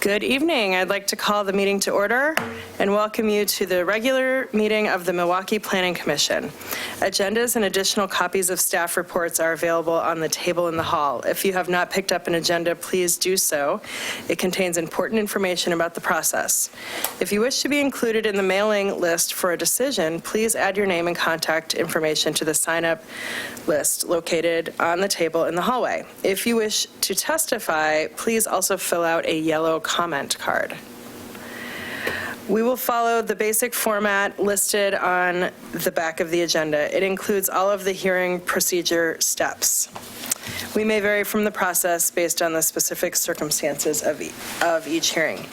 Good evening. I'd like to call the meeting to order and welcome you to the regular meeting of the Milwaukee Planning Commission. Agendas and additional copies of staff reports are available on the table in the hall. If you have not picked up an agenda, please do so. It contains important information about the process. If you wish to be included in the mailing list for a decision, please add your name and contact information to the sign-up list located on the table in the hallway. If you wish to testify, please also fill out a yellow comment card. We will follow the basic format listed on the back of the agenda. It includes all of the hearing procedure steps. We may vary from the process based on the specific circumstances of each hearing.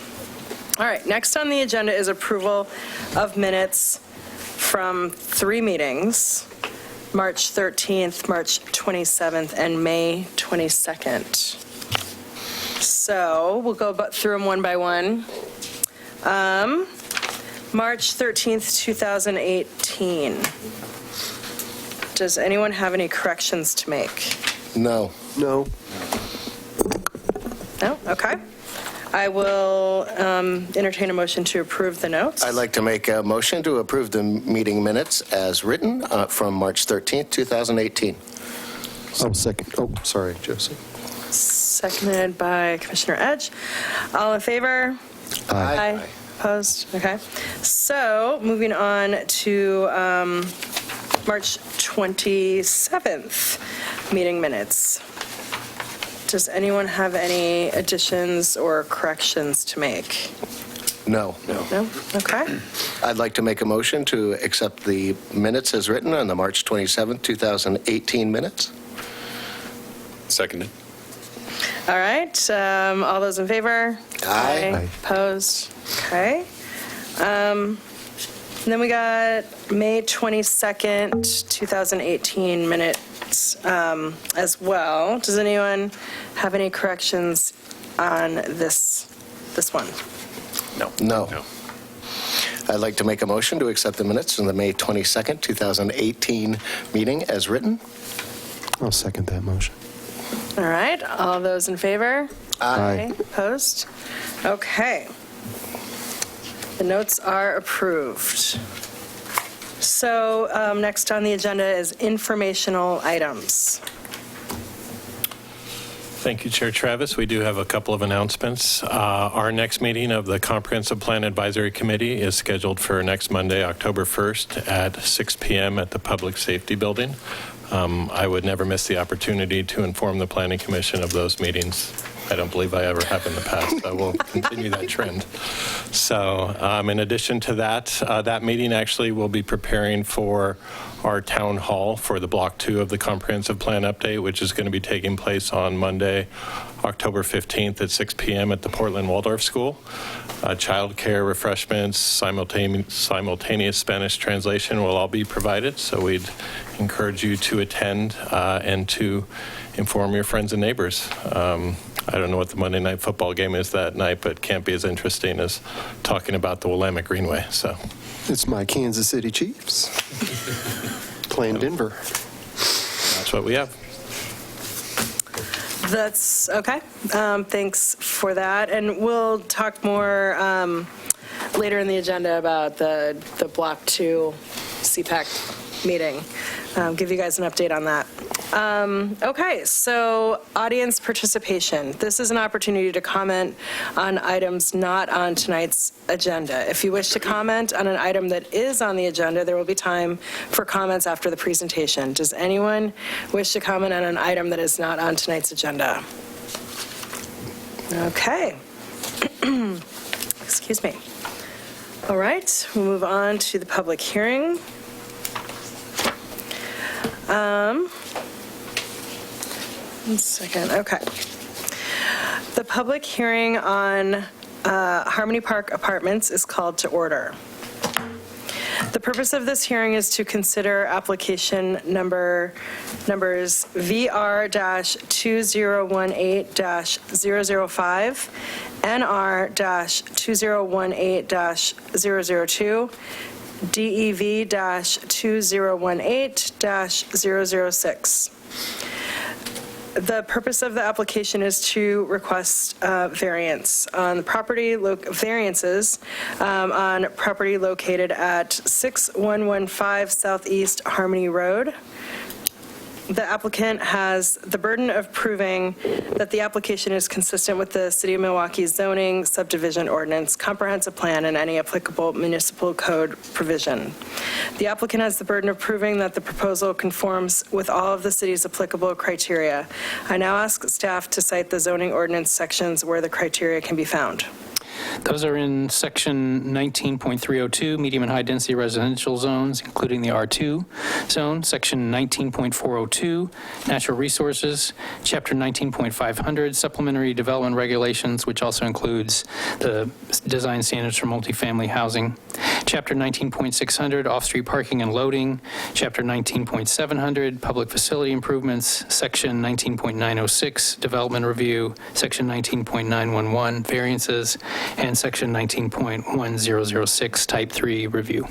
All right, next on the agenda is approval of minutes from 3 meetings, March 13th, March 27th, and May 22nd. So we'll go through them one by one. March 13th, 2018. Does anyone have any corrections to make? No. No. No? Okay. I will entertain a motion to approve the notes. I'd like to make a motion to approve the meeting minutes as written from March 13th, 2018. Oh, second. Oh, sorry, Josie. Seconded by Commissioner Edge. All in favor? Aye. Opposed? Okay. So moving on to March 27th meeting minutes. Does anyone have any additions or corrections to make? No. No? Okay. I'd like to make a motion to accept the minutes as written on the March 27th, 2018 minutes. Seconded. All right. All those in favor? Aye. Aye. Opposed? Okay. And then we got May 22nd, 2018 minutes as well. Does anyone have any corrections on this one? No. I'd like to make a motion to accept the minutes from the May 22nd, 2018 meeting as written. I'll second that motion. All right. All those in favor? Aye. Opposed? Okay. The notes are approved. So next on the agenda is informational items. Thank you, Chair Travis. We do have a couple of announcements. Our next meeting of the Comprehensive Plan Advisory Committee is scheduled for next Monday, October 1st at 6 p.m. at the Public Safety Building. I would never miss the opportunity to inform the Planning Commission of those meetings. I don't believe I ever have in the past. I will continue that trend. So in addition to that, that meeting actually will be preparing for our town hall for the Block 2 of the Comprehensive Plan Update, which is going to be taking place on Monday, October 15th at 6 p.m. at the Portland Waldorf School. Child care, refreshments, simultaneous Spanish translation will all be provided, so we'd encourage you to attend and to inform your friends and neighbors. I don't know what the Monday night football game is that night, but it can't be as interesting as talking about the Willamette Greenway. So It's my Kansas City Chiefs playing Denver. that's what we have. That's okay. Thanks for that. And we'll talk more later in the agenda about the Block 2 CPAC meeting. Give you guys an update on that. Okay, so audience participation. This is an opportunity to comment on items not on tonight's agenda. If you wish to comment on an item that is on the agenda, there will be time for comments after the presentation. Does anyone wish to comment on an item that is not on tonight's agenda? Okay. Excuse me. All right, we'll move on to the public hearing. One second. Okay. The public hearing on Harmony Park Apartments is called to order. The purpose of this hearing is to consider application numbers VR-2018-005, NR-2018-002, DEV-2018-006. The purpose of the application is to request variances on property located at 6115 Southeast Harmony Road. The applicant has the burden of proving that the application is consistent with the City of Milwaukee's zoning, subdivision ordinance, comprehensive plan, and any applicable municipal code provision. The applicant has the burden of proving that the proposal conforms with all of the city's applicable criteria. I now ask staff to cite the zoning ordinance sections where the criteria can be found. Those are in section 19.302, medium and high density residential zones, including the R2 zone, section 19.402, natural resources, chapter 19.500, supplementary development regulations, which also includes the design standards for multifamily housing, chapter 19.600, off-street parking and loading, chapter 19.700, public facility improvements, section 19.906, development review, section 19.911, variances, and section 19.1006, type 3 review.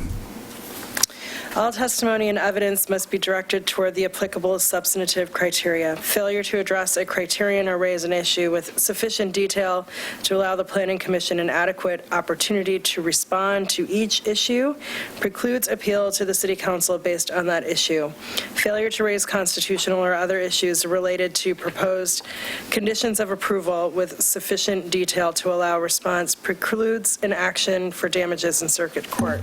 All testimony and evidence must be directed toward the applicable substantive criteria. Failure to address a criterion or raise an issue with sufficient detail to allow the Planning Commission an adequate opportunity to respond to each issue precludes appeal to the City Council based on that issue. Failure to raise constitutional or other issues related to proposed conditions of approval with sufficient detail to allow response precludes an action for damages in circuit court.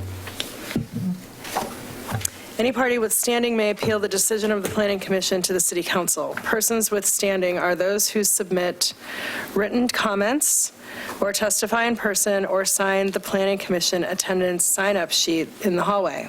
Any party with standing may appeal the decision of the Planning Commission to the City Council. Persons with standing are those who submit written comments or testify in person or sign the Planning Commission attendance sign-up sheet in the hallway.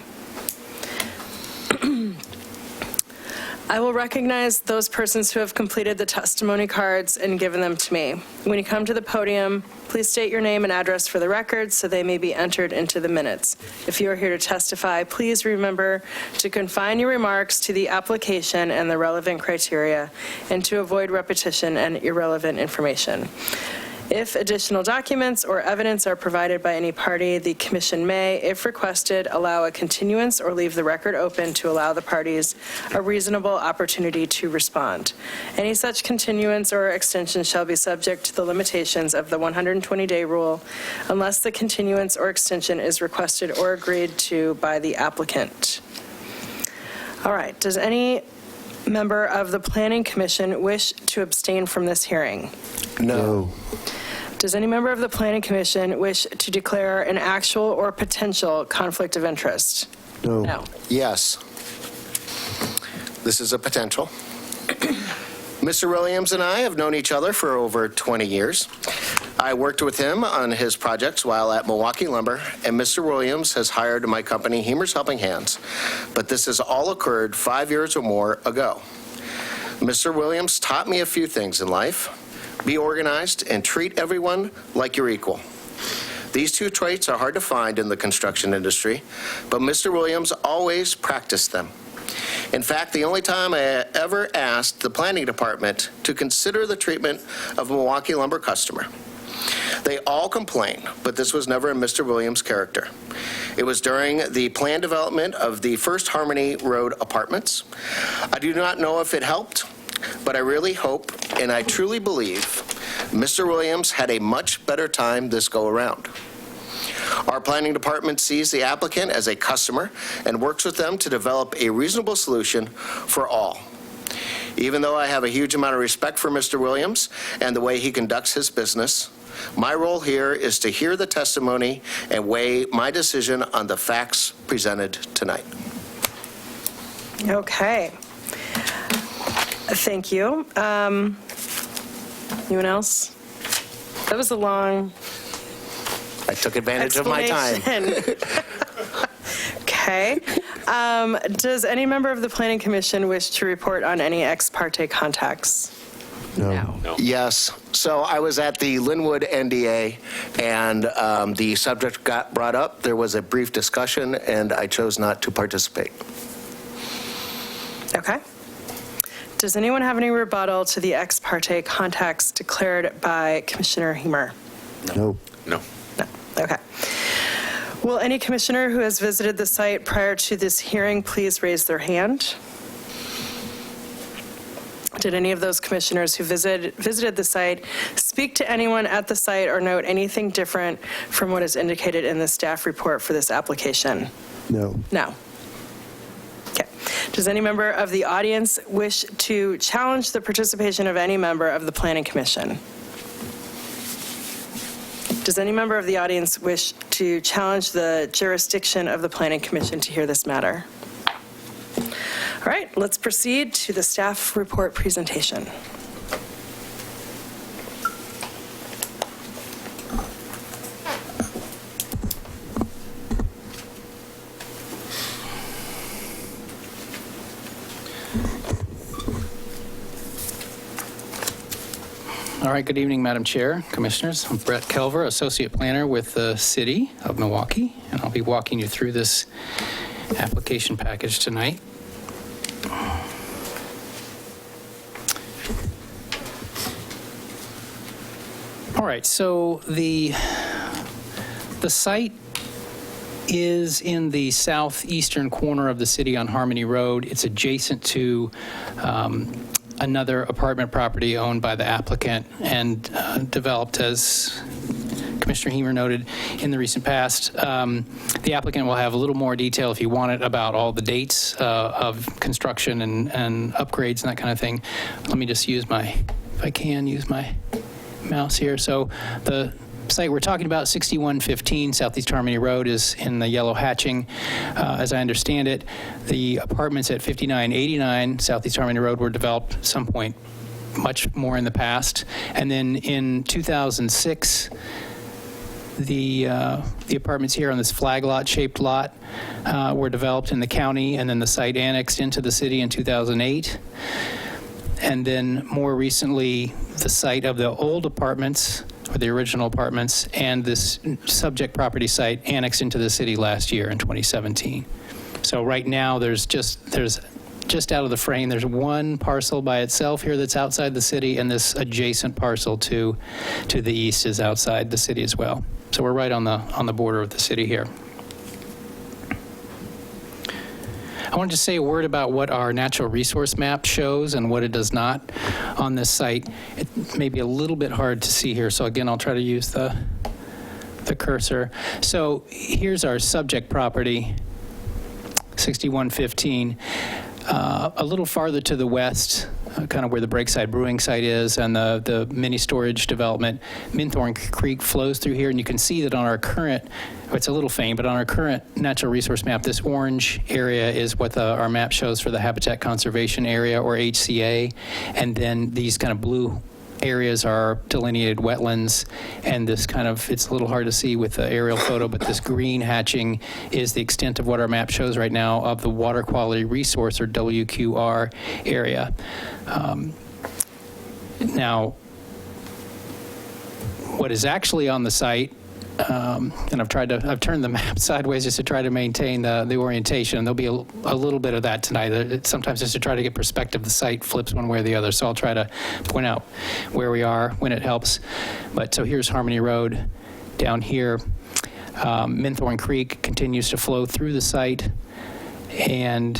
I will recognize those persons who have completed the testimony cards and given them to me. When you come to the podium, please state your name and address for the record so they may be entered into the minutes. If you are here to testify, please remember to confine your remarks to the application and the relevant criteria and to avoid repetition and irrelevant information. If additional documents or evidence are provided by any party, the commission may, if requested, allow a continuance or leave the record open to allow the parties a reasonable opportunity to respond. Any such continuance or extension shall be subject to the limitations of the 120-day rule unless the continuance or extension is requested or agreed to by the applicant. All right, does any member of the Planning Commission wish to abstain from this hearing? No. Does any member of the Planning Commission wish to declare an actual or potential conflict of interest? No. No. Yes. This is a potential. Mr. Williams and I have known each other for over 20 years. I worked with him on his projects while at Milwaukee Lumber, and Mr. Williams has hired my company, Hemer's Helping Hands, but this has all occurred 5 years or more ago. Mr. Williams taught me a few things in life. Be organized and treat everyone like you're equal. These two traits are hard to find in the construction industry, but Mr. Williams always practiced them. In fact, the only time I ever asked the planning department to consider the treatment of a Milwaukee Lumber customer. They all complain, but this was never in Mr. Williams' character. It was during the plan development of the first Harmony Road apartments. I do not know if it helped, but I really hope and I truly believe Mr. Williams had a much better time this go around. Our planning department sees the applicant as a customer and works with them to develop a reasonable solution for all. Even though I have a huge amount of respect for Mr. Williams and the way he conducts his business, my role here is to hear the testimony and weigh my decision on the facts presented tonight. Okay. Thank you. Anyone else? That was a long I took advantage of my time. explanation. Okay. Does any member of the Planning Commission wish to report on any ex parte contacts? No. Yes. So I was at the Linwood NDA, and the subject got brought up. There was a brief discussion, and I chose not to participate. Okay. Does anyone have any rebuttal to the ex parte contacts declared by Commissioner Hemer? No. No. No. Okay. Will any commissioner who has visited the site prior to this hearing please raise their hand? Did any of those commissioners who visited the site speak to anyone at the site or note anything different from what is indicated in the staff report for this application? No. No. Okay. Does any member of the audience wish to challenge the participation of any member of the Planning Commission? Does any member of the audience wish to challenge the jurisdiction of the Planning Commission to hear this matter? All right, let's proceed to the staff report presentation. All right, good evening, Madam Chair, Commissioners. I'm Brett Kelver, Associate Planner with the City of Milwaukee, and I'll be walking you through this application package tonight. All right, so the site is in the southeastern corner of the city on Harmony Road. It's adjacent to another apartment property owned by the applicant and developed, as Commissioner Heemer noted, in the recent past. The applicant will have a little more detail if you want it about all the dates of construction and upgrades and that kind of thing. Let me just use if I can use my mouse here. So the site we're talking about, 6115 Southeast Harmony Road, is in the yellow hatching. As I understand it, the apartments at 5989 Southeast Harmony Road were developed at some point much more in the past. And then in 2006, the apartments here on this flag lot shaped lot were developed in the county, and then the site annexed into the city in 2008. And then more recently, the site of the old apartments, or the original apartments, and this subject property site annexed into the city last year in 2017. So right now, there's just out of the frame, there's one parcel by itself here that's outside the city, and this adjacent parcel to the east is outside the city as well. So we're right on the border of the city here. I wanted to say a word about what our natural resource map shows and what it does not on this site. It may be a little bit hard to see here, so again, I'll try to use the cursor. So here's our subject property, 6115. A little farther to the west, kind of where the Breakside Brewing site is and the mini storage development, Minthorn Creek flows through here, and you can see that on our current, it's a little faint, but on our current natural resource map, this orange area is what our map shows for the Habitat Conservation Area, or HCA, and then these kind of blue areas are delineated wetlands, and this kind of, it's a little hard to see with the aerial photo, but this green hatching is the extent of what our map shows right now of the water quality resource, or WQR, area. Now, what is actually on the site, and I've turned the map sideways just to try to maintain the orientation. There'll be a little bit of that tonight. Sometimes just to try to get perspective, the site flips one way or the other. So I'll try to point out where we are when it helps. But so here's Harmony Road down here. Minthorn Creek continues to flow through the site. And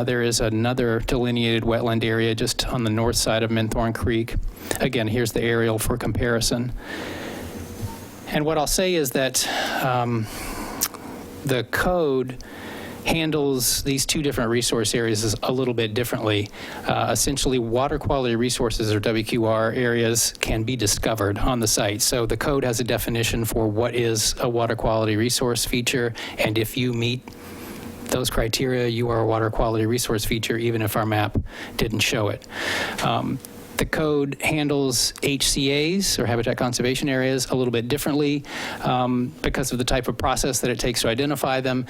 there is another delineated wetland area just on the north side of Minthorn Creek. Again, here's the aerial for comparison. And what I'll say is that the code handles these two different resource areas a little bit differently. Essentially, water quality resources, or WQR, areas can be discovered on the site. So the code has a definition for what is a water quality resource feature, and if you meet those criteria, you are a water quality resource feature, even if our map didn't show it. The code handles HCAs, or habitat conservation areas, a little bit differently because of the type of process that it takes to identify them.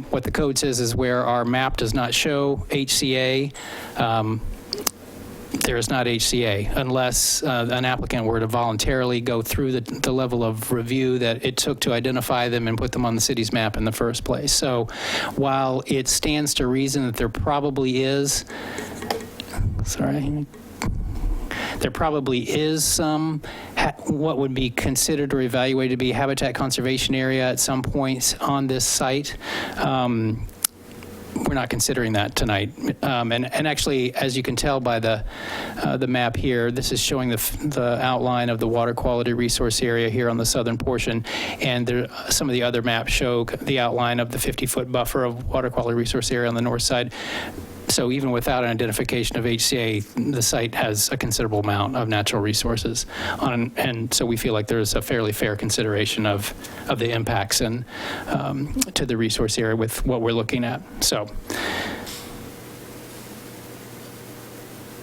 What the code says is where our map does not show HCA, there is not HCA, unless an applicant were to voluntarily go through the level of review that it took to identify them and put them on the city's map in the first place. So while it stands to reason that there probably is, there probably is some what would be considered or evaluated to be a habitat conservation area at some points on this site. we're not considering that tonight. And actually, as you can tell by the map here, this is showing the outline of the water quality resource area here on the southern portion, and some of the other maps show the outline of the 50-foot buffer of water quality resource area on the north side. So even without an identification of HCA, the site has a considerable amount of natural resources and so we feel like there's a fairly fair consideration of the impacts and to the resource area with what we're looking at. So,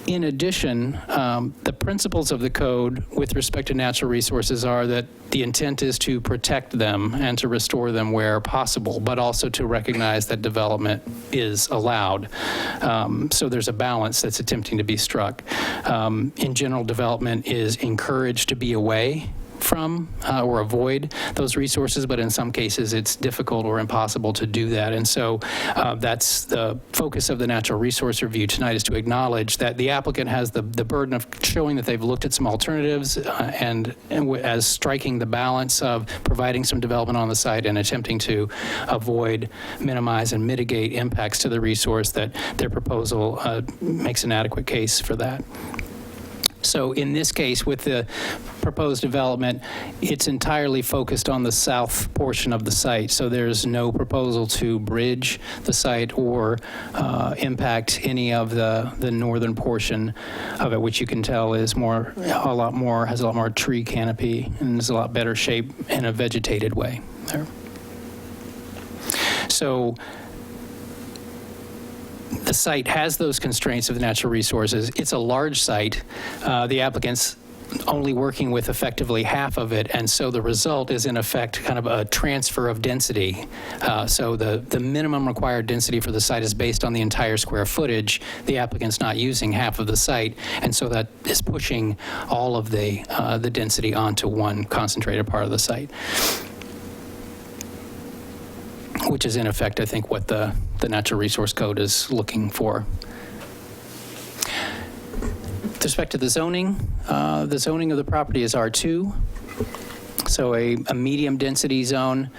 in addition, the principles of the code with respect to natural resources are that the intent is to protect them and to restore them where possible, but also to recognize that development is allowed. So there's a balance that's attempting to be struck. In general, development is encouraged to be away from or avoid those resources, but in some cases it's difficult or impossible to do that. And so that's the focus of the natural resource review tonight, is to acknowledge that the applicant has the burden of showing that they've looked at some alternatives and as striking the balance of providing some development on the site and attempting to avoid, minimize, and mitigate impacts to the resource, that their proposal makes an adequate case for that. So in this case, with the proposed development, it's entirely focused on the south portion of the site. So there's no proposal to bridge the site or impact any of the northern portion of it, which you can tell is has a lot more tree canopy and is a lot better shape in a vegetated way there. So the site has those constraints of the natural resources. It's a large site. The applicant's only working with effectively half of it, and so the result is in effect kind of a transfer of density. So the minimum required density for the site is based on the entire square footage. The applicant's not using half of the site, and so that is pushing all of the density onto one concentrated part of the site, which is in effect, I think, what the Natural Resource Code is looking for. With respect to the zoning of the property is R2, so a medium density zone.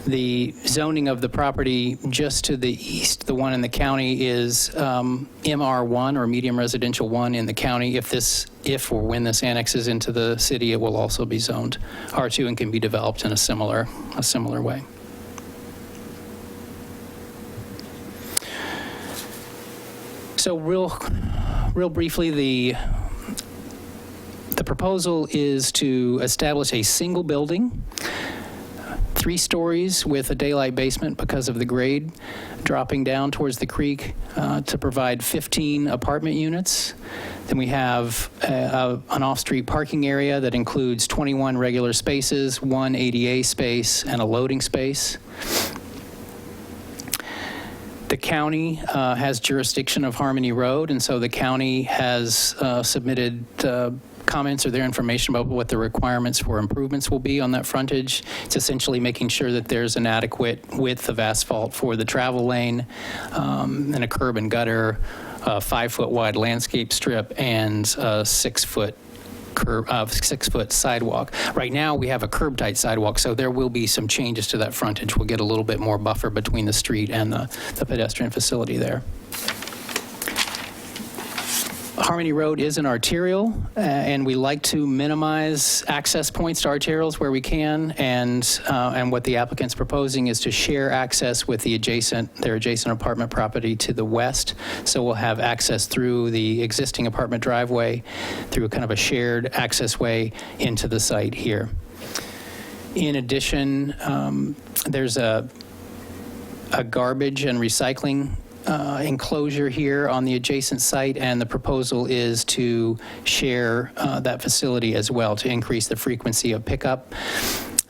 The zoning of the property just to the east, the one in the county, is MR1, or medium residential 1 in the county. If or when this annexes into the city, it will also be zoned R2 and can be developed in a similar way. So real briefly, the proposal is to establish a single building, 3 stories with a daylight basement because of the grade, dropping down towards the creek to provide 15 apartment units. Then we have an off-street parking area that includes 21 regular spaces, 1 ADA space, and a loading space. The county has jurisdiction of Harmony Road, and so the county has submitted comments or their information about what the requirements for improvements will be on that frontage. It's essentially making sure that there's an adequate width of asphalt for the travel lane, and a curb and gutter, a 5-foot wide landscape strip, and a 6-foot sidewalk. Right now, we have a curb-tight sidewalk, so there will be some changes to that frontage. We'll get a little bit more buffer between the street and the pedestrian facility there. Harmony Road is an arterial, and we like to minimize access points to arterials where we can, and what the applicant's proposing is to share access with their adjacent apartment property to the west. So we'll have access through the existing apartment driveway, through kind of a shared access way into the site here. In addition, there's a garbage and recycling enclosure here on the adjacent site, and the proposal is to share that facility as well to increase the frequency of pickup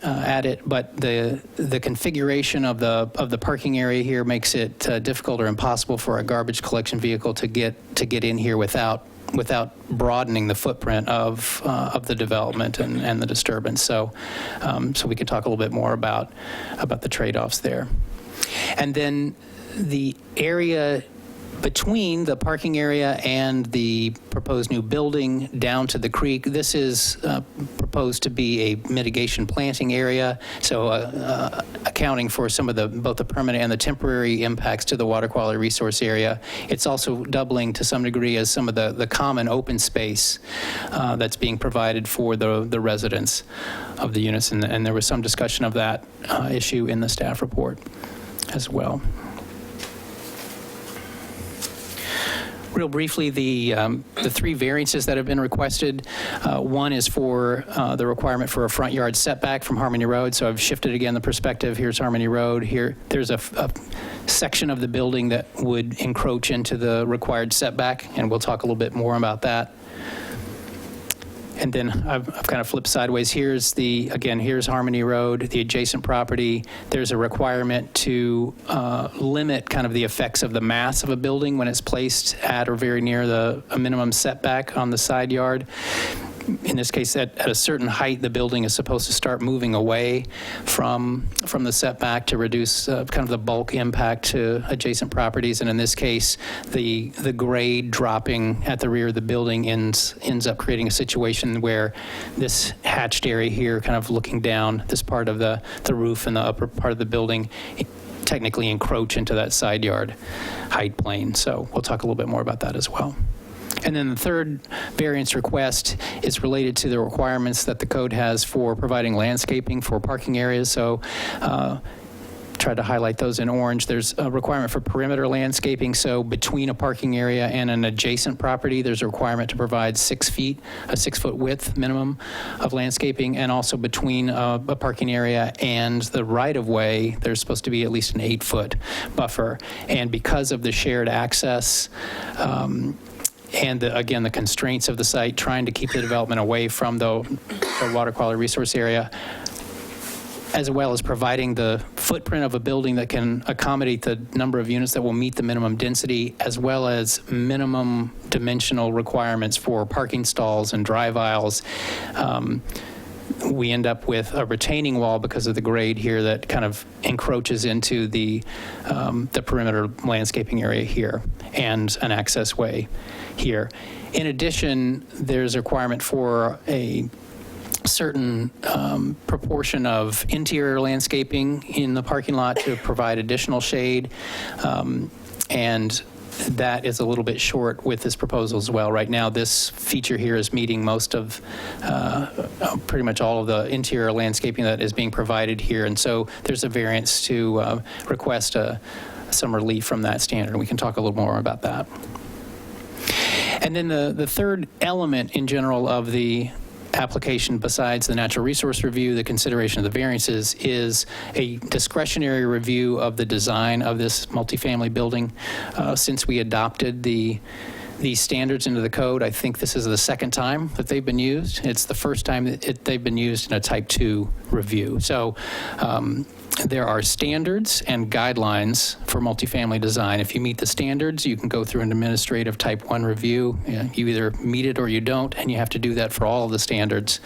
at it. But the configuration of the parking area here makes it difficult or impossible for a garbage collection vehicle to get in here without broadening the footprint of the development and the disturbance. So we can talk a little bit more about the trade-offs there. And then the area Between the parking area and the proposed new building down to the creek, this is proposed to be a mitigation planting area, so accounting for some of both the permanent and the temporary impacts to the water quality resource area. It's also doubling to some degree as some of the common open space that's being provided for the residents of the units, and there was some discussion of that issue in the staff report as well. Real briefly, the three variances that have been requested. One is for the requirement for a front yard setback from Harmony Road. So I've shifted again the perspective. Here's Harmony Road. Here, there's a section of the building that would encroach into the required setback, and we'll talk a little bit more about that. And then I've kind of flipped sideways. Here's here's Harmony Road, the adjacent property. There's a requirement to limit kind of the effects of the mass of a building when it's placed at or very near a minimum setback on the side yard. In this case, at a certain height, the building is supposed to start moving away from the setback to reduce kind of the bulk impact to adjacent properties. And in this case, the grade dropping at the rear of the building ends up creating a situation where this hatched area here, kind of looking down this part of the roof and the upper part of the building, technically encroach into that side yard height plane. So we'll talk a little bit more about that as well. And then the third variance request is related to the requirements that the code has for providing landscaping for parking areas. So tried to highlight those in orange. There's a requirement for perimeter landscaping. So between a parking area and an adjacent property, there's a requirement to provide 6 feet, a 6-foot width minimum of landscaping. And also between a parking area and the right-of-way, there's supposed to be at least an 8-foot buffer. And because of the shared access, and again, the constraints of the site, trying to keep the development away from the water quality resource area, as well as providing the footprint of a building that can accommodate the number of units that will meet the minimum density, as well as minimum dimensional requirements for parking stalls and drive aisles. We end up with a retaining wall because of the grade here that kind of encroaches into the perimeter landscaping area here, and an access way here. In addition, there's a requirement for a certain proportion of interior landscaping in the parking lot to provide additional shade, and that is a little bit short with this proposal as well. Right now, this feature here is meeting most of, pretty much all of the interior landscaping that is being provided here, and so there's a variance to request some relief from that standard. We can talk a little more about that. And then the third element in general of the application, besides the natural resource review, the consideration of the variances, is a discretionary review of the design of this multifamily building. Since we adopted these standards into the code, I think this is the second time that they've been used. It's the first time that they've been used in a Type 2 review. So there are standards and guidelines for multifamily design. If you meet the standards, you can go through an administrative Type 1 review. You either meet it or you don't, and you have to do that for all of the standards.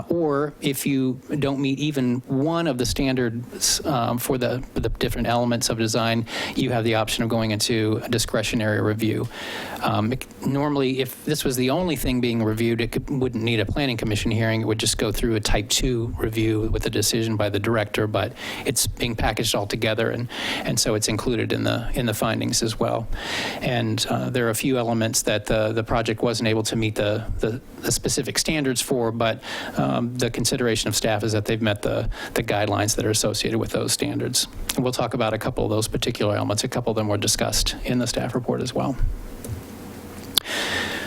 Or if you don't meet even one of the standards for the different elements of design, you have the option of going into a discretionary review. Normally, if this was the only thing being reviewed, it wouldn't need a planning commission hearing. It would just go through a Type 2 review with a decision by the director, but it's being packaged all together, and so it's included in the findings as well. And there are a few elements that the project wasn't able to meet the specific standards for, but the consideration of staff is that they've met the guidelines that are associated with those standards. And we'll talk about a couple of those particular elements. A couple of them were discussed in the staff report as well.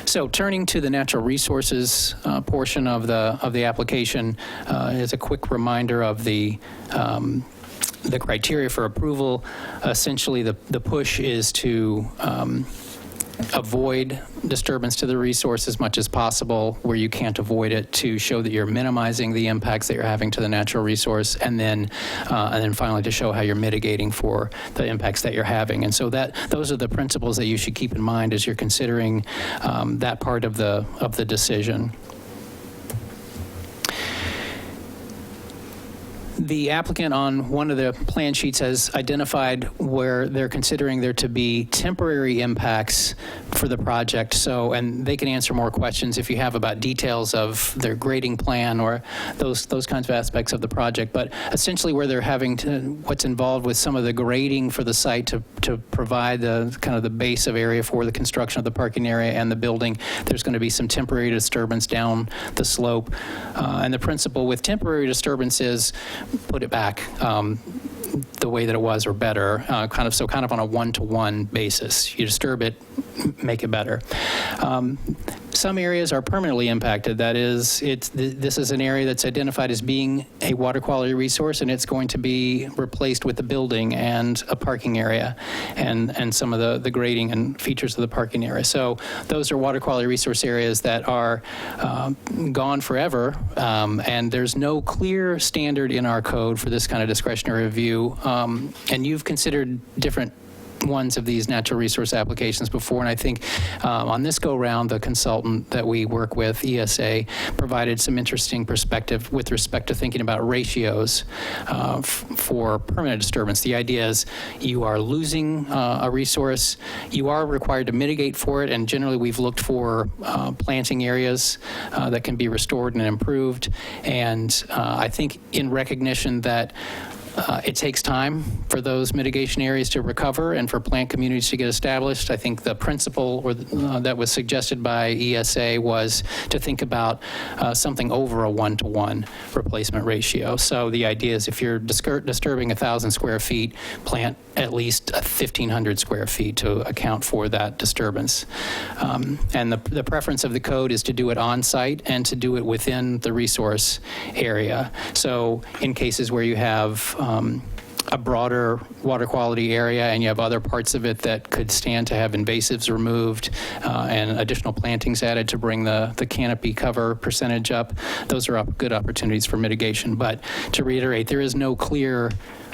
So turning to the natural resources portion of the application, is a quick reminder of the criteria for approval. Essentially, the push is to avoid disturbance to the resource as much as possible where you can't avoid it, to show that you're minimizing the impacts that you're having to the natural resource, and then finally to show how you're mitigating for the impacts that you're having. And so those are the principles that you should keep in mind as you're considering that part of the decision. The applicant on one of the plan sheets has identified where they're considering there to be temporary impacts for the project. So, and they can answer more questions if you have about details of their grading plan or those kinds of aspects of the project. But essentially where they're having to, what's involved with some of the grading for the site to provide the kind of the base of area for the construction of the parking area and the building, there's going to be some temporary disturbance down the slope. And the principle with temporary disturbance is put it back the way that it was or better, kind of on a one-to-one basis. You disturb it, make it better. Some areas are permanently impacted. That is, this is an area that's identified as being a water quality resource, and it's going to be replaced with a building and a parking area and some of the grading and features of the parking area. So those are water quality resource areas that are gone forever, and there's no clear standard in our code for this kind of discretionary review. And you've considered different ones of these natural resource applications before, and I think on this go-round, the consultant that we work with, ESA, provided some interesting perspective with respect to thinking about ratios for permanent disturbance. The idea is you are losing a resource, you are required to mitigate for it, and generally we've looked for planting areas that can be restored and improved, and I think in recognition that it takes time for those mitigation areas to recover and for plant communities to get established. I think the principle that was suggested by ESA was to think about something over a one-to-one replacement ratio. So the idea is if you're disturbing 1,000 square feet, plant at least 1,500 square feet to account for that disturbance. And the preference of the code is to do it on-site and to do it within the resource area. So in cases where you have a broader water quality area and you have other parts of it that could stand to have invasives removed and additional plantings added to bring the canopy cover percentage up, those are good opportunities for mitigation. But to reiterate, there is no clear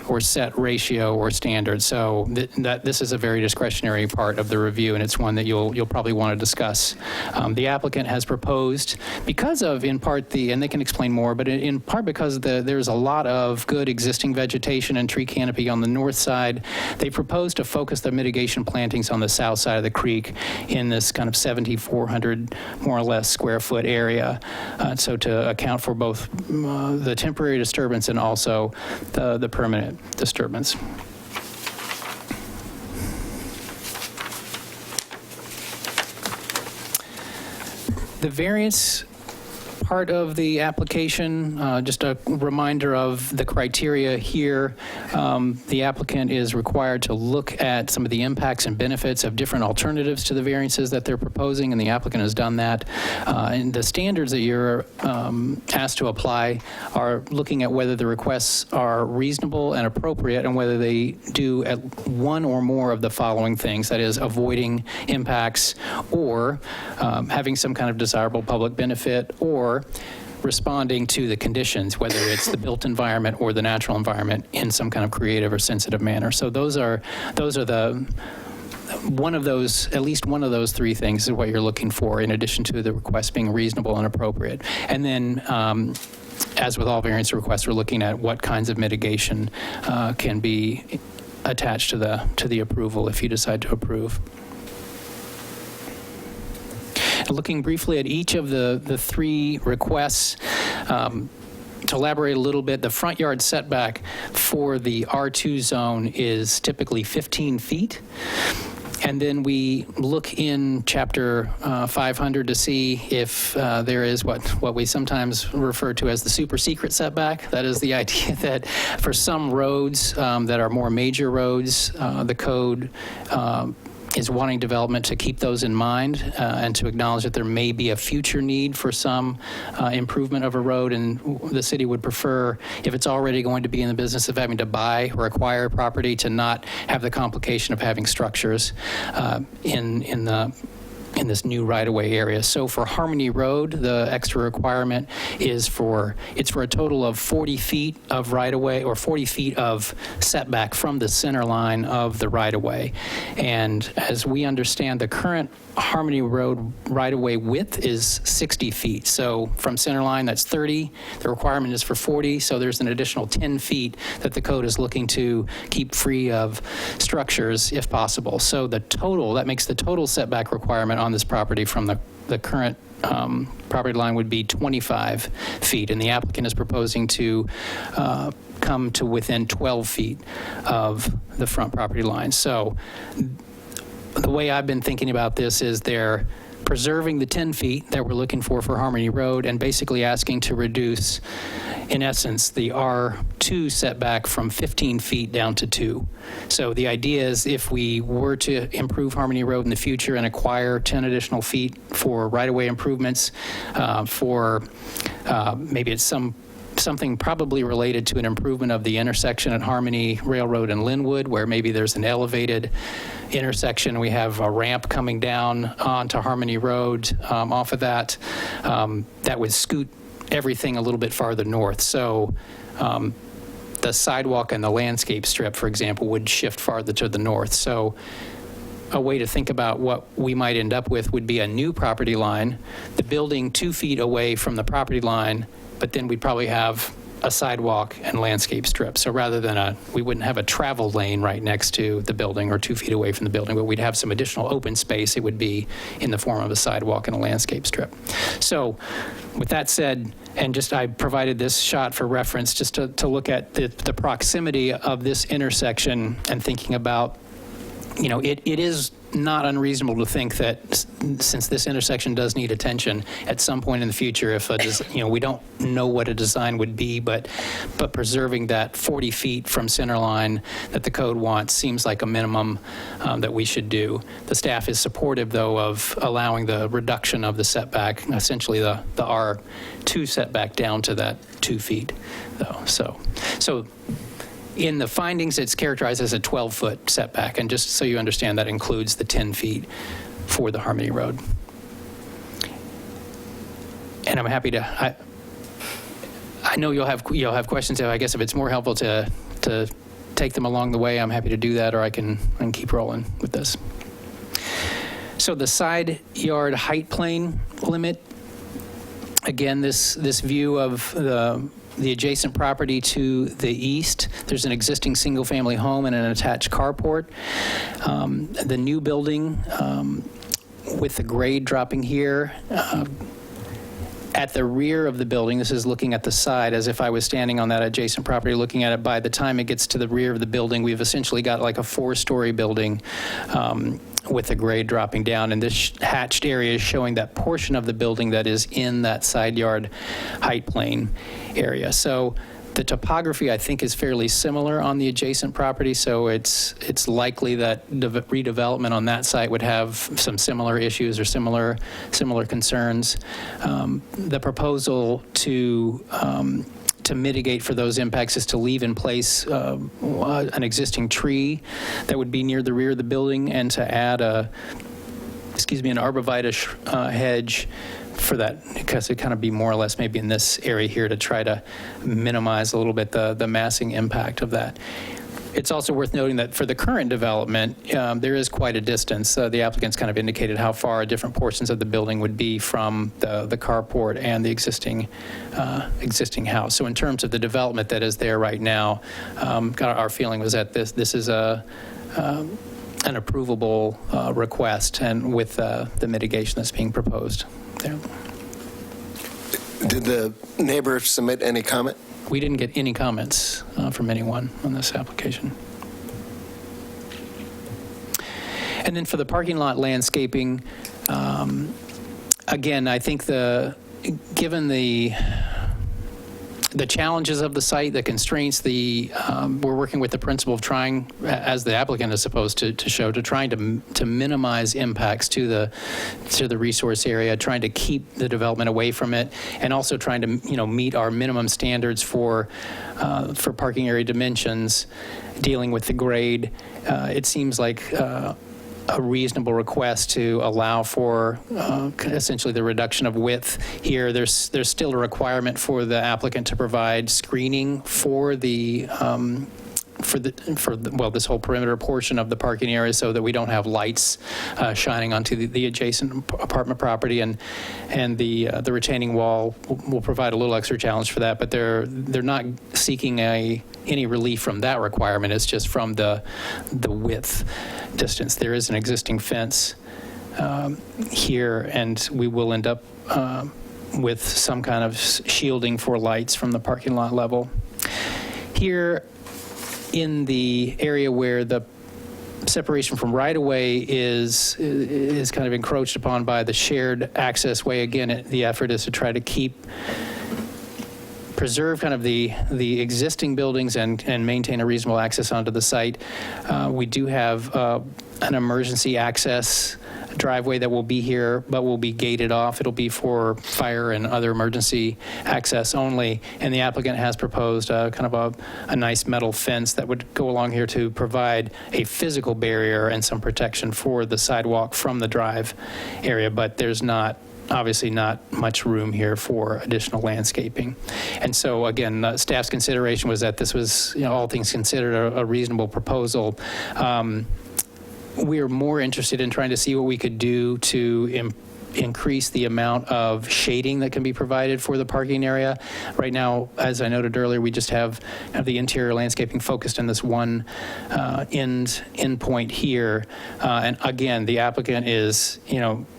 or set ratio or standard. So this is a very discretionary part of the review, and it's one that you'll probably want to discuss. The applicant has proposed, because of, in part, and they can explain more, but in part because there's a lot of good existing vegetation and tree canopy on the north side, they proposed to focus the mitigation plantings on the south side of the creek in this kind of 7,400 more or less square foot area. So to account for both the temporary disturbance and also the permanent disturbance. The variance part of the application, just a reminder of the criteria here. The applicant is required to look at some of the impacts and benefits of different alternatives to the variances that they're proposing, and the applicant has done that. And the standards that you're asked to apply are looking at whether the requests are reasonable and appropriate and whether they do at one or more of the following things, that is, avoiding impacts or having some kind of desirable public benefit or responding to the conditions, whether it's the built environment or the natural environment, in some kind of creative or sensitive manner. So those are the one of those, at least one of those three things is what you're looking for, in addition to the request being reasonable and appropriate. And then, as with all variance requests, we're looking at what kinds of mitigation can be attached to the approval if you decide to approve. Looking briefly at each of the three requests, to elaborate a little bit, the front yard setback for the R2 zone is typically 15 feet. And then we look in Chapter 500 to see if there is what we sometimes refer to as the super secret setback. That is the idea that for some roads that are more major roads, the code is wanting development to keep those in mind and to acknowledge that there may be a future need for some improvement of a road, and the city would prefer, if it's already going to be in the business of having to buy or acquire property, to not have the complication of having structures in the new right-of-way area. So for Harmony Road, the extra requirement is it's for a total of 40 feet of right-of-way, or 40 feet of setback from the center line of the right-of-way. And as we understand, the current Harmony Road right-of-way width is 60 feet. So from center line, that's 30. The requirement is for 40, so there's an additional 10 feet that the code is looking to keep free of structures if possible. So that makes the total setback requirement on this property from the current property line would be 25 feet, and the applicant is proposing to come to within 12 feet of the front property line. So the way I've been thinking about this is they're preserving the 10 feet that we're looking for Harmony Road, and basically asking to reduce, in essence, the R2 setback from 15 feet down to 2. So the idea is if we were to improve Harmony Road in the future and acquire 10 additional feet for right-of-way improvements, maybe it's something probably related to an improvement of the intersection at Harmony Railroad and Linwood, where maybe there's an elevated intersection. We have a ramp coming down onto Harmony Road off of that. That would scoot everything a little bit farther north. So the sidewalk and the landscape strip, for example, would shift farther to the north. So a way to think about what we might end up with would be a new property line, the building 2 feet away from the property line, but then we'd probably have a sidewalk and landscape strip. So rather than we wouldn't have a travel lane right next to the building or 2 feet away from the building, but we'd have some additional open space. It would be in the form of a sidewalk and a landscape strip. So with that said, and just I provided this shot for reference just to look at the proximity of this intersection and thinking about, it is not unreasonable to think that since this intersection does need attention at some point in the future, if we don't know what a design would be, but preserving that 40 feet from center line that the code wants seems like a minimum that we should do. The staff is supportive, though, of allowing the reduction of the setback, essentially the R2 setback down to that 2 feet, though. So in the findings, it's characterized as a 12-foot setback, and just so you understand, that includes the 10 feet for the Harmony Road. And I'm happy to, I know you'll have questions. I guess if it's more helpful to take them along the way, I'm happy to do that, or I can keep rolling with this. So the side yard height plane limit, again, this view of the adjacent property to the east, there's an existing single-family home and an attached carport. The new building with the grade dropping here, at the rear of the building, this is looking at the side as if I was standing on that adjacent property looking at it. By the time it gets to the rear of the building, we've essentially got like a 4-story building with the grade dropping down, and this hatched area is showing that portion of the building that is in that side yard height plane area. So the topography, I think, is fairly similar on the adjacent property, so it's likely that redevelopment on that site would have some similar issues or similar concerns. The proposal to mitigate for those impacts is to leave in place an existing tree that would be near the rear of the building, and to add an arborvitae hedge for that, because it kind of be more or less maybe in this area here to try to minimize a little bit the massing impact of that. It's also worth noting that for the current development, there is quite a distance. The applicant's kind of indicated how far different portions of the building would be from the carport and the existing house. So in terms of the development that is there right now, our feeling was that this is an approvable request, and with the mitigation that's being proposed there. Did the neighbor submit any comment? We didn't get any comments from anyone on this application. And then for the parking lot landscaping, again, I think given the challenges of the site, the constraints, we're working with the principle of trying, as the applicant is supposed to show, trying to minimize impacts to the resource area, trying to keep the development away from it, and also trying to meet our minimum standards for parking area dimensions, dealing with the grade. It seems like a reasonable request to allow for essentially the reduction of width here. There's still a requirement for the applicant to provide screening for the this whole perimeter portion of the parking area, so that we don't have lights shining onto the adjacent apartment property, and the retaining wall will provide a little extra challenge for that. But they're not seeking any relief from that requirement. It's just from the width distance. There is an existing fence here, and we will end up with some kind of shielding for lights from the parking lot level. Here, in the area where the separation from right-of-way is kind of encroached upon by the shared access way, again, the effort is to try to preserve kind of the existing buildings and maintain a reasonable access onto the site. We do have an emergency access driveway that will be here, but will be gated off. It'll be for fire and other emergency access only. And the applicant has proposed kind of a nice metal fence that would go along here to provide a physical barrier and some protection for the sidewalk from the drive area. But there's obviously not much room here for additional landscaping. And so again, staff's consideration was that this was, all things considered, a reasonable proposal. We are more interested in trying to see what we could do to increase the amount of shading that can be provided for the parking area. Right now, as I noted earlier, we just have the interior landscaping focused in this one end point here. And again, the applicant is,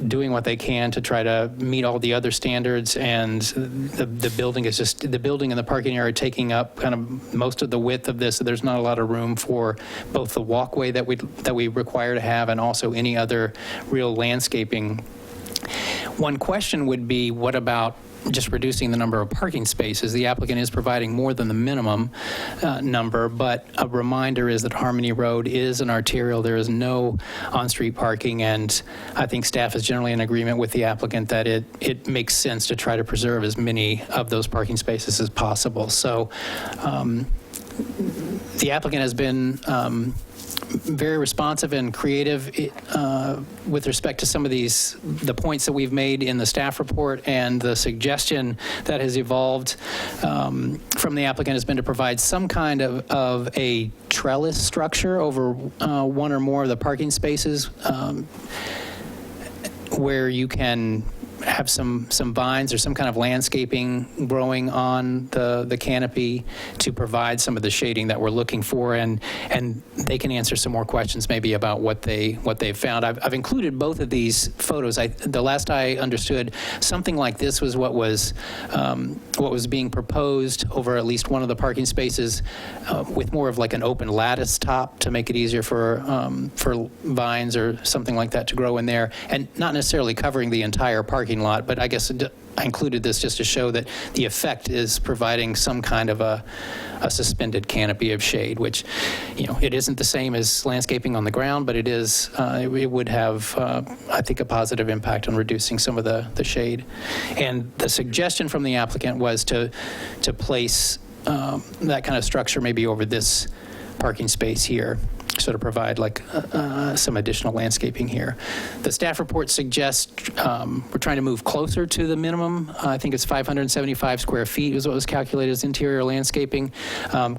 doing what they can to try to meet all the other standards, and the building and the parking area taking up kind of most of the width of this. So there's not a lot of room for both the walkway that we require to have, and also any other real landscaping. One question would be, what about just reducing the number of parking spaces? The applicant is providing more than the minimum number, but a reminder is that Harmony Road is an arterial. There is no on-street parking, and I think staff is generally in agreement with the applicant that it makes sense to try to preserve as many of those parking spaces as possible. So the applicant has been very responsive and creative with respect to some of the points that we've made in the staff report, and the suggestion that has evolved from the applicant has been to provide some kind of a trellis structure over one or more of the parking spaces, where you can have some vines or some kind of landscaping growing on the canopy to provide some of the shading that we're looking for, and they can answer some more questions maybe about what they've found. I've included both of these photos. The last I understood, something like this was what was being proposed over at least one of the parking spaces, with more of like an open lattice top to make it easier for vines or something like that to grow in there, and not necessarily covering the entire parking lot. But I guess I included this just to show that the effect is providing some kind of a suspended canopy of shade, which, it isn't the same as landscaping on the ground, but it is. It would have, I think, a positive impact on reducing some of the shade. And the suggestion from the applicant was to place that kind of structure maybe over this parking space here, so to provide like some additional landscaping here. The staff report suggests we're trying to move closer to the minimum. I think it's 575 square feet is what was calculated as interior landscaping.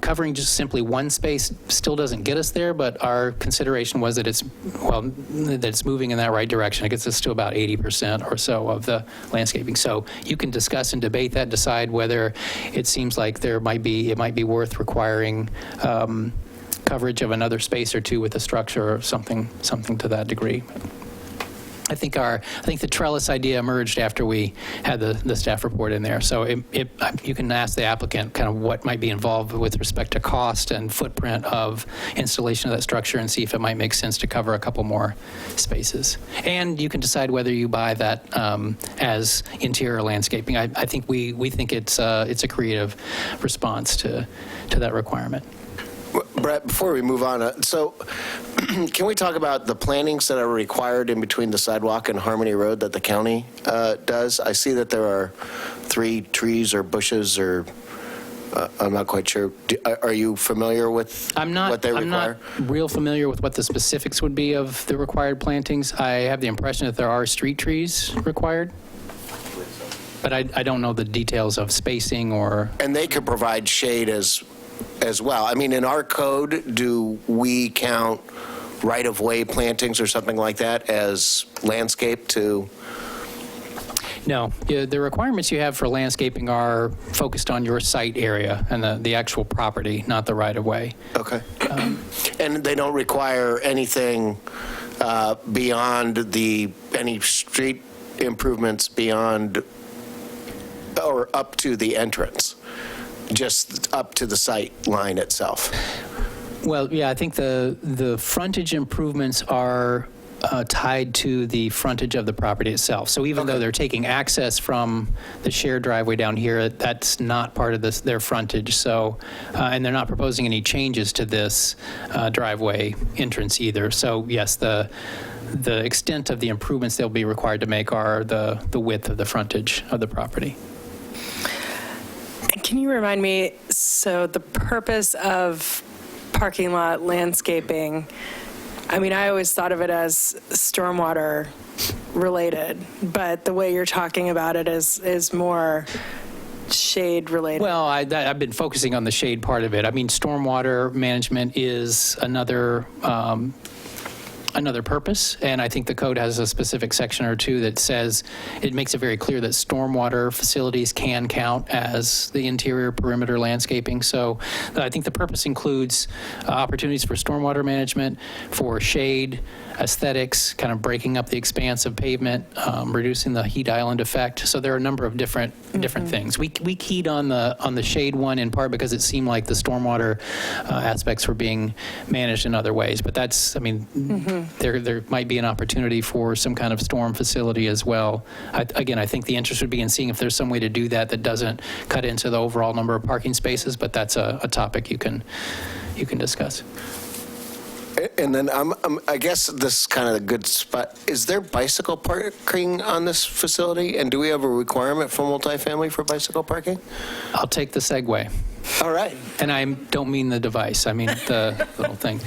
Covering just simply one space still doesn't get us there, but our consideration was that it's moving in that right direction. It gets us to about 80% or so of the landscaping. So you can discuss and debate that, decide whether it seems like it might be worth requiring coverage of another space or two with a structure or something to that degree. I think the trellis idea emerged after we had the staff report in there. So you can ask the applicant kind of what might be involved with respect to cost and footprint of installation of that structure, and see if it might make sense to cover a couple more spaces. And you can decide whether you buy that as interior landscaping. I think we think it's a creative response to that requirement. Brett, before we move on, so can we talk about the plantings that are required in between the sidewalk and Harmony Road that the county does? I see that there are 3 trees or bushes or I'm not quite sure. Are you familiar with what they require? I'm not real familiar with what the specifics would be of the required plantings. I have the impression that there are street trees required, but I don't know the details of spacing or... And they could provide shade as well. I mean, in our code, do we count right-of-way plantings or something like that as landscape to... No, the requirements you have for landscaping are focused on your site area and the actual property, not the right-of-way. Okay. And they don't require anything beyond any street improvements beyond or up to the entrance, just up to the site line itself? Well, yeah, I think the frontage improvements are tied to the frontage of the property itself. So even though they're taking access from the shared driveway down here, that's not part of their frontage. So, and they're not proposing any changes to this driveway entrance either. So yes, the extent of the improvements they'll be required to make are the width of the frontage of the property. Can you remind me, so the purpose of parking lot landscaping, I mean, I always thought of it as stormwater related, but the way you're talking about it is more shade related. Well, I've been focusing on the shade part of it. I mean, stormwater management is another purpose, and I think the code has a specific section or two that says, it makes it very clear that stormwater facilities can count as the interior perimeter landscaping. So I think the purpose includes opportunities for stormwater management, for shade, aesthetics, kind of breaking up the expanse of pavement, reducing the heat island effect. So there are a number of different things. We keyed on the shade one in part because it seemed like the stormwater aspects were being managed in other ways. But that's, I mean, there might be an opportunity for some kind of storm facility as well. Again, I think the interest would be in seeing if there's some way to do that doesn't cut into the overall number of parking spaces. But that's a topic you can discuss. And then I guess this is kind of a good spot. Is there bicycle parking on this facility? And do we have a requirement for multifamily for bicycle parking? I'll take the segue. All right. And I don't mean the device, I mean the little thing.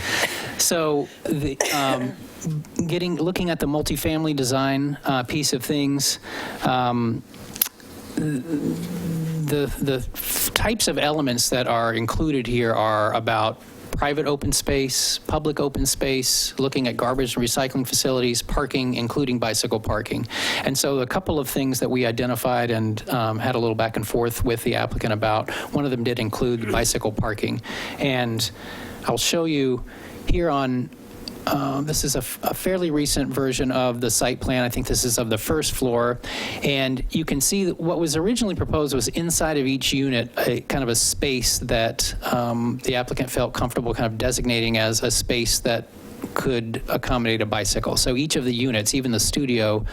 So looking at the multifamily design piece of things, the types of elements that are included here are about private open space, public open space, looking at garbage and recycling facilities, parking, including bicycle parking. And so a couple of things that we identified and had a little back and forth with the applicant about, one of them did include bicycle parking. And I'll show you here on, this is a fairly recent version of the site plan. I think this is of the first floor. And you can see that what was originally proposed was inside of each unit, a kind of a space that the applicant felt comfortable kind of designating as a space that could accommodate a bicycle. So each of the units, even the studio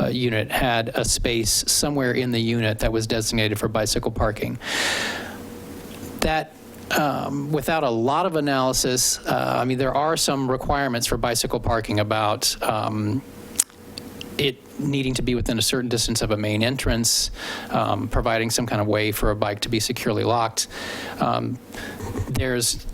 unit, had a space somewhere in the unit that was designated for bicycle parking. That without a lot of analysis, I mean, there are some requirements for bicycle parking about it needing to be within a certain distance of a main entrance, providing some kind of way for a bike to be securely locked. There's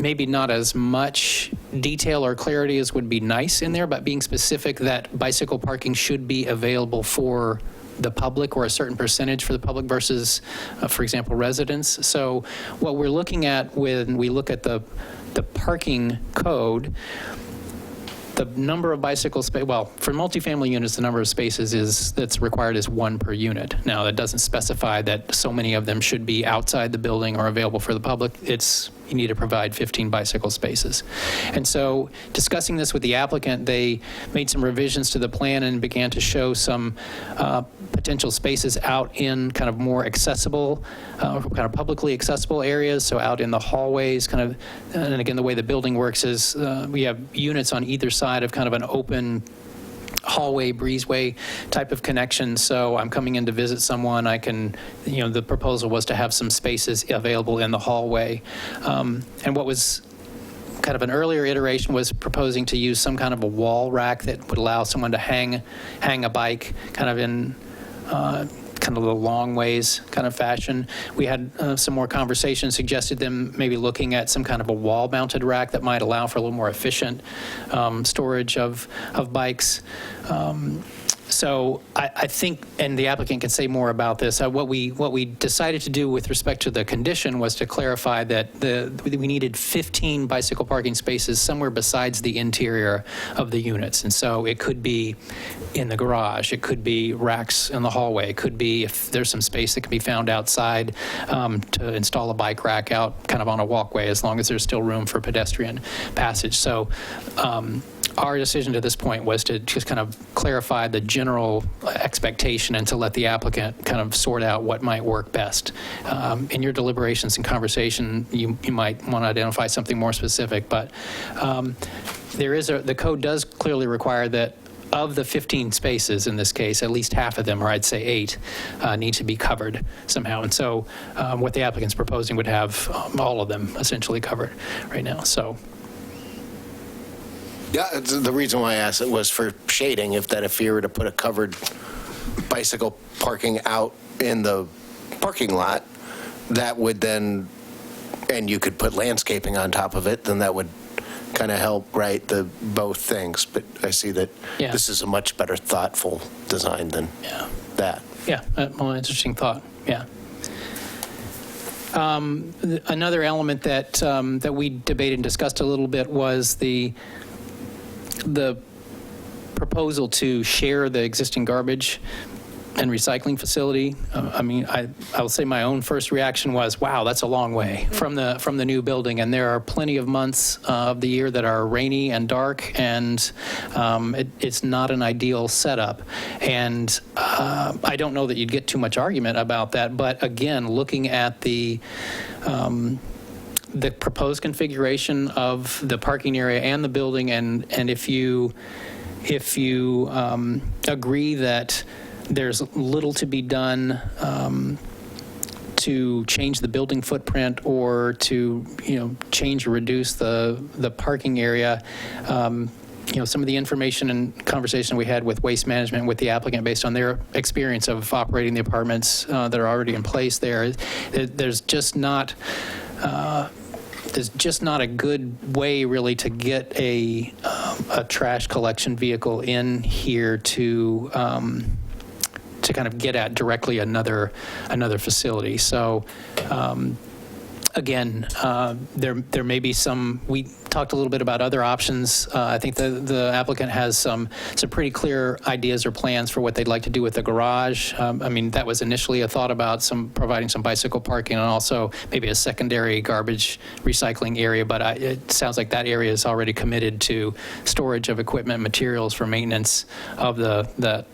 maybe not as much detail or clarity as would be nice in there, but being specific that bicycle parking should be available for the public or a certain percentage for the public versus, for example, residents. So what we're looking at when we look at the parking code, the number of bicycle space, well, for multifamily units, the number of spaces that's required is 1 per unit. Now, that doesn't specify that so many of them should be outside the building or available for the public. You need to provide 15 bicycle spaces. And so discussing this with the applicant, they made some revisions to the plan and began to show some potential spaces out in kind of more accessible, kind of publicly accessible areas. So out in the hallways, kind of, and again, the way the building works is we have units on either side of kind of an open hallway, breezeway type of connection. So I'm coming in to visit someone, I can, the proposal was to have some spaces available in the hallway. And what was kind of an earlier iteration was proposing to use some kind of a wall rack that would allow someone to hang a bike kind of in, kind kind of the long ways kind of fashion. We had some more conversation, suggested them maybe looking at some kind of a wall-mounted rack that might allow for a little more efficient storage of bikes. So I think, and the applicant can say more about this, what we decided to do with respect to the condition was to clarify that we needed 15 bicycle parking spaces somewhere besides the interior of the units. And so it could be in the garage, it could be racks in the hallway, it could be if there's some space that can be found outside to install a bike rack out kind of on a walkway, as long as there's still room for pedestrian passage. So our decision to this point was to just kind of clarify the general expectation and to let the applicant kind of sort out what might work best. In your deliberations and conversation, you might want to identify something more specific, but the code does clearly require that of the 15 spaces in this case, at least half of them, or I'd say 8, need to be covered somehow. And so what the applicant's proposing would have all of them essentially covered right now. So. Yeah, the reason why I asked it was for shading, if you were to put a covered bicycle parking out in the parking lot, that would then, and you could put landscaping on top of it, then that would kind of help, right, both things. But I see that this is a much better thoughtful design than that. Yeah, well, interesting thought, yeah. Another element that we debated and discussed a little bit was the proposal to share the existing garbage and recycling facility. I mean, I'll say my own first reaction was, wow, that's a long way from the new building, and there are plenty of months of the year that are rainy and dark, and it's not an ideal setup. And I don't know that you'd get too much argument about that, but again, looking at the proposed configuration of the parking area and the building, and if you agree that there's little to be done to change the building footprint or to change or reduce the parking area, some of the information and conversation we had with Waste Management, with the applicant, based on their experience of operating the apartments that are already in place there, there's just not a good way really to get a trash collection vehicle in here to kind of get at directly another facility. So again, there may be some. We talked a little bit about other options. I think the applicant has some pretty clear ideas or plans for what they'd like to do with the garage. I mean, that was initially a thought about providing some bicycle parking and also maybe a secondary garbage recycling area, but it sounds like that area is already committed to storage of equipment, materials for maintenance of the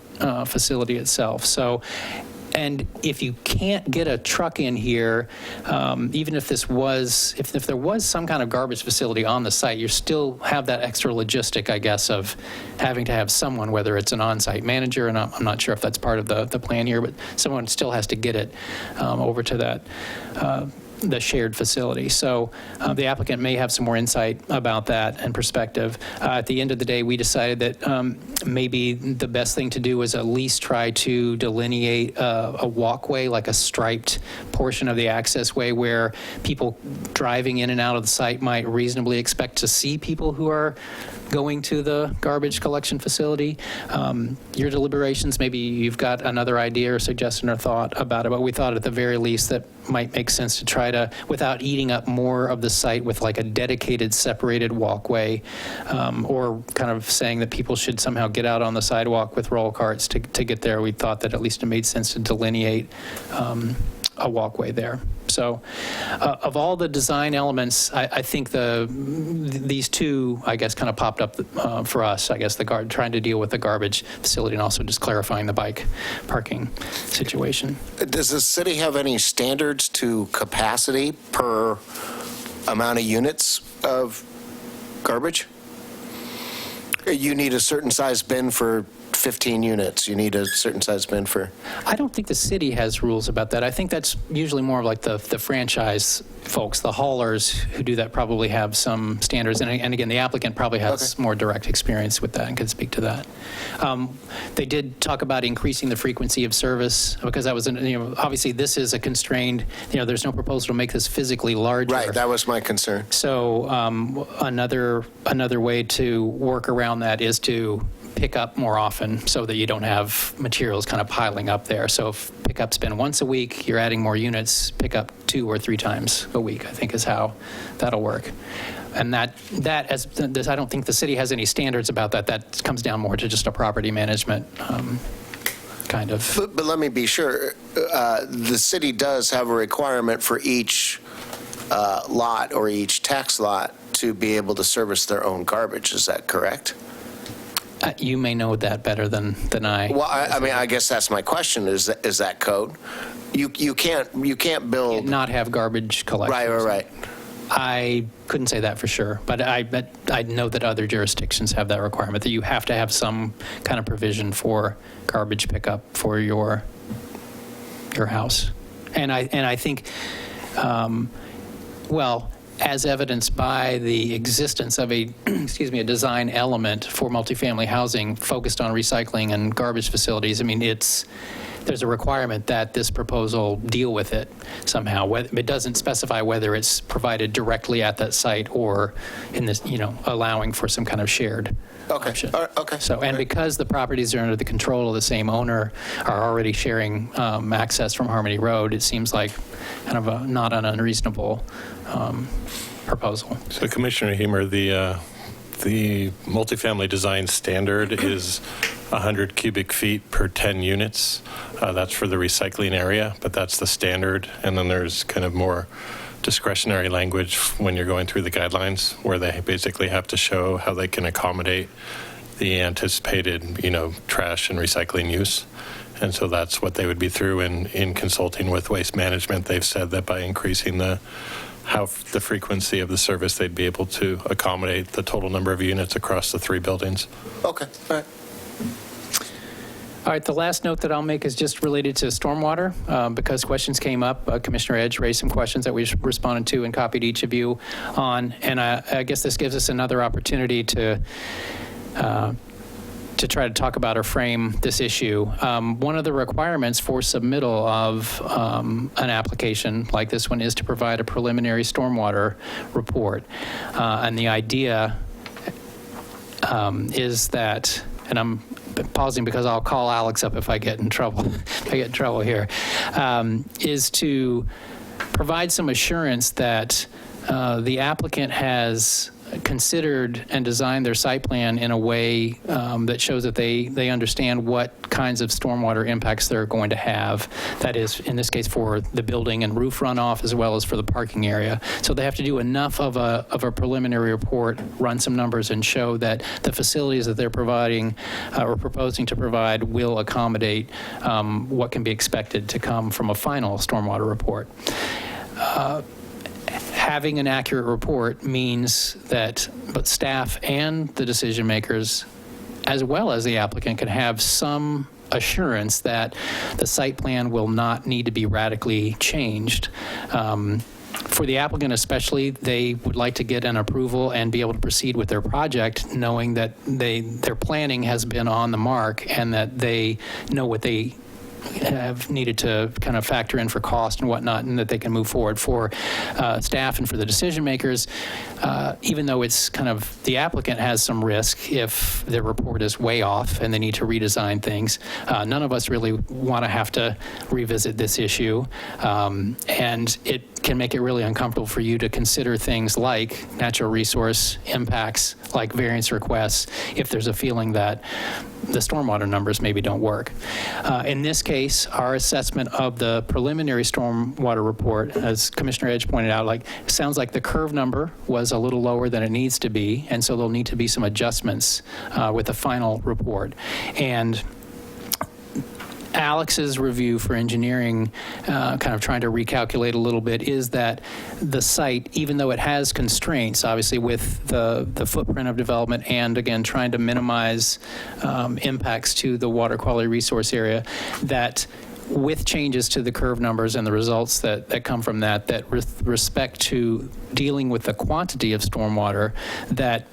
facility itself. So, and if you can't get a truck in here, even if there was some kind of garbage facility on the site, you still have that extra logistic, I guess, of having to have someone, whether it's an on-site manager, and I'm not sure if that's part of the plan here, but someone still has to get it over to that the shared facility. So the applicant may have some more insight about that and perspective. At the end of the day, we decided that maybe the best thing to do was at least try to delineate a walkway, like a striped portion of the access way, where people driving in and out of the site might reasonably expect to see people who are going to the garbage collection facility. Your deliberations, maybe you've got another idea or suggestion or thought about it, but we thought at the very least that might make sense to try to, without eating up more of the site with like a dedicated separated walkway, or kind of saying that people should somehow get out on the sidewalk with roll carts to get there. We thought that at least it made sense to delineate a walkway there. So of all the design elements, I think these two, I guess, kind of popped up for us, I guess, trying to deal with the garbage facility and also just clarifying the bike parking situation. Does the city have any standards to capacity per amount of units of garbage? You need a certain size bin for 15 units, you need a certain size bin for. I don't think the city has rules about that. I think that's usually more of like the franchise folks, the haulers who do that probably have some standards. And again, the applicant probably has more direct experience with that and can speak to that. They did talk about increasing the frequency of service because that was, obviously this is a constrained, there's no proposal to make this physically larger. Right, that was my concern. So another way to work around that is to pick up more often so that you don't have materials kind of piling up there. So if pickup's been once a week, you're adding more units, pick up 2 or 3 times a week, I think is how that'll work. And that as this, I don't think the city has any standards about that. That comes down more to just a property management kind of. But let me be sure, the city does have a requirement for each lot or each tax lot to be able to service their own garbage, is that correct? You may know that better than I. Well, I guess that's my question, is that code? You can't build. Not have garbage collection. Right. I couldn't say that for sure, but I know that other jurisdictions have that requirement, that you have to have some kind of provision for garbage pickup for your house. And I think, as evidenced by the existence of a design element for multifamily housing focused on recycling and garbage facilities, there's a requirement that this proposal deal with it somehow. It doesn't specify whether it's provided directly at that site or in this, allowing for some kind of shared option. Okay. So, and because the properties are under the control of the same owner, are already sharing access from Harmony Road, it seems like kind of not an unreasonable proposal. So Commissioner Hemer, the multifamily design standard is 100 cubic feet per 10 units. That's for the recycling area, but that's the standard. And then there's kind of more discretionary language when you're going through the guidelines where they basically have to show how they can accommodate the anticipated, trash and recycling use. And so that's what they would be through in consulting with Waste Management. They've said that by increasing the frequency of the service, they'd be able to accommodate the total number of units across the 3 buildings. Okay, all right. All right, the last note that I'll make is just related to stormwater, because questions came up. Commissioner Edge raised some questions that we responded to and copied each of you on, and I guess this gives us another opportunity to try to talk about or frame this issue. One of the requirements for submittal of an application like this one is to provide a preliminary stormwater report. And the idea is that, and I'm pausing because I'll call Alex up if I get in trouble, here, is to provide some assurance that the applicant has considered and designed their site plan in a way that shows that they understand what kinds of stormwater impacts they're going to have. That is, in this case, for the building and roof runoff as well as for the parking area. So they have to do enough of a preliminary report, run some numbers, and show that the facilities that they're providing or proposing to provide will accommodate what can be expected to come from a final stormwater report. Having an accurate report means that both staff and the decision makers, as well as the applicant, can have some assurance that the site plan will not need to be radically changed. For the applicant especially, they would like to get an approval and be able to proceed with their project, knowing that their planning has been on the mark and that they know what they have needed to kind of factor in for cost and whatnot, and that they can move forward. For staff and for the decision makers, even though it's kind of the applicant has some risk if their report is way off and they need to redesign things, none of us really want to have to revisit this issue, and it can make it really uncomfortable for you to consider things like natural resource impacts, like variance requests, if there's a feeling that the stormwater numbers maybe don't work. In this case, our assessment of the preliminary stormwater report, as Commissioner Edge pointed out, sounds like the curve number was a little lower than it needs to be, and so there'll need to be some adjustments with the final report. And Alex's review for engineering, kind of trying to recalculate a little bit, is that the site, even though it has constraints, obviously with the footprint of development and, again, trying to minimize impacts to the water quality resource area, that with changes to the curve numbers and the results that come from that with respect to dealing with the quantity of stormwater, that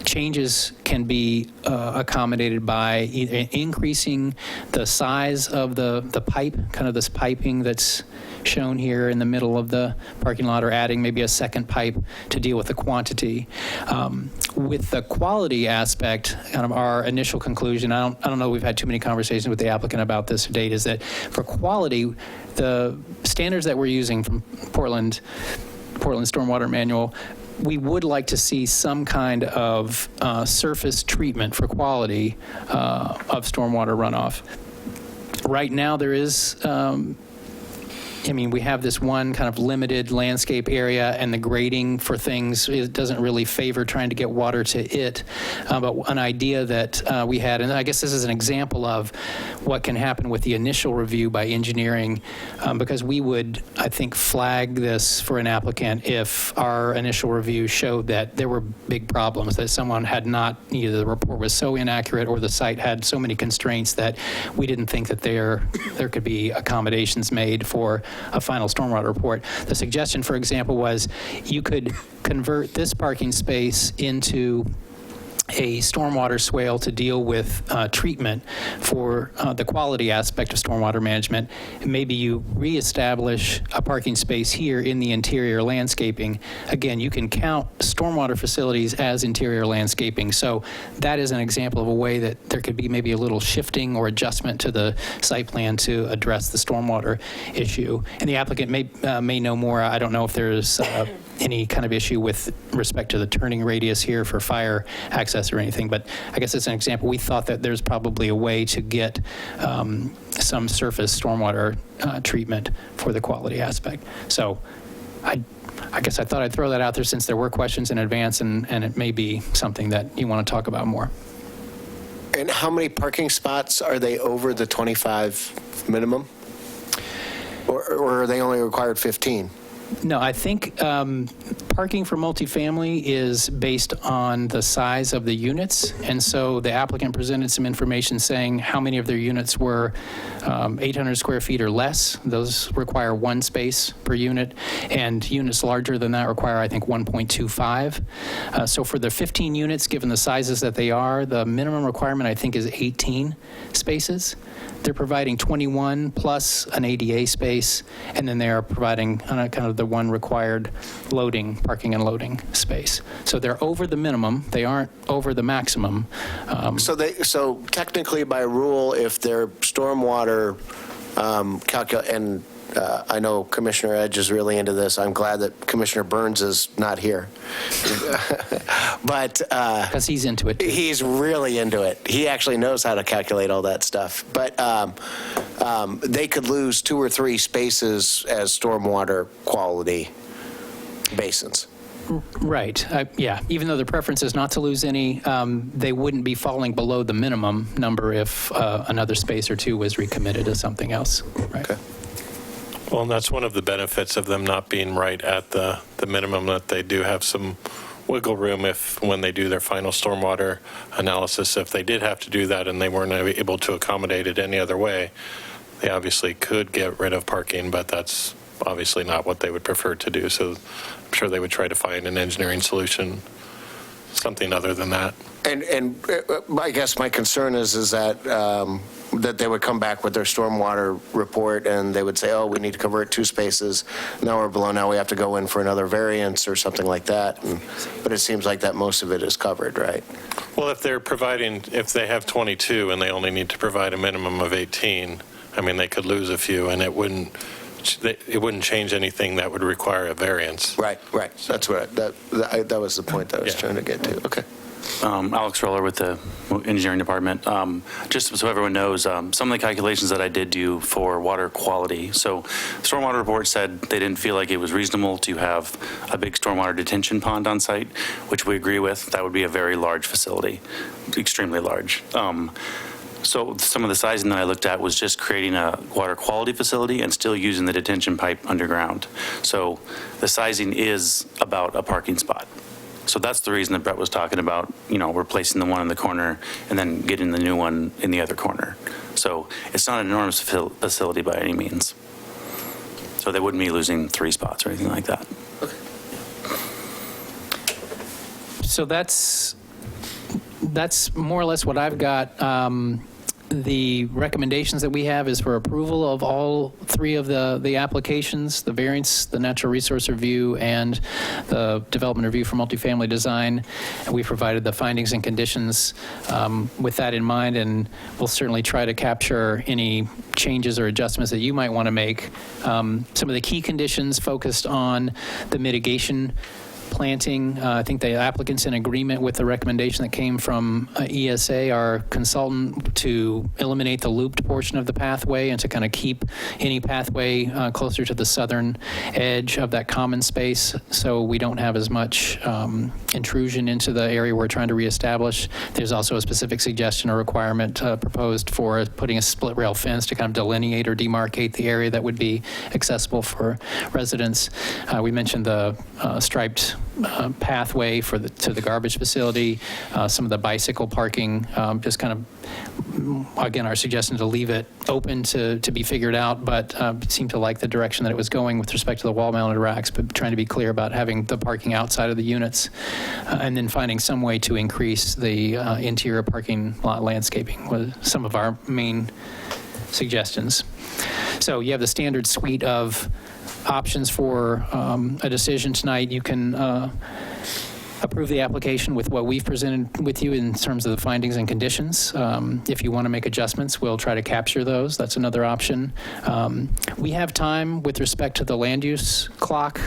changes can be accommodated by either increasing the size of the pipe, kind of this piping that's shown here in the middle of the parking lot, or adding maybe a second pipe to deal with the quantity. With the quality aspect, kind of our initial conclusion, I don't know, we've had too many conversations with the applicant about this to date, is that for quality, the standards that we're using from Portland Stormwater Manual, we would like to see some kind of surface treatment for quality of stormwater runoff. Right now, there is, we have this one kind of limited landscape area, and the grading for things, it doesn't really favor trying to get water to it. But an idea that we had, and I guess this is an example of what can happen with the initial review by engineering, because we would, I think, flag this for an applicant if our initial review showed that there were big problems, that someone had not, either the report was so inaccurate or the site had so many constraints that we didn't think that there could be accommodations made for a final stormwater report. The suggestion, for example, was you could convert this parking space into a stormwater swale to deal with treatment for the quality aspect of stormwater management. Maybe you reestablish a parking space here in the interior landscaping. Again, you can count stormwater facilities as interior landscaping. So that is an example of a way that there could be maybe a little shifting or adjustment to the site plan to address the stormwater issue. And the applicant may know more. I don't know if there's any kind of issue with respect to the turning radius here for fire access or anything, but I guess it's an example. We thought that there's probably a way to get some surface stormwater treatment for the quality aspect. So I guess I thought I'd throw that out there since there were questions in advance, and it may be something that you want to talk about more. And how many parking spots are they over the 25 minimum? Or are they only required 15? No, I think parking for multifamily is based on the size of the units, and so the applicant presented some information saying how many of their units were 800 square feet or less. Those require one space per unit, and units larger than that require, I think, 1.25. So for the 15 units, given the sizes that they are, the minimum requirement, I think, is 18 spaces. They're providing 21 plus an ADA space, and then they are providing kind of the one required parking and loading space. So they're over the minimum. They aren't over the maximum. So technically, by rule, if their stormwater and I know Commissioner Edge is really into this. I'm glad that Commissioner Burns is not here. But because he's into it too. He's really into it. He actually knows how to calculate all that stuff. But they could lose 2 or 3 spaces as stormwater quality basins. Right. Yeah. Even though the preference is not to lose any, they wouldn't be falling below the minimum number if another space or 2 was recommitted to something else. Right. Okay. Well, and that's one of the benefits of them not being right at the minimum, that they do have some wiggle room when they do their final stormwater analysis. If they did have to do that and they weren't able to accommodate it any other way, they obviously could get rid of parking, but that's obviously not what they would prefer to do. So I'm sure they would try to find an engineering solution, something other than that. And I guess my concern is that that they would come back with their stormwater report and they would say, oh, we need to convert 2 spaces. Now we're below. Now we have to go in for another variance or something like that. But it seems like that most of it is covered, right? Well, if they have 22 and they only need to provide a minimum of 18, I mean, they could lose a few, and it wouldn't change anything that would require a variance. Right. That's what that was the point that I was trying to get to. Okay. Alex Roller with the engineering department. Just so everyone knows, some of the calculations that I did do for water quality. So the stormwater report said they didn't feel like it was reasonable to have a big stormwater detention pond on site, which we agree with. That would be a very large facility, extremely large. So some of the sizing that I looked at was just creating a water quality facility and still using the detention pipe underground. So the sizing is about a parking spot. So that's the reason that Brett was talking about, replacing the one in the corner and then getting the new one in the other corner. So it's not an enormous facility by any means. So they wouldn't be losing 3 spots or anything like that. So that's more or less what I've got. The recommendations that we have is for approval of all 3 of the applications, the variance, the natural resource review, and the development review for multifamily design. And we provided the findings and conditions with that in mind, and we'll certainly try to capture any changes or adjustments that you might want to make. Some of the key conditions focused on the mitigation planting. I think the applicant's in agreement with the recommendation that came from ESA, our consultant, to eliminate the looped portion of the pathway and to kind of keep any pathway closer to the southern edge of that common space, so we don't have as much intrusion into the area we're trying to reestablish. There's also a specific suggestion or requirement proposed for putting a split rail fence to kind of delineate or demarcate the area that would be accessible for residents. We mentioned the striped pathway to the garbage facility, some of the bicycle parking, just kind of, again, our suggestion to leave it open to be figured out, but seemed to like the direction that it was going with respect to the wall-mounted racks, but trying to be clear about having the parking outside of the units, and then finding some way to increase the interior parking lot landscaping was some of our main suggestions. So you have the standard suite of options for a decision tonight. You can approve the application with what we've presented with you in terms of the findings and conditions. If you want to make adjustments, we'll try to capture those. That's another option. We have time with respect to the land use clock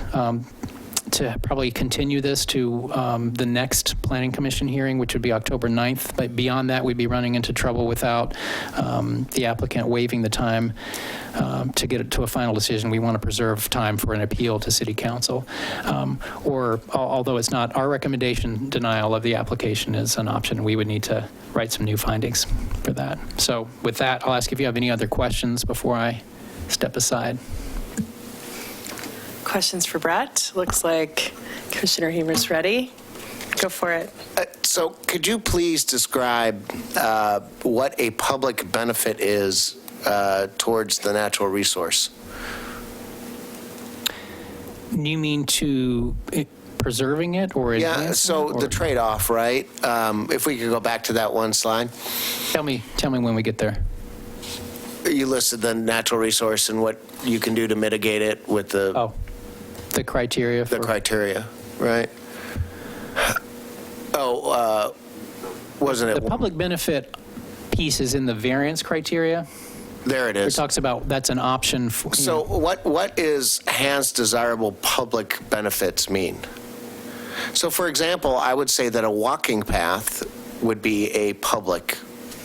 to probably continue this to the next Planning Commission hearing, which would be October 9th. But beyond that, we'd be running into trouble without the applicant waiving the time to get it to a final decision. We want to preserve time for an appeal to City Council. Or, although it's not our recommendation, denial of the application is an option. We would need to write some new findings for that. So with that, I'll ask if you have any other questions before I step aside. Questions for Brett? Looks like Commissioner Hemer's ready. Go for it. So could you please describe what a public benefit is towards the natural resource? You mean to preserving it or advancing Yeah, so it, the trade-off, right? If we could go back to that one slide. Tell me when we get there. You listed the natural resource and what you can do to mitigate it with the The criteria for... the criteria, right? Wasn't it? The public benefit piece is in the variance criteria. There it It is. talks about that's an option for... So what is has desirable public benefits mean? So for example, I would say that a walking path would be a public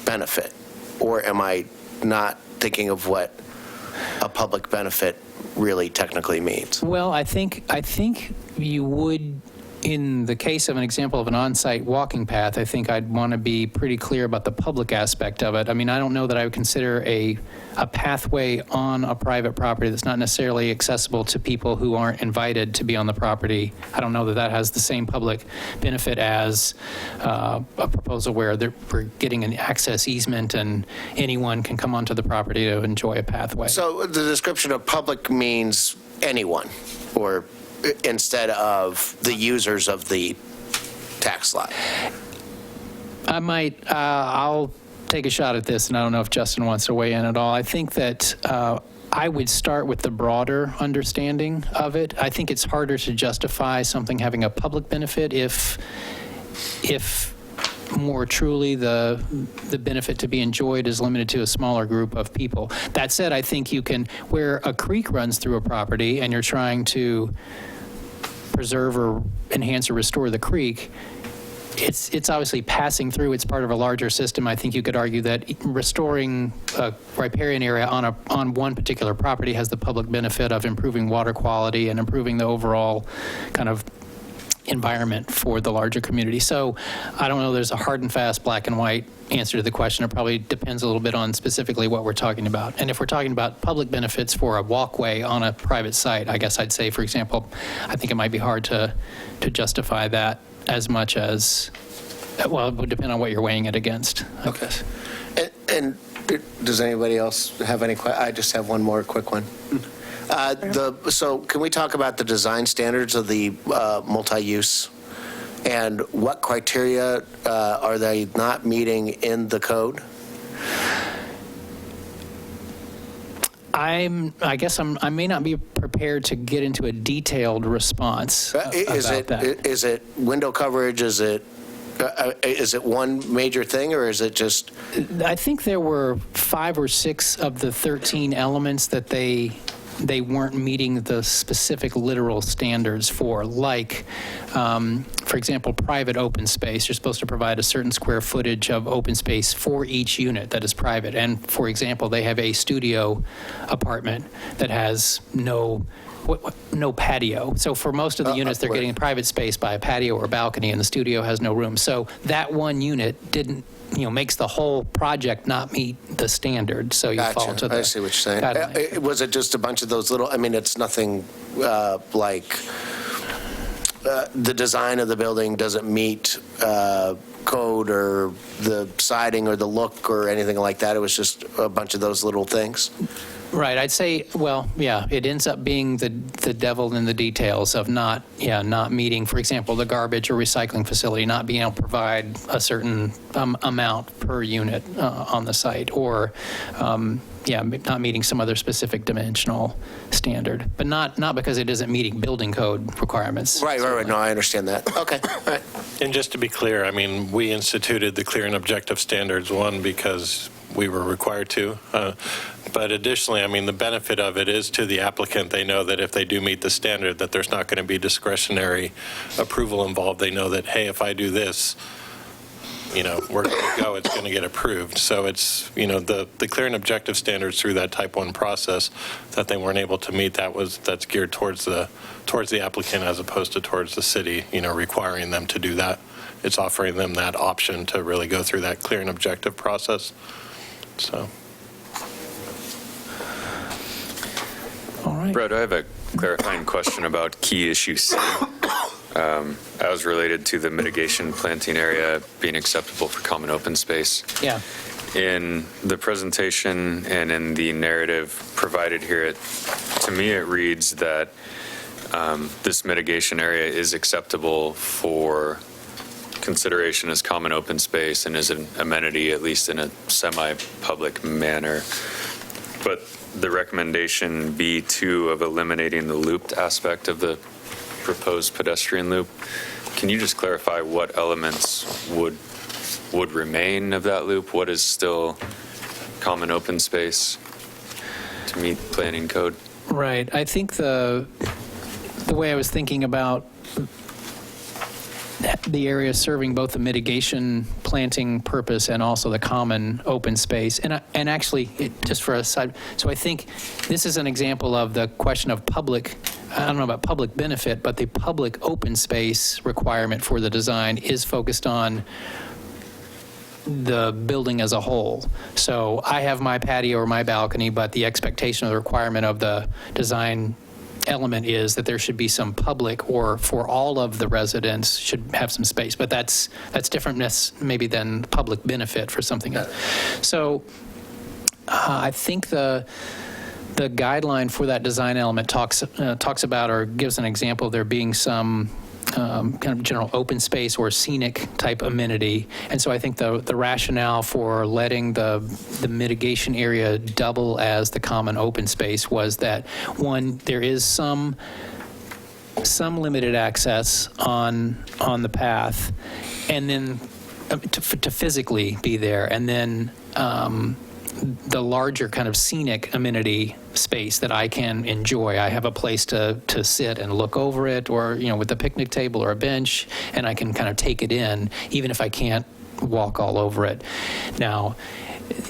benefit. Or am I not thinking of what a public benefit really technically means? Well, I think you would, in the case of an example of an on-site walking path, I think I'd want to be pretty clear about the public aspect of it. I mean, I don't know that I would consider a pathway on a private property that's not necessarily accessible to people who aren't invited to be on the property. I don't know that that has the same public benefit as a proposal where we're getting an access easement and anyone can come onto the property to enjoy a pathway. So the description of public means anyone, or instead of the users of the tax lot? I'll take a shot at this, and I don't know if Justin wants to weigh in at all. I think that I would start with the broader understanding of it. I think it's harder to justify something having a public benefit if more truly the benefit to be enjoyed is limited to a smaller group of people. That said, I think you can, where a creek runs through a property and you're trying to preserve or enhance or restore the creek, it's obviously passing through. It's part of a larger system. I think you could argue that restoring a riparian area on one particular property has the public benefit of improving water quality and improving the overall kind of environment for the larger community. So I don't know there's a hard and fast black and white answer to the question. It probably depends a little bit on specifically what we're talking about. And if we're talking about public benefits for a walkway on a private site, I guess I'd say, for example, I think it might be hard to justify that as much as, well, it would depend on what you're weighing it against, I guess. And does anybody else have any questions? I just have one more quick one. So can we talk about the design standards of the multi-use? And what criteria are they not meeting in the code? I may not be prepared to get into a detailed response about that. Is it window coverage? Is it one major thing, or is it just? I think there were 5 or 6 of the 13 elements that they weren't meeting the specific literal standards for, like, for example, private open space. You're supposed to provide a certain square footage of open space for each unit that is private. And, for example, they have a studio apartment that has no patio. So for most of the units, they're getting private space by a patio or a balcony, and the studio has no room. So that one unit didn't, makes the whole project not meet the standard. So you fall to the. I see what you're saying. Was it just a bunch of those little? I mean, it's nothing like the design of the building doesn't meet code or the siding or the look or anything like that. It was just a bunch of those little things. Right. I'd say, well, yeah, it ends up being the devil in the details of not meeting, for example, the garbage or recycling facility, not being able to provide a certain amount per unit on the site, or, not meeting some other specific dimensional standard, but not because it isn't meeting building code requirements. Right. No, I understand that. Okay. All right. And just to be clear, I mean, we instituted the clear and objective standards, one, because we were required to. But additionally, I mean, the benefit of it is to the applicant. They know that if they do meet the standard, that there's not going to be discretionary approval involved. They know that, hey, if I do this, we're going to go, it's going to get approved. So it's, the clear and objective standards through that type 1 process that they weren't able to meet, that's geared towards the applicant as opposed to towards the city, requiring them to do that. It's offering them that option to really go through that clear and objective process. So. All right. Brett, I have a clarifying question about key issue C. As related to the mitigation planting area being acceptable for common open space. Yeah. In the presentation and in the narrative provided here, to me it reads that this mitigation area is acceptable for consideration as common open space and as an amenity, at least in a semi-public manner. But the recommendation B2 of eliminating the looped aspect of the proposed pedestrian loop, can you just clarify what elements would remain of that loop? What is still common open space to meet planning code? Right. I think the way I was thinking about the area serving both the mitigation planting purpose and also the common open space. And actually, just for a side, so I think this is an example of the question of public, I don't know about public benefit, but the public open space requirement for the design is focused on the building as a whole. So I have my patio or my balcony, but the expectation or the requirement of the design element is that there should be some public, or for all of the residents should have some space, but that's different maybe than public benefit for something else. So I think the guideline for that design element talks about or gives an example of there being some kind of general open space or scenic type amenity. And so I think the rationale for letting the mitigation area double as the common open space was that, one, there is some limited access on the path, and then to physically be there, and then the larger kind of scenic amenity space that I can enjoy. I have a place to sit and look over it, or, with a picnic table or a bench, and I can kind of take it in, even if I can't walk all over it. Now,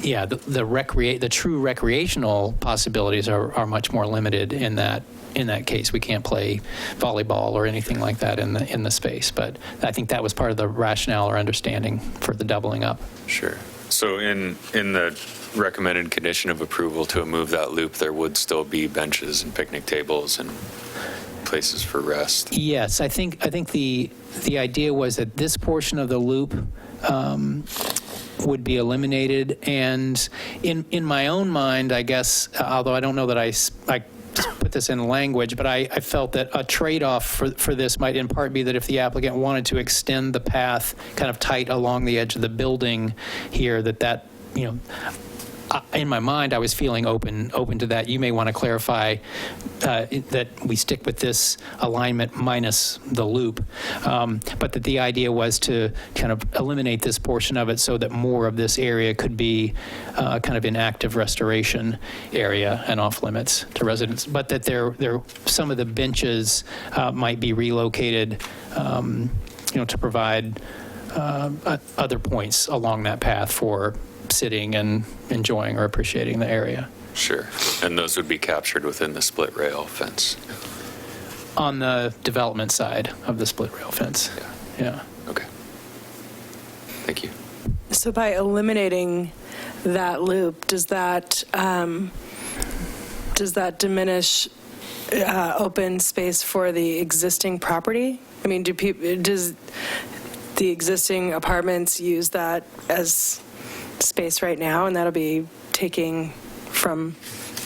yeah, the true recreational possibilities are much more limited in that in that case. We can't play volleyball or anything like that in the space. But I think that was part of the rationale or understanding for the doubling up. Sure. So in the recommended condition of approval to move that loop, there would still be benches and picnic tables and places for rest. Yes, I think the idea was that this portion of the loop would be eliminated, and in my own mind, I guess, although I don't know that I put this in language, but I felt that a trade-off for this might in part be that if the applicant wanted to extend the path kind of tight along the edge of the building here, that in my mind, I was feeling open to that. You may want to clarify that we stick with this alignment minus the loop, but that the idea was to kind of eliminate this portion of it so that more of this area could be kind of an active restoration area and off limits to residents, but that some of the benches might be relocated, to provide other points along that path for sitting and enjoying or appreciating the area. Sure. And those would be captured within the split rail fence. On the development side of the split rail fence. Yeah. Okay. Thank you. So by eliminating that loop, does that diminish open space for the existing property? I mean, does the existing apartments use that as space right now, and that'll be taking from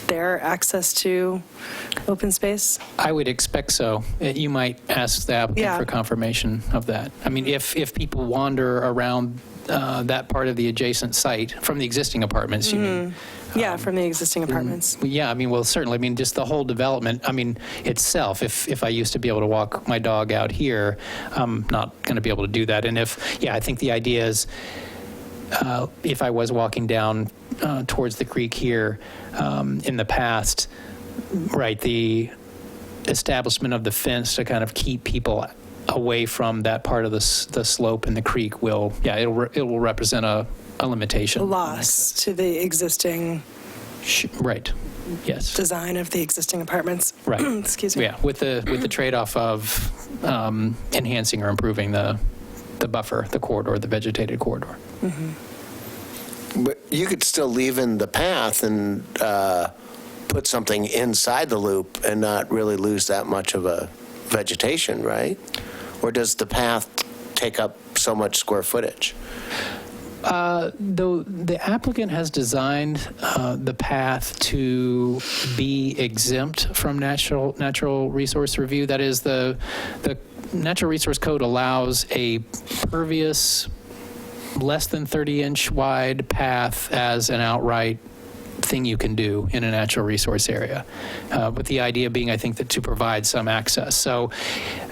their access to open space? I would expect so. You might ask the applicant for confirmation of that. I mean, if people wander around that part of the adjacent site from the existing apartments, you mean? Yeah, from the existing apartments. Yeah, I mean, well, certainly. I mean, just the whole development, I mean, itself, if I used to be able to walk my dog out here, I'm not going to be able to do that. And I think the idea is, if I was walking down towards the creek here in the past, right, the establishment of the fence to kind of keep people away from that part of the slope and the creek it will represent a limitation. A loss to the existing right. Yes. design of the existing apartments. Right. Excuse me. Yeah, with the trade-off of enhancing or improving the buffer, the corridor, the vegetated corridor. Mm-hmm. But you could still leave in the path and put something inside the loop and not really lose that much of a vegetation, right? Or does the path take up so much square footage? Though the applicant has designed the path to be exempt from natural resource review, that is the Natural Resource Code allows a pervious, less than 30-inch wide path as an outright thing you can do in a natural resource area, with the idea being, I think, that to provide some access. So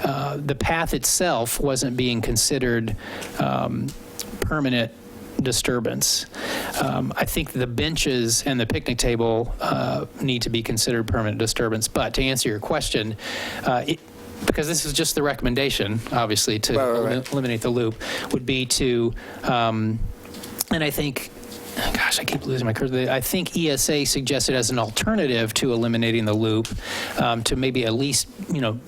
the path itself wasn't being considered permanent disturbance. I think the benches and the picnic table need to be considered permanent disturbance. But to answer your question, because this is just the recommendation, obviously, to eliminate the loop, would be to, and I think, gosh, I keep losing my cursor. I think ESA suggested as an alternative to eliminating the loop, to maybe at least,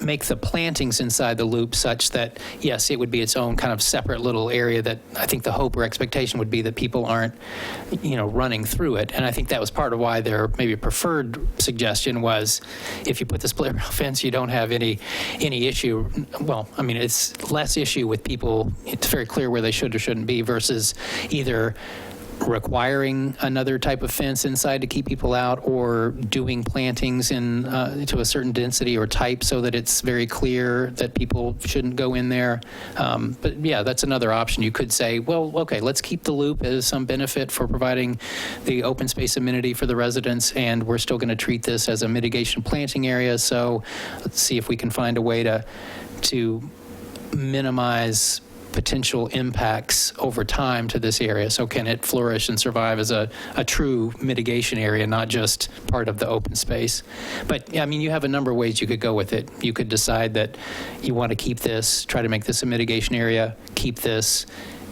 make the plantings inside the loop such that, yes, it would be its own kind of separate little area that I think the hope or expectation would be that people aren't, running through it. And I think that was part of why their maybe preferred suggestion was if you put the split rail fence, you don't have any issue. Well, I mean, it's less issue with people. It's very clear where they should or shouldn't be versus either requiring another type of fence inside to keep people out or doing plantings to a certain density or type so that it's very clear that people shouldn't go in there. But yeah, that's another option. You could say, well, okay, let's keep the loop as some benefit for providing the open space amenity for the residents, and we're still going to treat this as a mitigation planting area. So let's see if we can find a way to minimize potential impacts over time to this area. So can it flourish and survive as a true mitigation area, not just part of the open space? But yeah, I mean, you have a number of ways you could go with it. You could decide that you want to keep this, try to make this a mitigation area, keep this,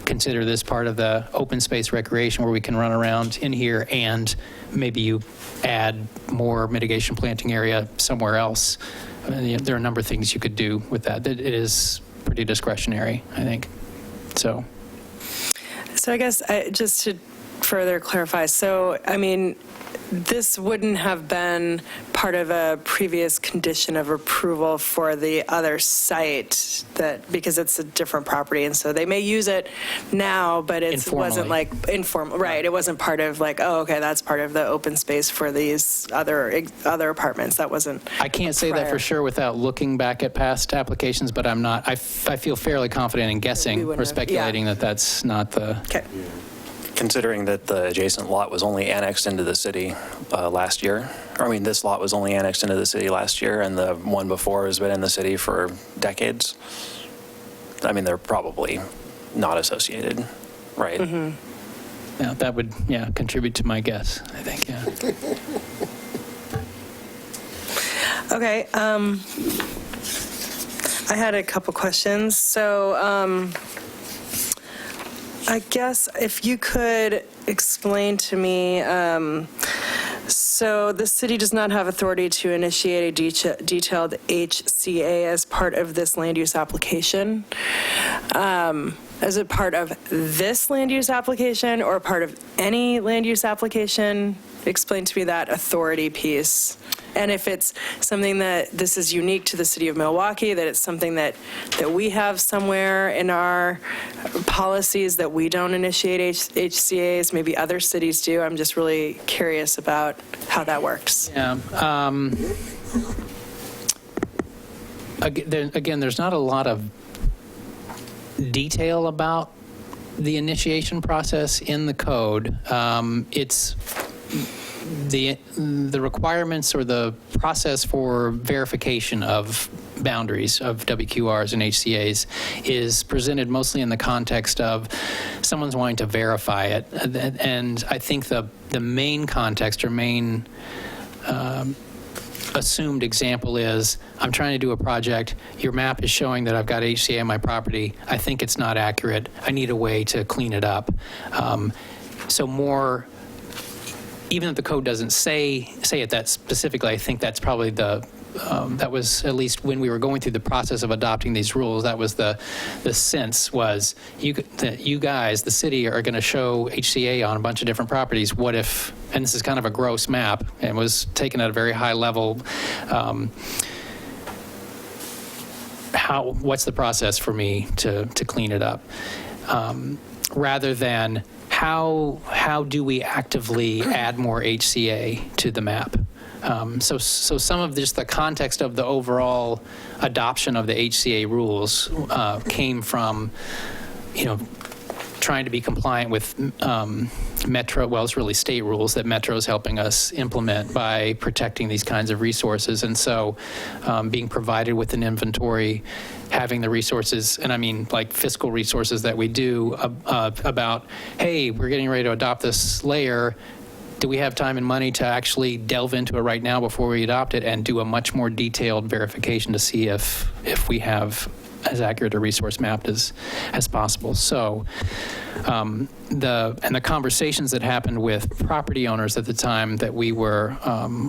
consider this part of the open space recreation where we can run around in here, and maybe you add more mitigation planting area somewhere else. There are a number of things you could do with that. It is pretty discretionary, I think. So I guess just to further clarify, so, I mean, this wouldn't have been part of a previous condition of approval for the other site because it's a different property, and so they may use it now, but it wasn't like informal, right? It wasn't part of like, oh, okay, that's part of the open space for these other apartments. That wasn't. I can't say that for sure without looking back at past applications, but I'm not. I feel fairly confident in guessing or speculating that that's not the. Okay. Considering that the adjacent lot was only annexed into the city last year, this lot was only annexed into the city last year, and the one before has been in the city for decades. They're probably not associated, right? Mm-hmm. Yeah, that would, contribute to my guess, I think, yeah. Okay. I had a couple questions. So, I guess if you could explain to me, so the city does not have authority to initiate a detailed HCA as part of this land use application. As a part of this land use application or part of any land use application? Explain to me that authority piece. And if it's something that this is unique to the city of Milwaukee, that it's something that we have somewhere in our policies that we don't initiate HCAs, maybe other cities do. I'm just really curious about how that works. Yeah. Again, there's not a lot of detail about the initiation process in the code. It's the requirements or the process for verification of boundaries of WQRs and HCAs is presented mostly in the context of someone's wanting to verify it. And I think the main context or main assumed example is, I'm trying to do a project, your map is showing that I've got HCA on my property, I think it's not accurate, I need a way to clean it up. So more, even if the code doesn't say it that specifically, I think that's probably that was, at least when we were going through the process of adopting these rules, that was the sense was, that you guys, the city, are going to show HCA on a bunch of different properties. What if, and this is kind of a gross map, and was taken at a very high level, what's the process for me to clean it up? Rather than, how do we actively add more HCA to the map? So some of just the context of the overall adoption of the HCA rules came from, trying to be compliant with Metro, well, it's really state rules that Metro's helping us implement by protecting these kinds of resources. And so being provided with an inventory, having the resources, and I mean like fiscal resources that we do about, hey, we're getting ready to adopt this layer. Do we have time and money to actually delve into it right now before we adopt it and do a much more detailed verification to see if we have as accurate a resource mapped as possible? So the conversations that happened with property owners at the time that we were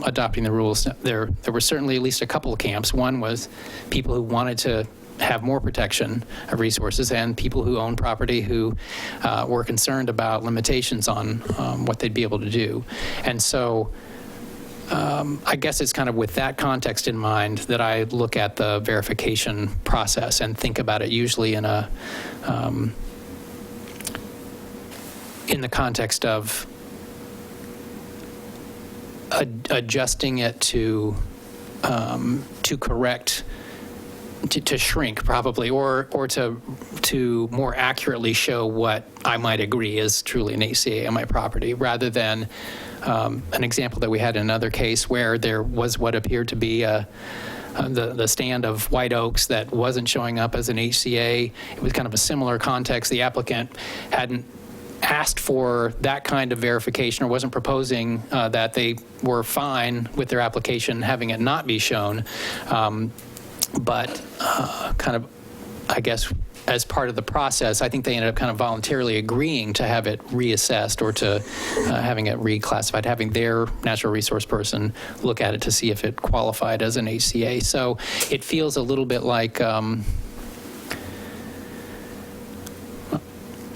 adopting the rules, there were certainly at least a couple of camps. One was people who wanted to have more protection of resources, and people who own property who were concerned about limitations on what they'd be able to do. And so I guess it's kind of with that context in mind that I look at the verification process and think about it usually in the context of adjusting it to correct, to shrink probably, or to more accurately show what I might agree is truly an HCA on my property, rather than an example that we had in another case where there was what appeared to be the stand of white oaks that wasn't showing up as an HCA. It was kind of a similar context. The applicant hadn't asked for that kind of verification or wasn't proposing that. They were fine with their application having it not be shown. But kind of I guess, as part of the process, I think they ended up kind of voluntarily agreeing to have it reassessed or to having it reclassified, having their natural resource person look at it to see if it qualified as an HCA. So it feels a little bit like,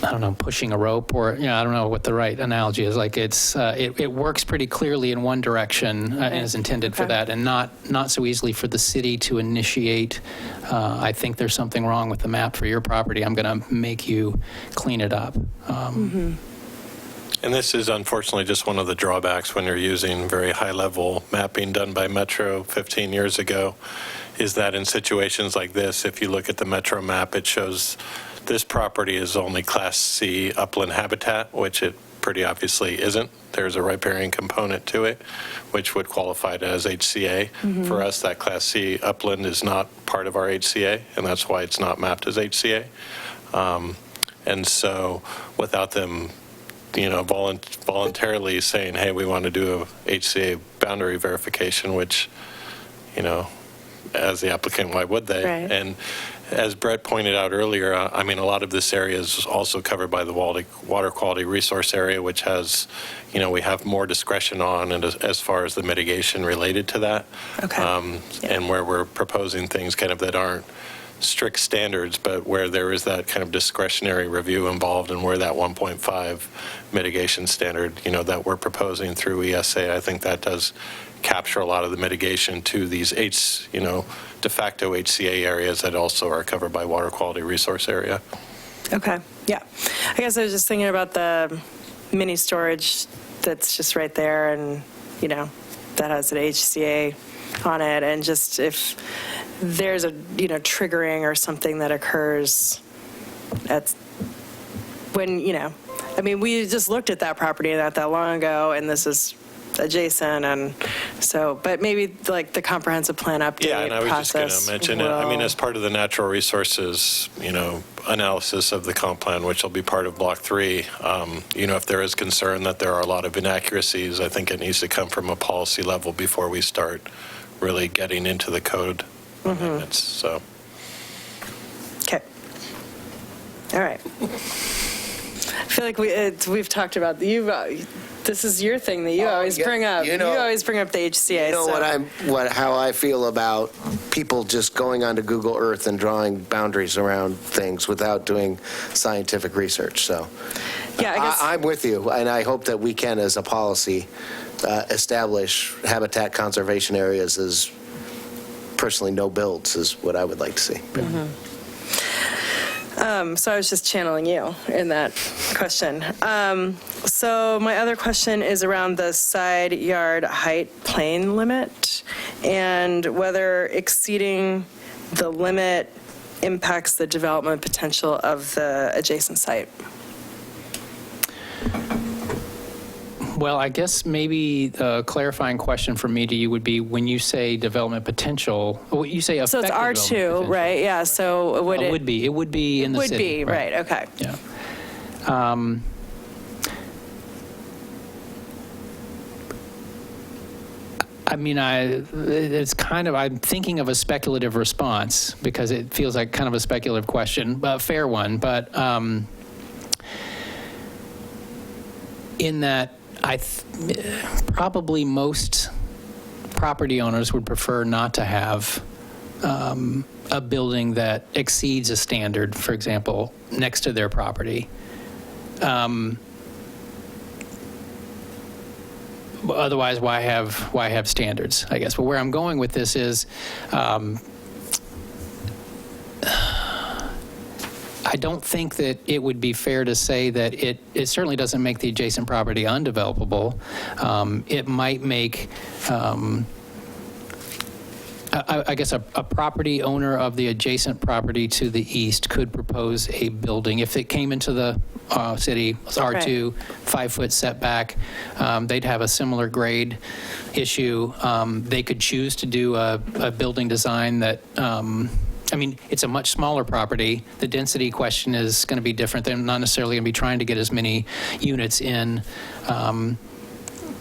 I don't know, pushing a rope, or, I don't know what the right analogy is. Like it works pretty clearly in one direction and is intended for that, and not so easily for the city to initiate. I think there's something wrong with the map for your property. I'm going to make you clean it up. And this is unfortunately just one of the drawbacks when you're using very high-level mapping done by Metro 15 years ago, is that in situations like this, if you look at the Metro map, it shows this property is only Class C upland habitat, which it pretty obviously isn't. There's a riparian component to it, which would qualify it as HCA. For us, that Class C upland is not part of our HCA, and that's why it's not mapped as HCA. And so without them, voluntarily saying, hey, we want to do a HCA boundary verification, which, as the applicant, why would they? Right. And as Brett pointed out earlier, a lot of this area is also covered by the water quality resource area, which has, we have more discretion on, and as far as the mitigation related to that. Okay. And where we're proposing things kind of that aren't strict standards, but where there is that kind of discretionary review involved, and where that 1.5 mitigation standard, that we're proposing through ESA, I think that does capture a lot of the mitigation to these de facto HCA areas that also are covered by water quality resource area. Okay, yeah. I guess I was just thinking about the mini storage that's just right there, and, that has an HCA on it, and just if there's a, triggering or something that occurs at when, we just looked at that property not that long ago, and this is adjacent, and so, but maybe like the comprehensive plan update process. Yeah, and I was just going to mention it. As part of the natural resources, analysis of the comp plan, which will be part of Block 3, if there is concern that there are a lot of inaccuracies, I think it needs to come from a policy level before we start really getting into the code amendments. So. Okay. All right. I feel like we've talked about this is your thing that you always bring up. You always bring up the HCA. How I feel about people just going onto Google Earth and drawing boundaries around things without doing scientific research. So, yeah, I guess I'm with you, and I hope that we can, as a policy, establish habitat conservation areas as personally no builds is what I would like to see. So I was just channeling you in that question. So my other question is around the side yard height plane limit and whether exceeding the limit impacts the development potential of the adjacent site. Well, I guess maybe the clarifying question for me to you would be, when you say development potential, you say So effective it's R2, right? Yeah, so it would be in the city. Would be, right, okay. Yeah. It's kind of, I'm thinking of a speculative response because it feels like kind of a speculative question, a fair one, but in that probably most property owners would prefer not to have a building that exceeds a standard, for example, next to their property. Otherwise, why have standards, I guess? But where I'm going with this is, I don't think that it would be fair to say that it certainly doesn't make the adjacent property undevelopable. It might make, I guess, a property owner of the adjacent property to the east could propose a building. If it came into the city, R2, 5-foot setback, they'd have a similar grade issue. They could choose to do a building design that, it's a much smaller property. The density question is going to be different. They're not necessarily going to be trying to get as many units in.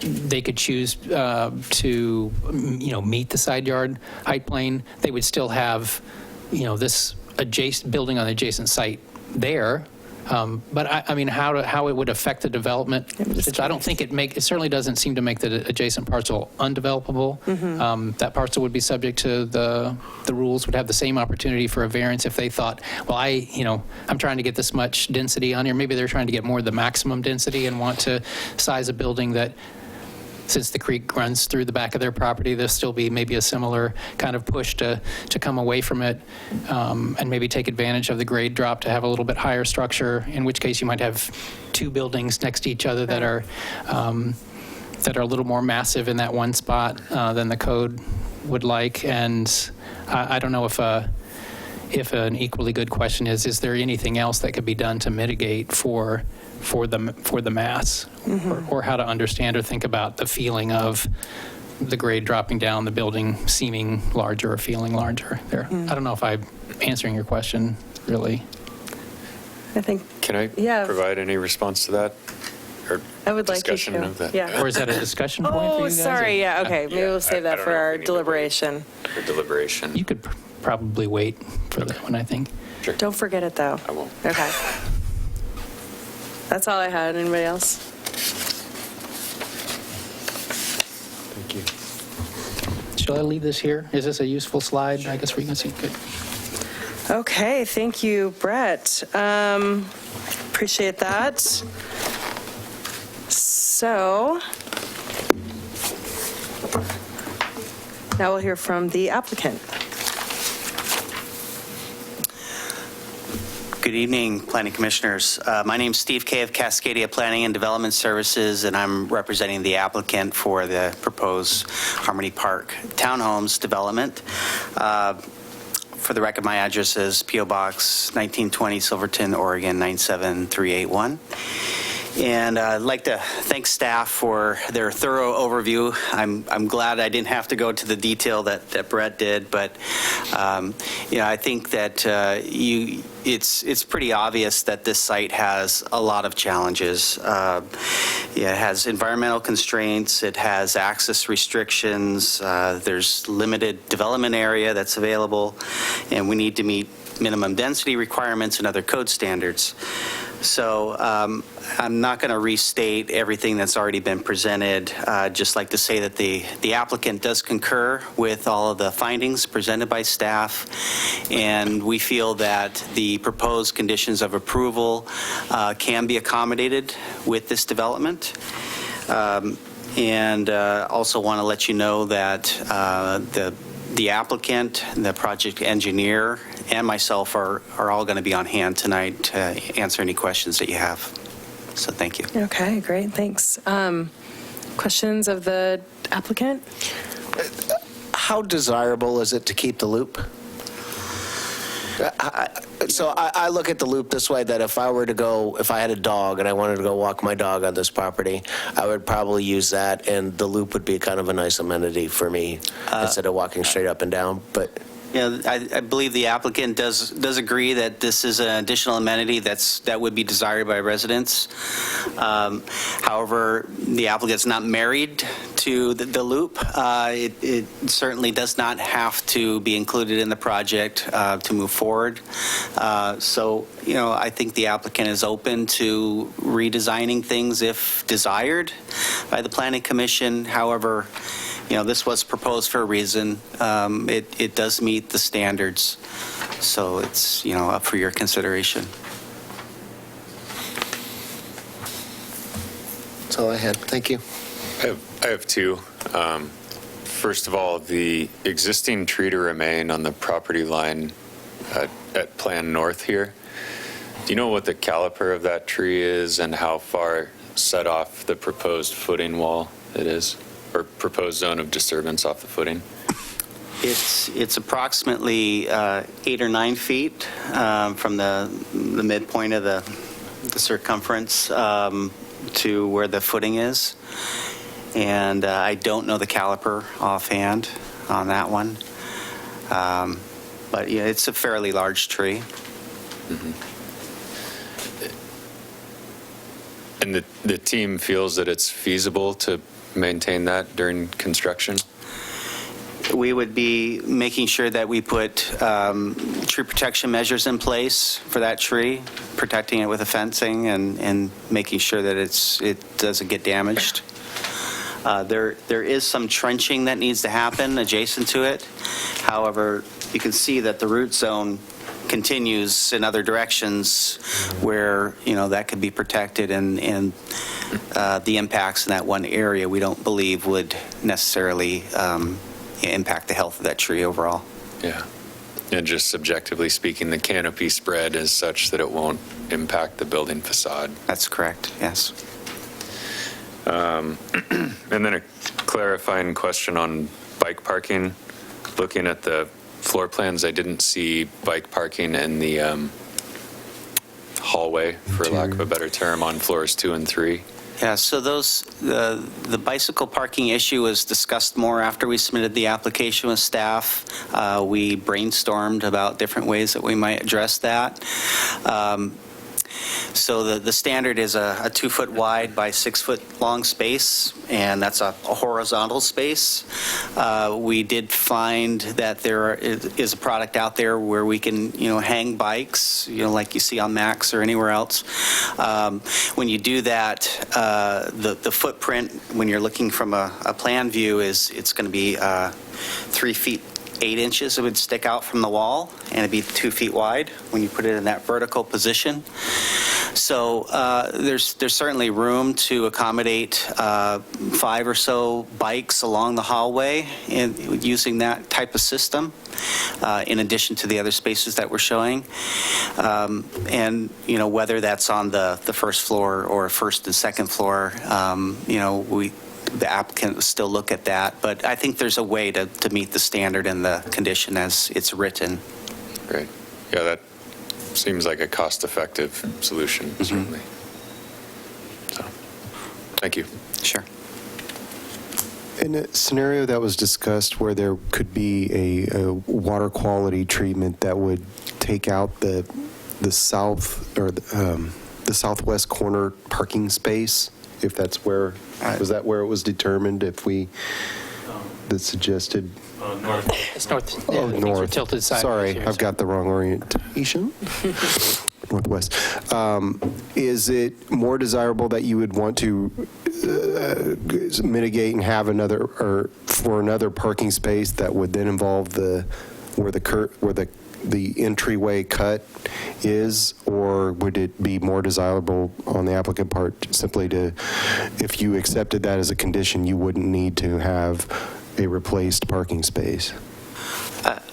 They could choose to, meet the side yard height plane. They would still have, this building on the adjacent site there. But I mean, how it would affect the development, I don't think it certainly doesn't seem to make the adjacent parcel undevelopable. That parcel would be subject to the rules, would have the same opportunity for a variance if they thought, well, I'm trying to get this much density on here. Maybe they're trying to get more of the maximum density and want to size a building that, since the creek runs through the back of their property, there'll still be maybe a similar kind of push to come away from it, and maybe take advantage of the grade drop to have a little bit higher structure, in which case you might have two buildings next to each other that are a little more massive in that one spot than the code would like. And I don't know if an equally good question is there anything else that could be done to mitigate for the mass, or how to understand or think about the feeling of the grade dropping down, the building seeming larger or feeling larger there. I don't know if I'm answering your question, really. I think. Can I provide any response to that? Or I would like you discussion to. of that? Yeah. Or is that a discussion point for you Oh, guys? sorry. Yeah. Okay. Maybe we'll save I that don't for know if our we need to wait deliberation. For deliberation. You could probably wait for that one, I think. Sure. Don't forget it, though. I won't. Okay. That's all I had. Anybody else? Thank you. Shall I leave this here? Is this a useful slide? I guess we can see. Good. Okay. Thank you, Brett. Appreciate that. So now we'll hear from the applicant. Good evening, Planning Commissioners. My name's Steve Kay of Cascadia Planning and Development Services, and I'm representing the applicant for the proposed Harmony Park Townhomes development. For the record, my address is P.O. Box 1920, Silverton, Oregon 97381. And I'd like to thank staff for their thorough overview. I'm glad I didn't have to go to the detail that Brett did, but I think that it's pretty obvious that this site has a lot of challenges. It has environmental constraints, it has access restrictions, there's limited development area that's available, and we need to meet minimum density requirements and other code standards. So I'm not going to restate everything that's already been presented. I'd just like to say that the applicant does concur with all of the findings presented by staff, and we feel that the proposed conditions of approval can be accommodated with this development. And also want to let you know that the applicant, the project engineer, and myself are all going to be on hand tonight to answer any questions that you have. So thank you. Okay, great, thanks. Questions of the applicant? How desirable is it to keep the loop? So I look at the loop this way, that if I had a dog and I wanted to go walk my dog on this property, I would probably use that, and the loop would be kind of a nice amenity for me instead of walking straight up and down. But Yeah, I believe the applicant does agree that this is an additional amenity that would be desired by residents. However, the applicant's not married to the loop. It certainly does not have to be included in the project to move forward. So, I think the applicant is open to redesigning things if desired by the Planning Commission. However, this was proposed for a reason. It does meet the standards, so it's, up for your consideration. that's all I had. Thank you. I have two. First of all, the existing tree to remain on the property line at Plan North here. Do you know what the caliper of that tree is and how far set off the proposed footing wall it is, or proposed zone of disturbance off the footing? It's approximately 8 or 9 feet from the midpoint of the circumference to where the footing is. And I don't know the caliper offhand on that one. But yeah, it's a fairly large tree. Mm-hmm. And the team feels that it's feasible to maintain that during construction? We would be making sure that we put tree protection measures in place for that tree, protecting it with a fencing and making sure that it doesn't get damaged. There is some trenching that needs to happen adjacent to it. However, you can see that the root zone continues in other directions where, that could be protected, and the impacts in that one area we don't believe would necessarily impact the health of that tree overall. Yeah. And just subjectively speaking, the canopy spread is such that it won't impact the building facade. That's correct, yes. And then a clarifying question on bike parking. Looking at the floor plans, I didn't see bike parking in the hallway, for lack of a better term, on floors 2 and 3. Yeah, so the bicycle parking issue was discussed more after we submitted the application with staff. We brainstormed about different ways that we might address that. So the standard is a 2-foot wide by 6-foot long space, and that's a horizontal space. We did find that there is a product out there where we can, hang bikes, like you see on Max or anywhere else. When you do that, the footprint, when you're looking from a plan view, it's going to be 3 feet 8 inches. It would stick out from the wall, and it'd be 2 feet wide when you put it in that vertical position. So there's certainly room to accommodate 5 or so bikes along the hallway using that type of system, in addition to the other spaces that we're showing. And, whether that's on the first floor or first and second floor, the applicant will still look at that, but I think there's a way to meet the standard and the condition as it's written. Great. Yeah, that seems like a cost-effective solution, certainly. So, thank you. Sure. In a scenario that was discussed where there could be a water quality treatment that would take out the south or the southwest corner parking space, if that's where, was that where it was determined, if we, that suggested? North. It's north. Oh, Yeah, things are north. tilted sideways Sorry, here, I've so. got the wrong orientation. Northwest. Is it more desirable that you would want to mitigate and have another, or for another parking space that would then involve where the entryway cut is, or would it be more desirable on the applicant part simply to, if you accepted that as a condition, you wouldn't need to have a replaced parking space?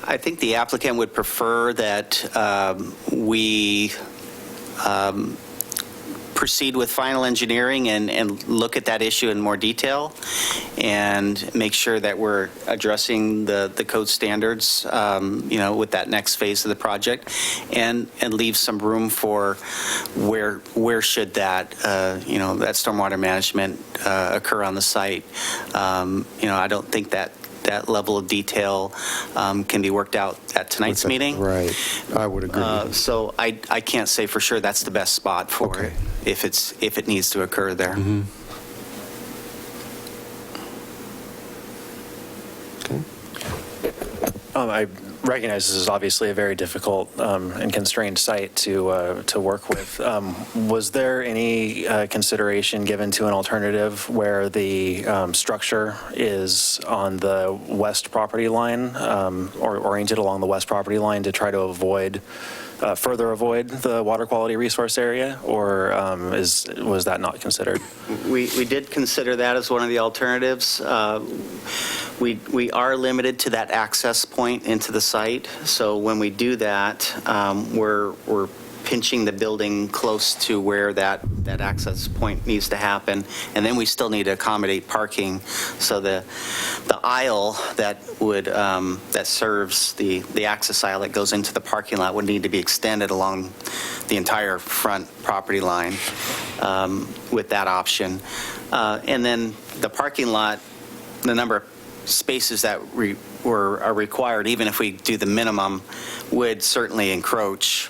I think the applicant would prefer that we proceed with final engineering and look at that issue in more detail and make sure that we're addressing the code standards, with that next phase of the project, and leave some room for where should that, that stormwater management occur on the site. I don't think that level of detail can be worked out at tonight's meeting. Right, I would agree. So I can't say for sure that's the best spot for it if it needs to occur there. Mm-hmm. I recognize this is obviously a very difficult and constrained site to work with. Was there any consideration given to an alternative where the structure is on the west property line, or oriented along the west property line, to try to further avoid the water quality resource area, or was that not considered? We did consider that as one of the alternatives. We are limited to that access point into the site, so when we do that, we're pinching the building close to where that access point needs to happen, and then we still need to accommodate parking. So the aisle that would that serves the access aisle that goes into the parking lot would need to be extended along the entire front property line with that option. And then the parking lot, the number of spaces that are required, even if we do the minimum, would certainly encroach,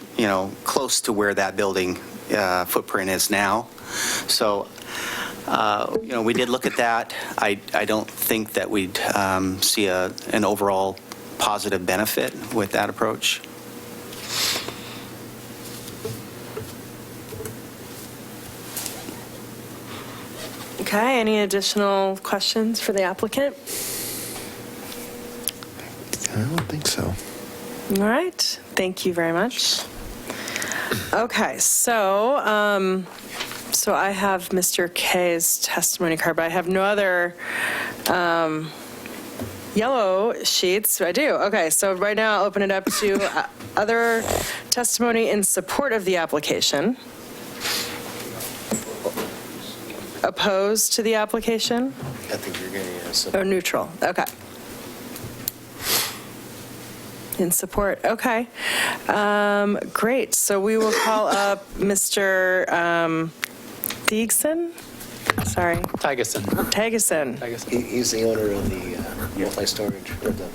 close to where that building footprint is now. So We did look at that. I don't think that we'd see an overall positive benefit with that approach. Okay, any additional questions for the applicant? I don't think so. All right, thank you very much. Okay, so I have Mr. K's testimony card, but I have no other yellow sheets. I do. Okay, so right now I'll open it up to other testimony in support of the application. Opposed to the application? I think you're going to use Or neutral? Okay. In support, okay. Great, so we will call up Mr. Thiessen? Sorry. Tageson. He's the owner of the multi-storage, or the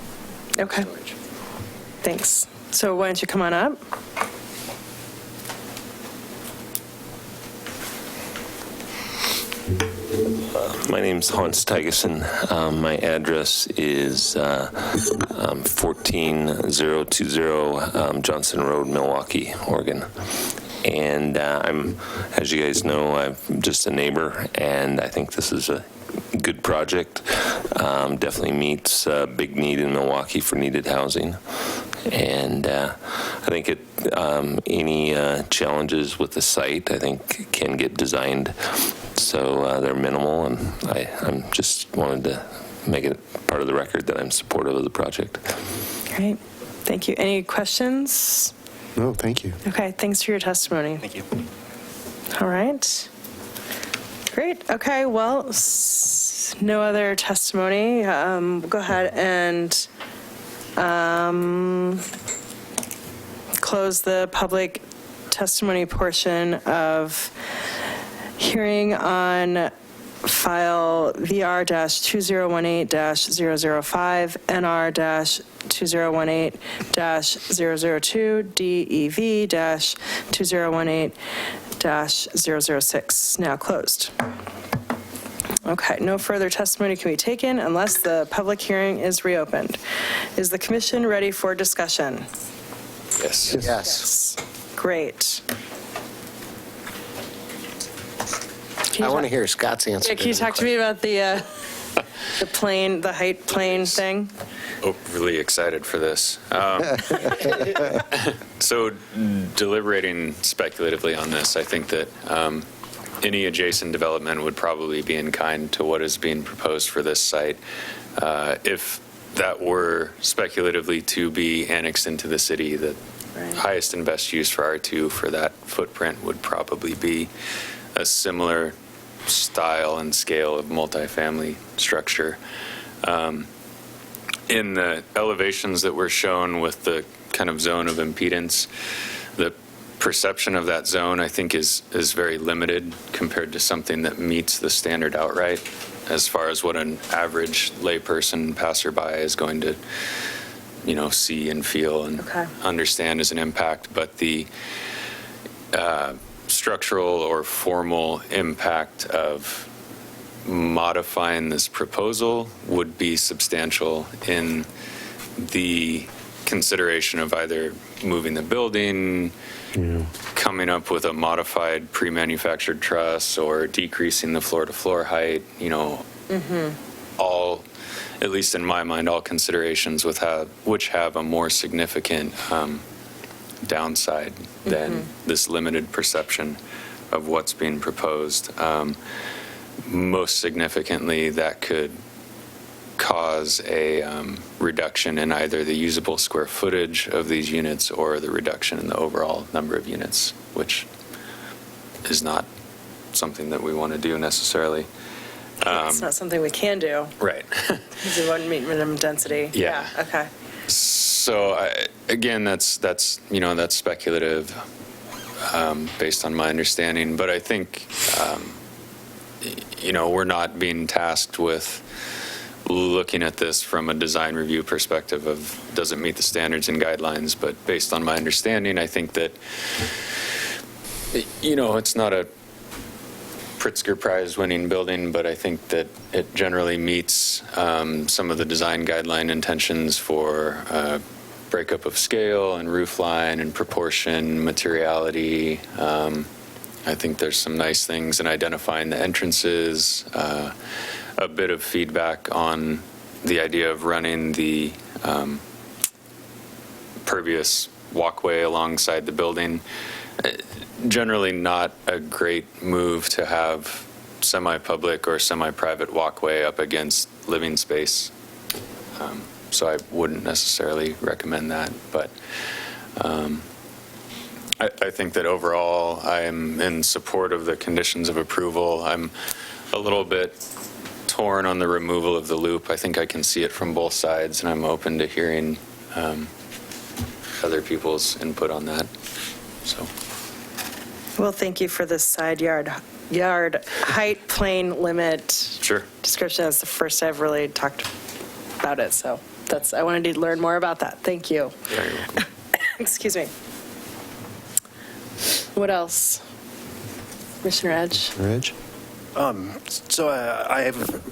Okay, storage. thanks. So why don't you come on up? My name's Hans Tigerson. My address is 14020 Johnson Road, Milwaukee, Oregon. And as you guys know, I'm just a neighbor, and I think this is a good project. Definitely meets a big need in Milwaukee for needed housing. And I think any challenges with the site, I think, can get designed so they're minimal, and I'm just wanted to make it part of the record that I'm supportive of the project. Great, thank you. Any questions? No, thank you. Okay, thanks for your testimony. Thank you. All right. Great, okay, well, no other testimony. We'll go ahead and close the public testimony portion of hearing on file VR-2018-005, NR-2018-002, DEV-2018-006, now closed. Okay, no further testimony can be taken unless the public hearing is reopened. Is the commission ready for discussion? Yes. Yes. Great. I want to hear Scott's answer. Yeah, can you talk to me about the plane, the height plane thing? Oh, really excited for this. So deliberating speculatively on this, I think that any adjacent development would probably be in kind to what is being proposed for this site. If that were speculatively to be annexed into the city, the highest and best use for R2 for that footprint would probably be a similar style and scale of multifamily structure. In the elevations that were shown with the kind of zone of impedance, the perception of that zone, I think, is very limited compared to something that meets the standard outright as far as what an average layperson passerby is going to, see and feel and understand as an impact. But the structural or formal impact of modifying this proposal would be substantial in the consideration of either moving the building, coming up with a modified pre-manufactured truss, or decreasing the floor-to-floor height, all, at least in my mind, all considerations which have a more significant downside than this limited perception of what's being proposed. Most significantly, that could cause a reduction in either the usable square footage of these units or the reduction in the overall number of units, which is not something that we want to do necessarily. It's not something we can do. Right. Because it wouldn't meet minimum density. Yeah. Okay. So again, that's speculative based on my understanding, but I think we're not being tasked with looking at this from a design review perspective of does it meet the standards and guidelines, but based on my understanding, I think that it's not a Pritzker Prize winning building, but I think that it generally meets some of the design guideline intentions for breakup of scale and roof line and proportion, materiality. I think there's some nice things in identifying the entrances, a bit of feedback on the idea of running the pervious walkway alongside the building. Generally not a great move to have semi-public or semi-private walkway up against living space. So I wouldn't necessarily recommend that, but I think that overall I am in support of the conditions of approval. I'm a little bit torn on the removal of the loop. I think I can see it from both sides, and I'm open to hearing other people's input on that. So. Well, thank you for the side yard height plane limit Sure. description. That's the first I've really talked about it, so I wanted to learn more about that. Thank you. Yeah, you're welcome. Excuse me. What else? Commissioner Edge? Reg? So I have,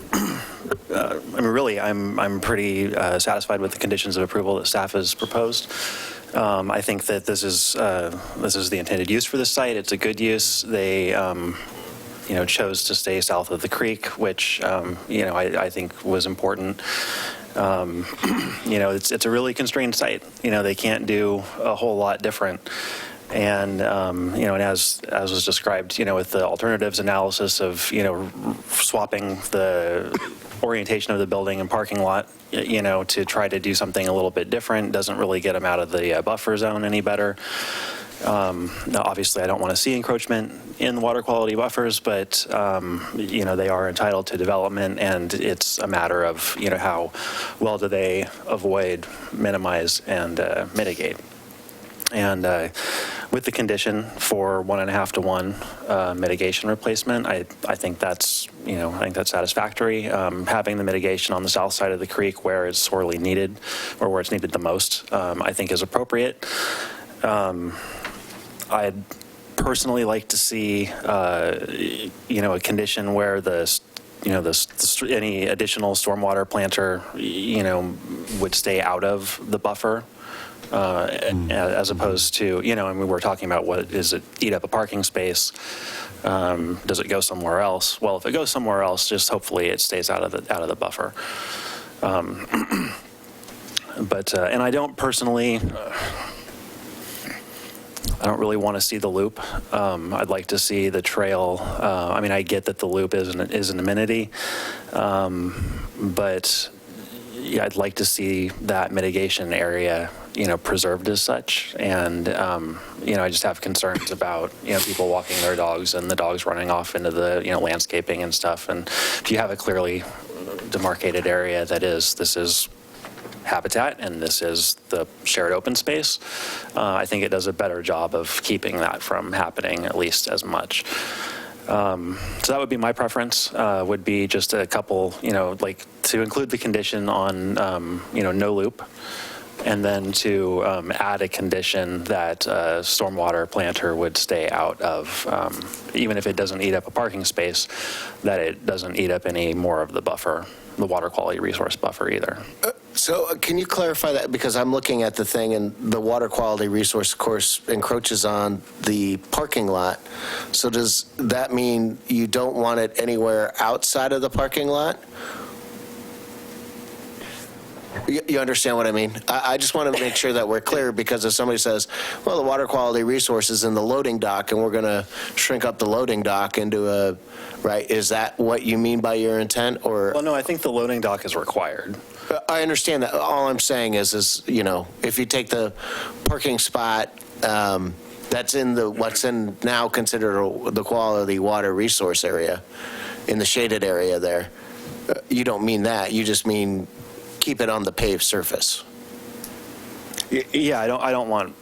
I'm pretty satisfied with the conditions of approval that staff has proposed. I think that this is the intended use for this site. It's a good use. They, chose to stay south of the creek, which, I think was important. It's a really constrained site. They can't do a whole lot different. And, and as was described, with the alternatives analysis of, swapping the orientation of the building and parking lot, to try to do something a little bit different doesn't really get them out of the buffer zone any better. Now, obviously, I don't want to see encroachment in the water quality buffers, but, they are entitled to development, and it's a matter of, how well do they avoid, minimize, and mitigate. And with the condition for 1.5 to 1 mitigation replacement, I think that's satisfactory. Having the mitigation on the south side of the creek where it's sorely needed, or where it's needed the most, I think is appropriate. I'd personally like to see, a condition where any additional stormwater planter, would stay out of the buffer. As opposed to, we're talking about what is it, eat up a parking space? Does it go somewhere else? Well, if it goes somewhere else, just hopefully it stays out of the buffer. And I don't personally, I don't really want to see the loop. I'd like to see the trail. I get that the loop is an amenity, but yeah, I'd like to see that mitigation area, preserved as such. And, I just have concerns about, people walking their dogs and the dogs running off into the, landscaping and stuff. And if you have a clearly demarcated area this is habitat and this is the shared open space, I think it does a better job of keeping that from happening at least as much. So that would be my preference, would be just a couple, to include the condition on, no loop, and then to add a condition that stormwater planter would stay out of, even if it doesn't eat up a parking space, that it doesn't eat up any more of the buffer, the water quality resource buffer either. So can you clarify that? Because I'm looking at the thing, and the water quality resource, of course, encroaches on the parking lot. So does that mean you don't want it anywhere outside of the parking lot? You understand what I mean? I just want to make sure that we're clear, because if somebody says, well, the water quality resource is in the loading dock and we're going to shrink up the loading dock into a, right, is that what you mean by your intent? Or? Well, no, I think the loading dock is required. I understand that. All I'm saying is, if you take the parking spot that's in what's in now considered the quality water resource area, in the shaded area there, you don't mean that. You just mean keep it on the paved surface. Yeah, I don't want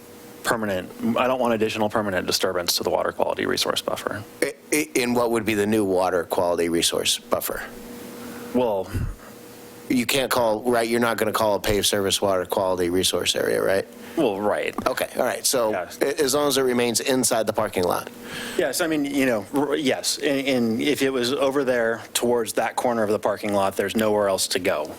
additional permanent disturbance to the water quality resource buffer. In what would be the new water quality resource buffer? Well, you can't call, right, you're not going to call a paved surface water quality resource area, right? Well, right. Okay, all right, so Yeah. as long as it remains inside the parking lot. Yes, I mean, yes, and if it was over there towards that corner of the parking lot, there's nowhere else to go,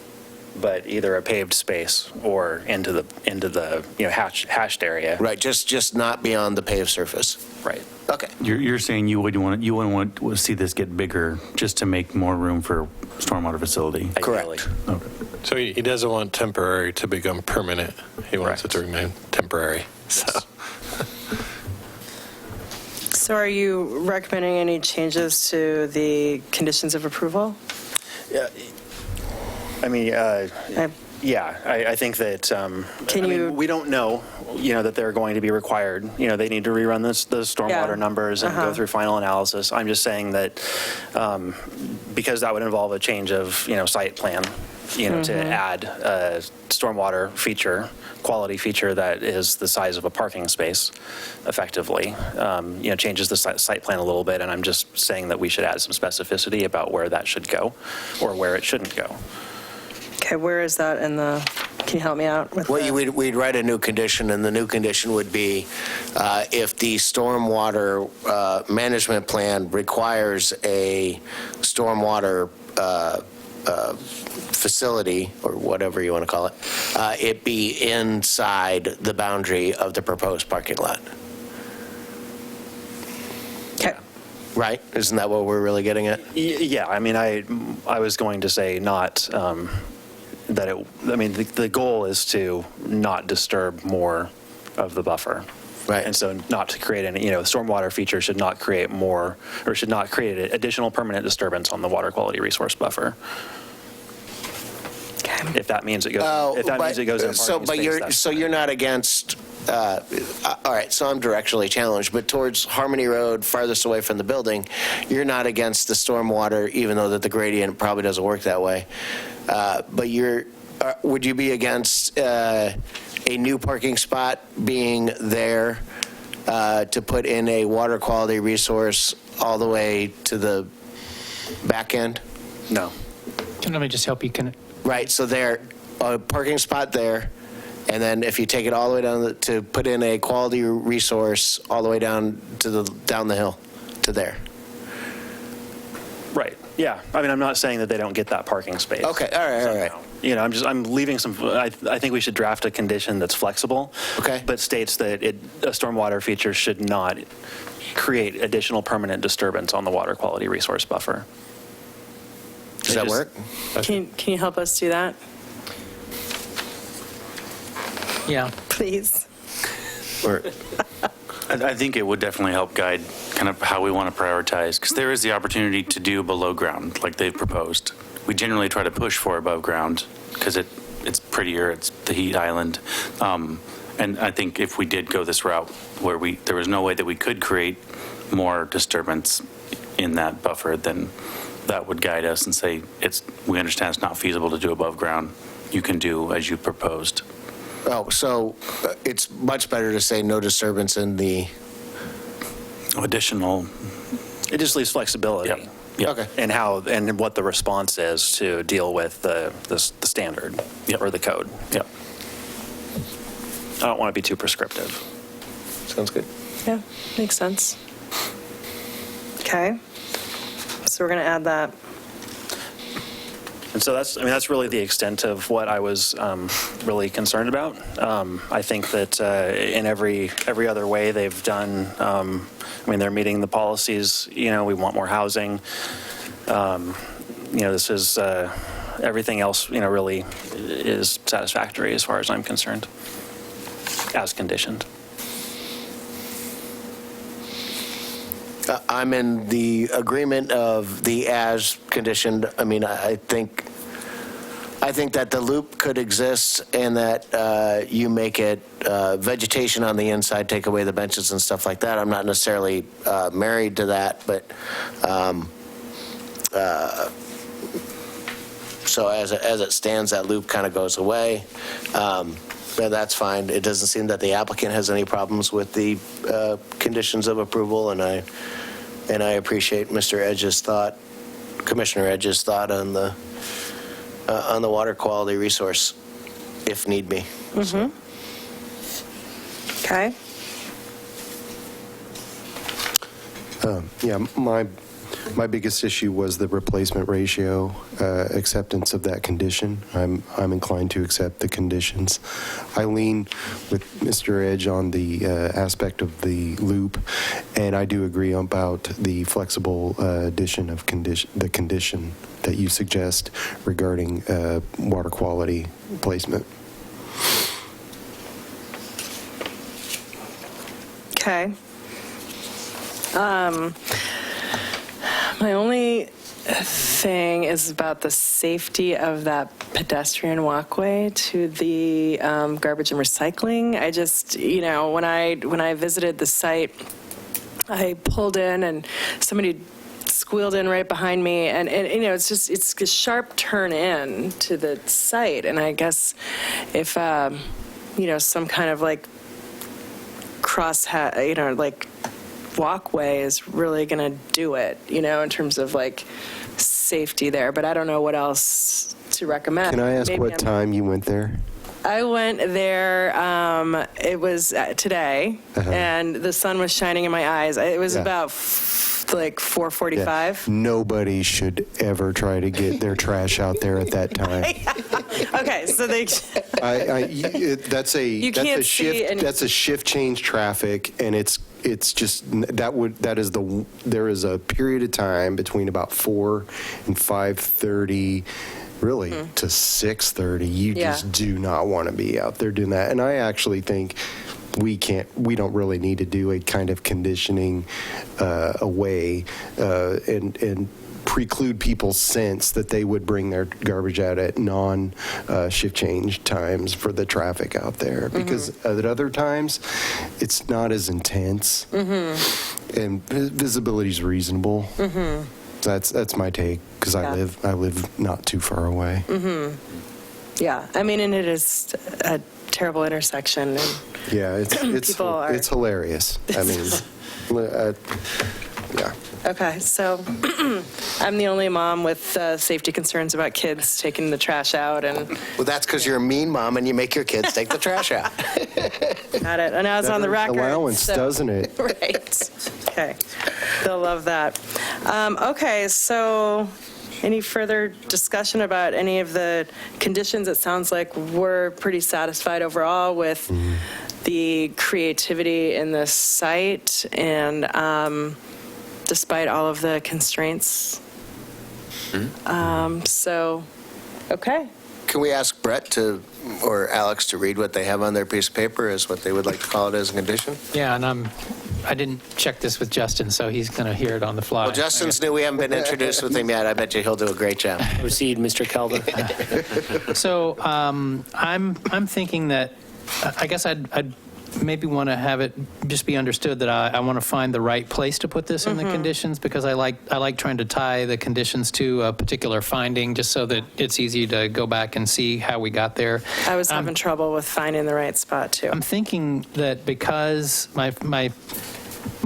but either a paved space or into the hashed area. Right, just not beyond the paved surface. Right. Okay. You're saying you wouldn't want to see this get bigger just to make more room for stormwater facility? Correct. Okay. So he doesn't want temporary to become permanent. He wants it to remain temporary. So. So are you recommending any changes to the conditions of approval? I mean, I- yeah, I think that, Can I mean, you- we don't know, that they're going to be required. They need to rerun the stormwater Yeah. numbers and go through final analysis. I'm just saying that because that would involve a change of, site plan, to add a stormwater feature, quality feature that is the size of a parking space, effectively, changes the site plan a little bit. And I'm just saying that we should add some specificity about where that should go or where it shouldn't go. Okay, where is that in the, can you help me out with Well, that? we'd write a new condition, and the new condition would be if the stormwater management plan requires a stormwater facility, or whatever you want to call it, it be inside the boundary of the proposed parking lot. Okay. Right? Isn't that what we're really getting at? Yeah, I mean, I was going to say not, that the goal is to not disturb more of the buffer. Right. And so not to create any, the stormwater feature should not create more, or should not create additional permanent disturbance on the water quality resource buffer. Okay. If that means it goes, if that means it goes in a parking space, So you're not against, all right, so I'm directionally challenged, but towards Harmony Road, farthest away from the building, you're not against the stormwater, even though that the gradient probably doesn't work that way. But would you be against a new parking spot being there to put in a water quality resource all the way to the back end? No. Let me just help you. Right, so there, a parking spot there, and then if you take it all the way down to put in a quality resource all the way down to down the hill to there. Right, yeah. I mean, I'm not saying that they don't get that parking space. Okay, all right. I'm leaving some, I think we should draft a condition that's flexible. Okay. But states that a stormwater feature should not create additional permanent disturbance on the water quality resource buffer. Does that work? Can you help us do that, Yeah. please? I think it would definitely help guide kind of how we want to prioritize, because there is the opportunity to do below ground like they've proposed. We generally try to push for above ground because it's prettier, it's the heat island. And I think if we did go this route where there was no way that we could create more disturbance in that buffer, then that would guide us and say, we understand it's not feasible to do above ground. You can do as you proposed. Oh, so it's much better to say no disturbance in the... Additional. It just leaves flexibility. Yep. Yep. Okay. And what the response is to deal with the standard Yep. or the code. Yep. I don't want to be too prescriptive. Sounds good. Yeah, makes sense. Okay. So we're going to add that. And so that's really the extent of what I was really concerned about. I think that in every other way they've done, they're meeting the policies, we want more housing. This is, everything else, really is satisfactory as far as I'm concerned, as conditioned. I'm in the agreement of the as conditioned. I mean, I think that the loop could exist and that you make it vegetation on the inside, take away the benches and stuff like that. I'm not necessarily married to that, but so as it stands, that loop kind of goes away. But that's fine. It doesn't seem that the applicant has any problems with the conditions of approval, and I appreciate Mr. Edge's thought, Commissioner Edge's thought on the on the water quality resource, if need be. Okay. Yeah, my biggest issue was the replacement ratio, acceptance of that condition. I'm inclined to accept the conditions. I lean with Mr. Edge on the aspect of the loop, and I do agree about the flexible addition of the condition that you suggest regarding water quality placement. Okay. My only thing is about the safety of that pedestrian walkway to the garbage and recycling. I just, when I visited the site, I pulled in and somebody squealed in right behind me, and it's a sharp turn in to the site, and I guess if some kind of like walkway is really going to do it, in terms of like safety there. But I don't know what else to recommend. Can I ask what time you went there? I went there, it was today, and the sun was shining in my eyes. It was about like 4:45. Nobody should ever try to get their trash out there at that time. Okay, so they. That's a shift. That's a shift change traffic, and it's just there is a period of time between about 4 and 5:30. Really, to 6:30, you just do not want to be out there doing that. And I actually think we don't really need to do a kind of conditioning away and preclude people's sense that they would bring their garbage out at non-shift change times for the traffic out there. Because at other times, it's not as intense, and visibility is reasonable. That's my take, because I live not too far away. Yeah, I mean, and it is a terrible intersection. And yeah, it's hilarious. I mean, yeah. Okay, so I'm the only mom with safety concerns about kids taking the trash out, and Well, that's because you're a mean mom and you make your kids take the trash out. got it. And I was on the record. Allowance, doesn't it? Right. Okay. They'll love that. Okay, so any further discussion about any of the conditions? It sounds like we're pretty satisfied overall with the creativity in this site, and despite all of the constraints. So, okay. Can we ask Brett or Alex to read what they have on their piece of paper as what they would like to call it as a condition? Yeah, and I didn't check this with Justin, so he's going to hear it on the fly. Well, Justin's new. We haven't been introduced with him yet. I bet you he'll do a great job. Proceed, Mr. Calder. So I'm thinking that I guess I'd maybe want to have it just be understood that I want to find the right place to put this in the conditions, because I like trying to tie the conditions to a particular finding, just so that it's easy to go back and see how we got there. I was having trouble with finding the right spot, too. I'm thinking that because my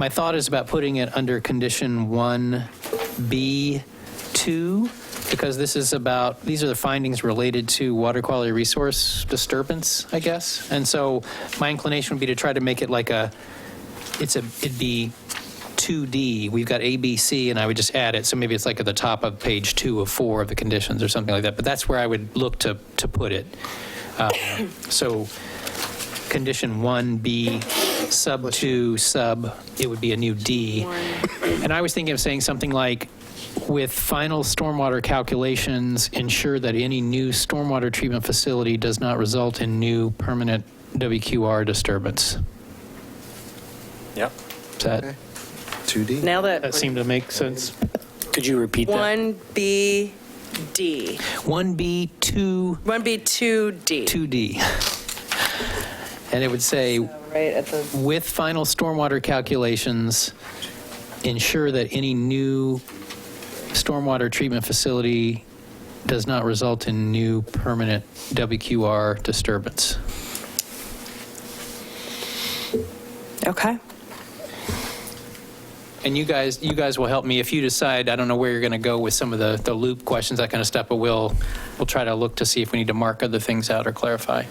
thought is about putting it under condition 1B2, because these are the findings related to water quality resource disturbance, I guess. And so my inclination would be to try to make it like it'd be 2D. We've got A, B, C, and I would just add it. So maybe it's like at the top of page 2 of 4 of the conditions or something like that. But that's where I would look to put it. So condition 1B, sub 2, it would be a new D. And I was thinking of saying something like, with final stormwater calculations, ensure that any new stormwater treatment facility does not result in new permanent WQR disturbance. Yep. Is that, 2D? Nailed it. that seemed to make sense? Could you repeat that? 1BD. 1B2. 1B2D. 2D. And it would say, Right at the. with final stormwater calculations, ensure that any new stormwater treatment facility does not result in new permanent WQR disturbance. Okay. And you guys will help me if you decide, I don't know where you're going to go with some of the loop questions, that kind of stuff, but we'll try to look to see if we need to mark other things out or clarify.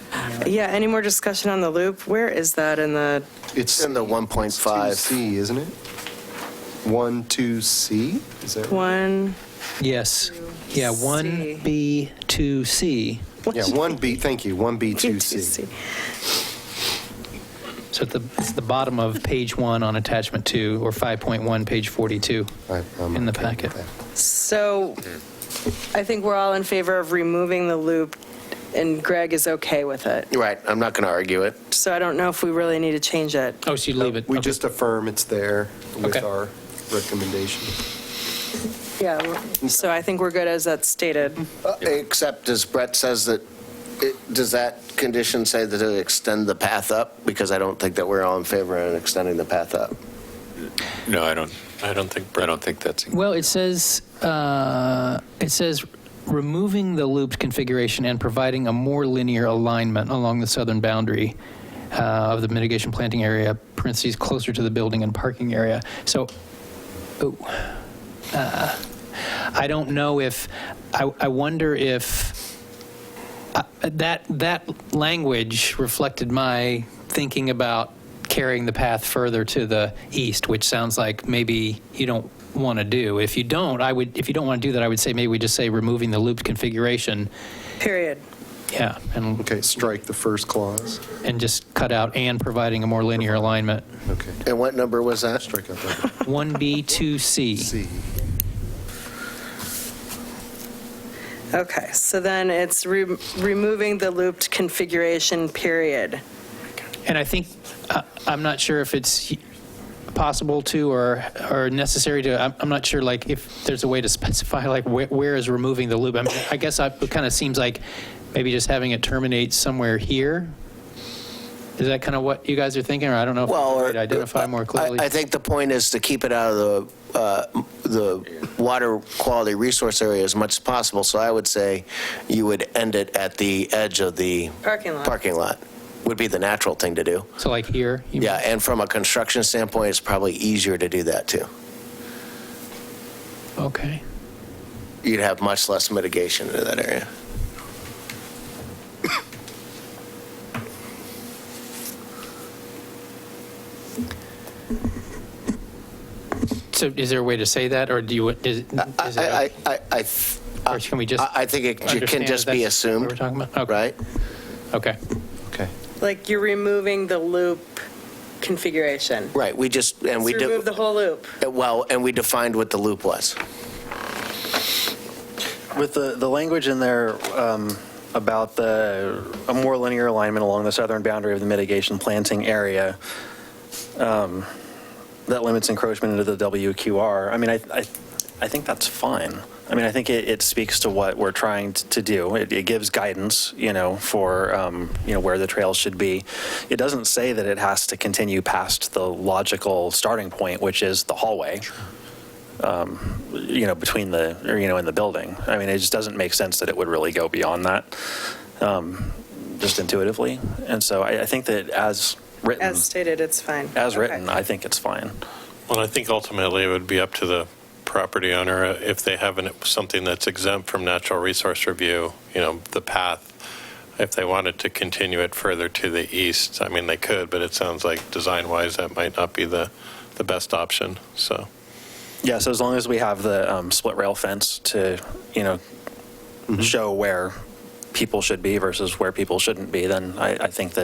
Yeah, any more discussion on the loop? Where is that in the, It's in the 1.5. 2C, isn't it? 1, 2C? Is that right? one? Yes. Yeah, 1B, 2C. Yeah, 1B, thank you, 1B, 2C. So it's the bottom of page 1 on attachment 2, or 5.1, page 42 I'm in the okay packet. with that. So I think we're all in favor of removing the loop, and Greg is okay with it. Right, I'm not going to argue it. So I don't know if we really need to change it. Oh, so you leave it? We Okay. just affirm it's there with Okay. our recommendation. Yeah, so I think we're good as that's stated. Except, as Brett says, that, does that condition say that it'll extend the path up? Because I don't think that we're all in favor of extending the path up. No, I don't think that's. Well, it says removing the looped configuration and providing a more linear alignment along the southern boundary of the mitigation planting area, parentheses, closer to the building and parking area. So, I don't know if, I wonder if that language reflected my thinking about carrying the path further to the east, which sounds like maybe you don't want to do. If you don't want to do that, I would say maybe we just say removing the looped configuration. Period. Yeah, and Okay, strike the first clause. just cut out and providing a more linear alignment. Okay. And what number was that? Strike out that 1B, 2C. C. Okay, so then it's removing the looped configuration, period. And I think, I'm not sure if it's possible to or necessary to, I'm not sure like if there's a way to specify like where is removing the loop. I mean, I guess it kind of seems like maybe just having it terminate somewhere here. Is that kind of what you guys are thinking, or I don't know if Well, I could identify more clearly? I think the point is to keep it out of the water quality resource area as much as possible. So I would say you would end it at the edge of the Parking lot. would be the natural thing to do. So like here? you mean? Yeah, and from a construction standpoint, it's probably easier to do that too. Okay. You'd have much less mitigation into that area. So is there a way to say that, or do you, is it, or can we just I think it can understand just that be that's assumed, what we're talking about? Okay. right? Okay. Okay. Like you're removing the loop configuration. Right, we just, and we So remove the whole loop. well, and we defined what the loop was. With the language in there about a more linear alignment along the southern boundary of the mitigation planting area, that limits encroachment into the WQR, I mean, I think that's fine. I mean, I think it speaks to what we're trying to do. It gives guidance, for, where the trails should be. It doesn't say that it has to continue past the logical starting point, which is the hallway, between in the building. I mean, it just doesn't make sense that it would really go beyond that, just intuitively. And so I think that as written. As stated, it's fine. As Okay. written, I think it's fine. Well, I think ultimately it would be up to the property owner if they have something that's exempt from natural resource review, the path. If they wanted to continue it further to the east, I mean, they could, but it sounds like design-wise that might not be the best option, so. Yeah, so as long as we have the split rail fence to, show where people should be versus where people shouldn't be, then I think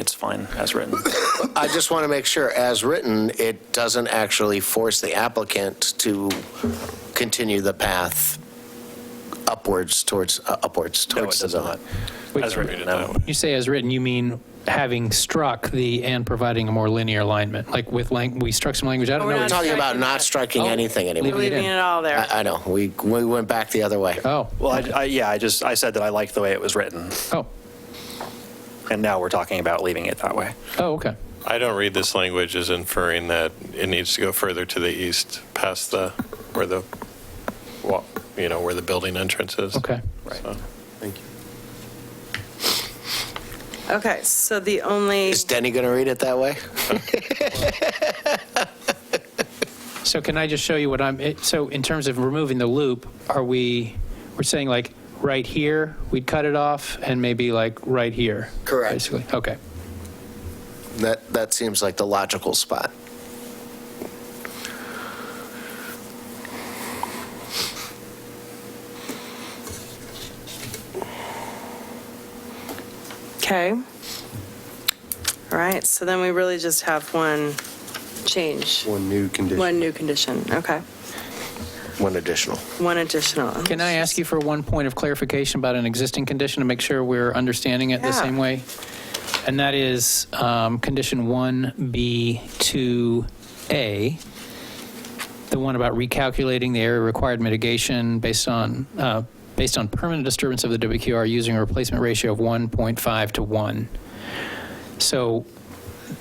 it's fine as written. I just want to make sure, as written, it doesn't actually force the applicant to continue the path upwards towards No, it the does zone. not. Wait, As written, read it no. that way. You say as written, you mean having struck the and providing a more linear alignment, like with we struck some language. I don't We're know. We're not talking about striking not that. striking Oh. anything anymore. Leaving it Leaving in. it all there. I know, we went back the other way. Oh. Well, I said that I liked the way it was written, Oh. and now we're talking about leaving it that way. Oh, okay. I don't read this language as inferring that it needs to go further to the east, past where the building entrance is. Okay. Right. So. Thank you. Okay, so the only, Is Denny going to read it that way? So can I just show you what so in terms of removing the loop, we're saying like right here, we'd cut it off, and maybe like right here? Correct. Basically, okay. That seems like the logical spot. Okay. All right, so then we really just have one change. One new condition. One new condition, okay. One additional. One additional. Can I ask you for one point of clarification about an existing condition to make sure we're understanding it the Yeah. same way? And that is condition 1B2A, the one about recalculating the area required mitigation based on permanent disturbance of the WQR using a replacement ratio of 1.5 to 1. So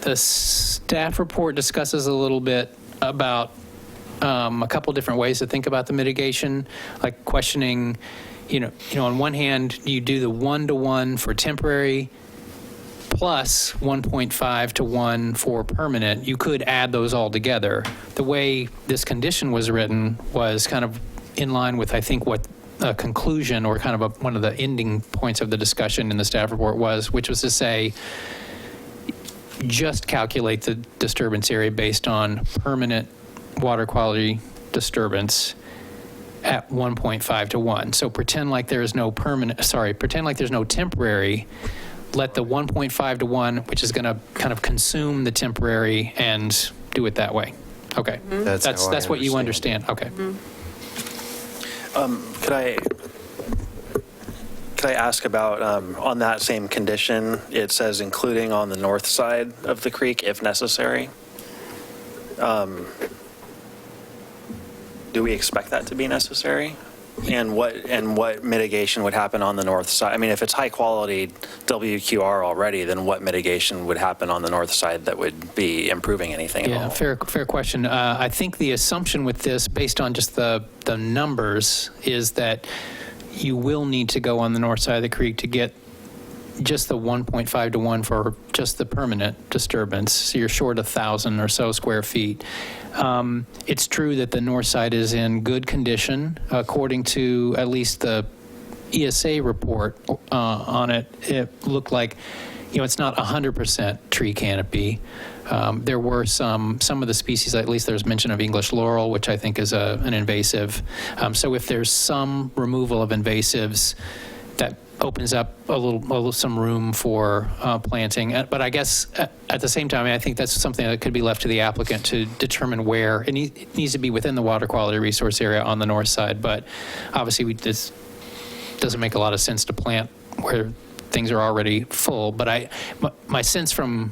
the staff report discusses a little bit about a couple different ways to think about the mitigation, like questioning, on one hand, you do the 1-to-1 for temporary plus 1.5 to 1 for permanent. You could add those all together. The way this condition was written was kind of in line with, I think, what a conclusion or kind of one of the ending points of the discussion in the staff report was, which was to say, just calculate the disturbance area based on permanent water quality disturbance at 1.5 to 1. So pretend like there's no temporary, let the 1.5 to 1, which is going to kind of consume the temporary, and do it that way. Okay. That's how I That's what you understand understand. Okay. Could I ask about, on that same condition, it says including on the north side of the creek if necessary. Do we expect that to be necessary? And what mitigation would happen on the north side? I mean, if it's high quality WQR already, then what mitigation would happen on the north side that would be improving anything at all? Yeah, fair question. I think the assumption with this, based on just the numbers, is that you will need to go on the north side of the creek to get just the 1.5 to 1 for just the permanent disturbance. So you're short 1,000 or so square feet. It's true that the north side is in good condition. According to at least the ESA report on it, it looked like, it's not 100% tree canopy. There were some of the species, at least there's mention of English laurel, which I think is an invasive. So if there's some removal of invasives, that opens up some room for planting. But I guess at the same time, I think that's something that could be left to the applicant to determine where. It needs to be within the water quality resource area on the north side, but obviously this doesn't make a lot of sense to plant where things are already full. But my sense from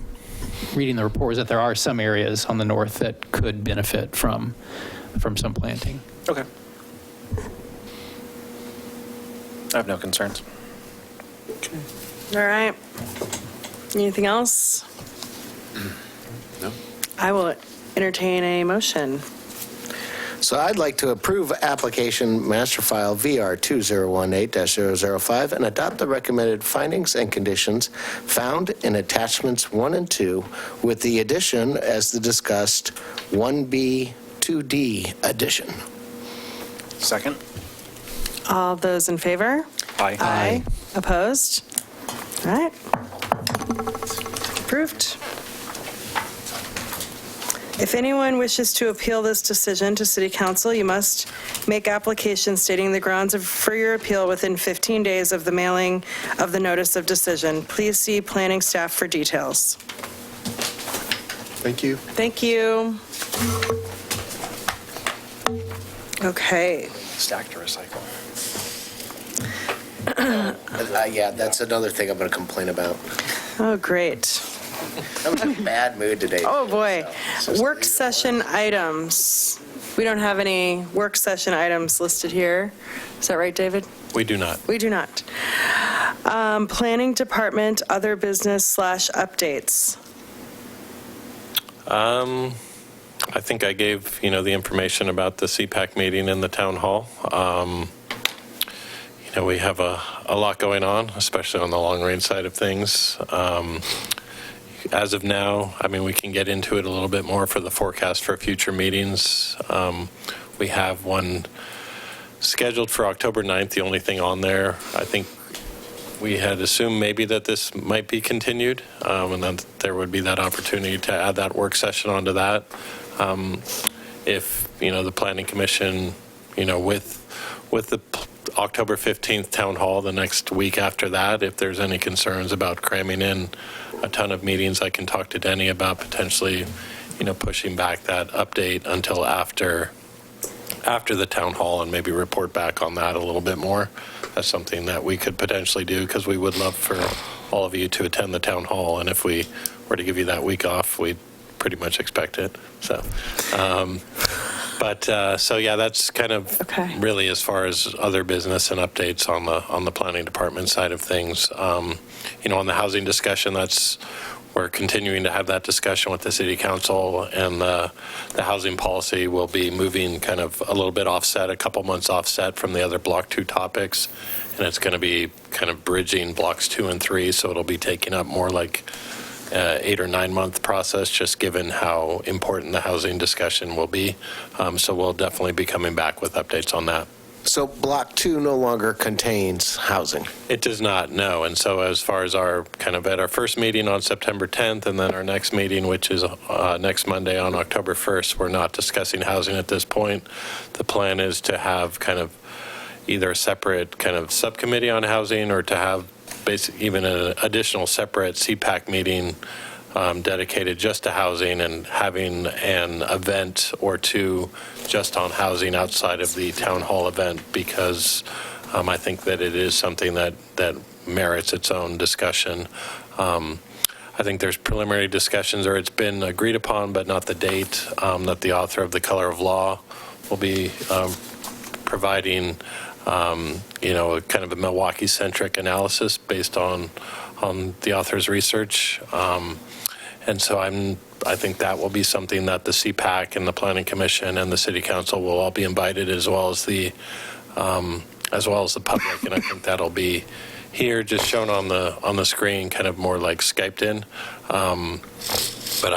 reading the report is that there are some areas on the north that could benefit from some planting. Okay. I have no concerns. All right. Anything else? No. I will entertain a motion. So I'd like to approve application master file VR 2018-005 and adopt the recommended findings and conditions found in attachments 1 and 2 with the addition, as the discussed, 1B 2D addition. Second? All those in favor? Aye. Aye. Opposed? All right. Approved. If anyone wishes to appeal this decision to City Council, you must make application stating the grounds for your appeal within 15 days of the mailing of the notice of decision. Please see planning staff for details. Thank you. Thank you. Okay. Stack to recycle. Yeah, that's another thing I'm going to complain about. Oh, great. I'm in a bad mood today. Oh, boy. So just Work leave it session items. We don't have any work session items listed here. Is that right, David? We do not. We do not. Planning Department, other business / updates. I think I gave, the information about the CPAC meeting in the town hall. We have a lot going on, especially on the long-range side of things. You as of now, I mean, we can get into it a little bit more for the forecast for future meetings. We have one scheduled for October 9th, the only thing on there. I think we had assumed maybe that this might be continued, and then there would be that opportunity to add that work session onto that. If, the Planning Commission, with the October 15th town hall the next week after that, if there's any concerns about cramming in a ton of meetings, I can talk to Denny about potentially, pushing back that update until after the town hall and maybe report back on that a little bit more. That's something that we could potentially do because we would love for all of you to attend the town hall. And if we were to give you that week off, we'd pretty much expect it. So, so yeah, that's kind of really as far as other business and updates on the planning department side of things. On the housing discussion, we're continuing to have that discussion with the city council, and the housing policy will be moving kind of a little bit offset, a couple months offset from the other Block 2 topics, and it's going to be kind of bridging Blocks 2 and 3, so it'll be taking up more like 8 or 9 month process, just given how important the housing discussion will be. So we'll definitely be coming back with updates on that. So Block 2 no longer contains housing? It does not, no. And so as far as our at our first meeting on September 10th and then our next meeting, which is next Monday on October 1st, we're not discussing housing at this point. The plan is to have kind of either a separate kind of subcommittee on housing or to have even an additional separate CPAC meeting dedicated just to housing and having an event or two just on housing outside of the town hall event, because I think that it is something that merits its own discussion. I think there's preliminary discussions, or it's been agreed upon, but not the date, that the author of The Color of Law will be providing, kind of a Milwaukee-centric analysis based on the author's research. And so I think that will be something that the CPAC and the Planning Commission and the City Council will all be invited, as well as the public. And I think that'll be here, just shown on the screen, kind of more like Skyped in. But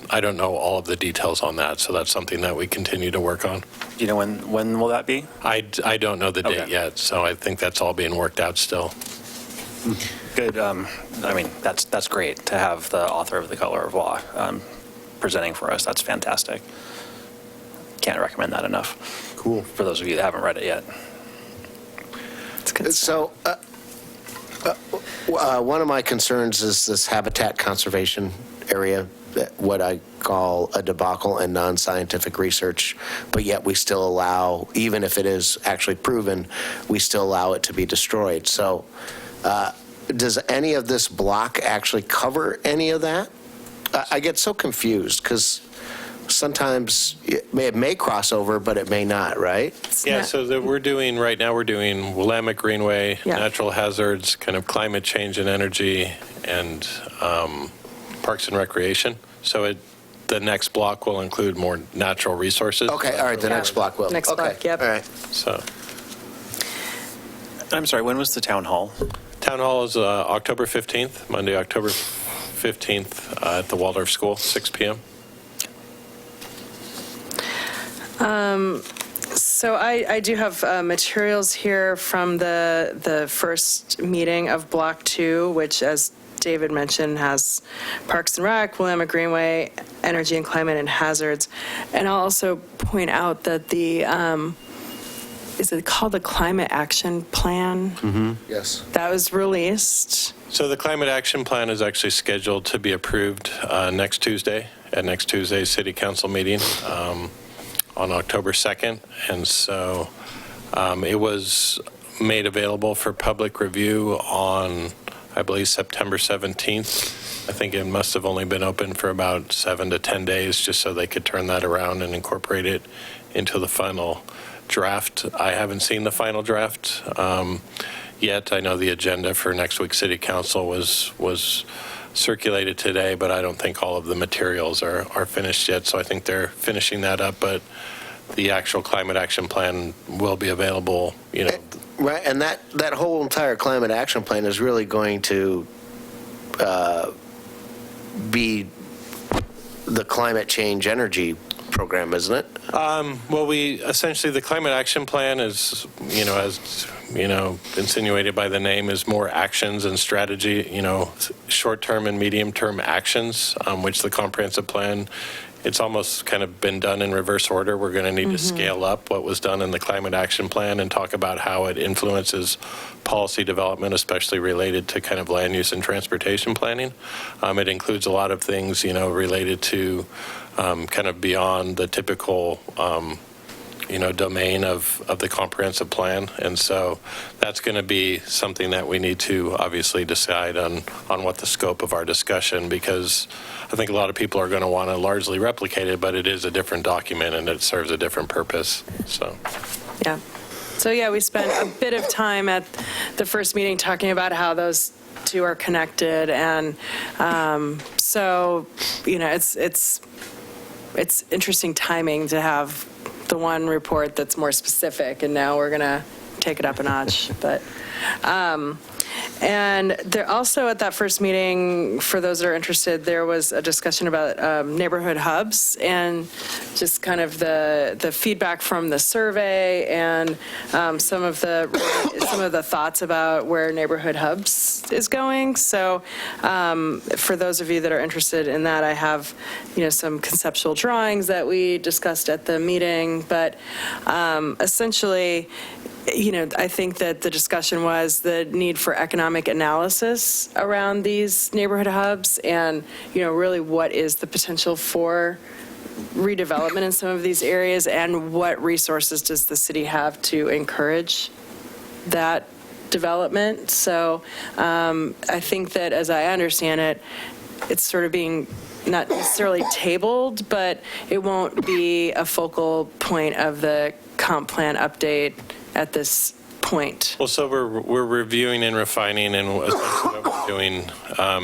I don't know all of the details on that, so that's something that we continue to work on. Do you know when will that be? I don't know the date yet, so I think that's all being worked out still. Good. That's great to have the author of The Color of Law presenting for us. That's fantastic. Can't recommend that enough. Cool. For those of you that haven't read it yet. It's good. So one of my concerns is this habitat conservation area, what I call a debacle and non-scientific research, but yet we still allow, even if it is actually proven, we still allow it to be destroyed. So does any of this block actually cover any of that? I get so confused because sometimes it may cross over, but it may not, right? Yeah, so we're doing Willamette Greenway, natural hazards, kind of climate change and energy, and parks and recreation. So the next block will include more natural resources. Okay, all right, the next block will. Next block, yep. All right. So I'm sorry, when was the town hall? Town hall is October 15th, Monday, October 15th at the Waldorf School, 6 p.m. So I do have materials here from the first meeting of Block 2, which, as David mentioned, has Parks and Rec, Willamette Greenway, Energy and Climate and Hazards. And I'll also point out that is it called the Climate Action Plan? Mm-hmm. Yes. That was released. So the Climate Action Plan is actually scheduled to be approved next Tuesday, at next Tuesday's City Council meeting on October 2nd. And so it was made available for public review on, I believe, September 17th. I think it must have only been open for about 7 to 10 days, just so they could turn that around and incorporate it into the final draft. I haven't seen the final draft yet. I know the agenda for next week's City Council was circulated today, but I don't think all of the materials are finished yet. So I think they're finishing that up, but the actual Climate Action Plan will be available, Right, and that whole entire Climate Action Plan is really going to be the climate change energy program, isn't it? Well, essentially, the climate action plan is, as, insinuated by the name, is more actions and strategy, short-term and medium-term actions, which the comprehensive plan, it's almost kind of been done in reverse order. We're going to need to scale up what was done in the climate action plan and talk about how it influences policy development, especially related to kind of land use and transportation planning. It includes a lot of things, related to kind of beyond the typical, domain of the comprehensive plan. And so that's going to be something that we need to obviously decide on what the scope of our discussion, because I think a lot of people are going to want to largely replicate it, but it is a different document and it serves a different purpose. So, Yeah. So, yeah, we spent a bit of time at the first meeting talking about how those two are connected. And so, it's interesting timing to have the one report that's more specific, and now we're going to take it up a notch. But and there also at that first meeting, for those that are interested, there was a discussion about neighborhood hubs and just kind of the feedback from the survey and some of the thoughts about where neighborhood hubs is going. So for those of you that are interested in that, I have some conceptual drawings that we discussed at the meeting, but essentially, I think that the discussion was the need for economic analysis around these neighborhood hubs and, really what is the potential for redevelopment in some of these areas and what resources does the city have to encourage that development. So I think that as I understand it, it's sort of being not necessarily tabled, but it won't be a focal point of the comp plan update at this point. Well, so we're reviewing and refining, and essentially what we're doing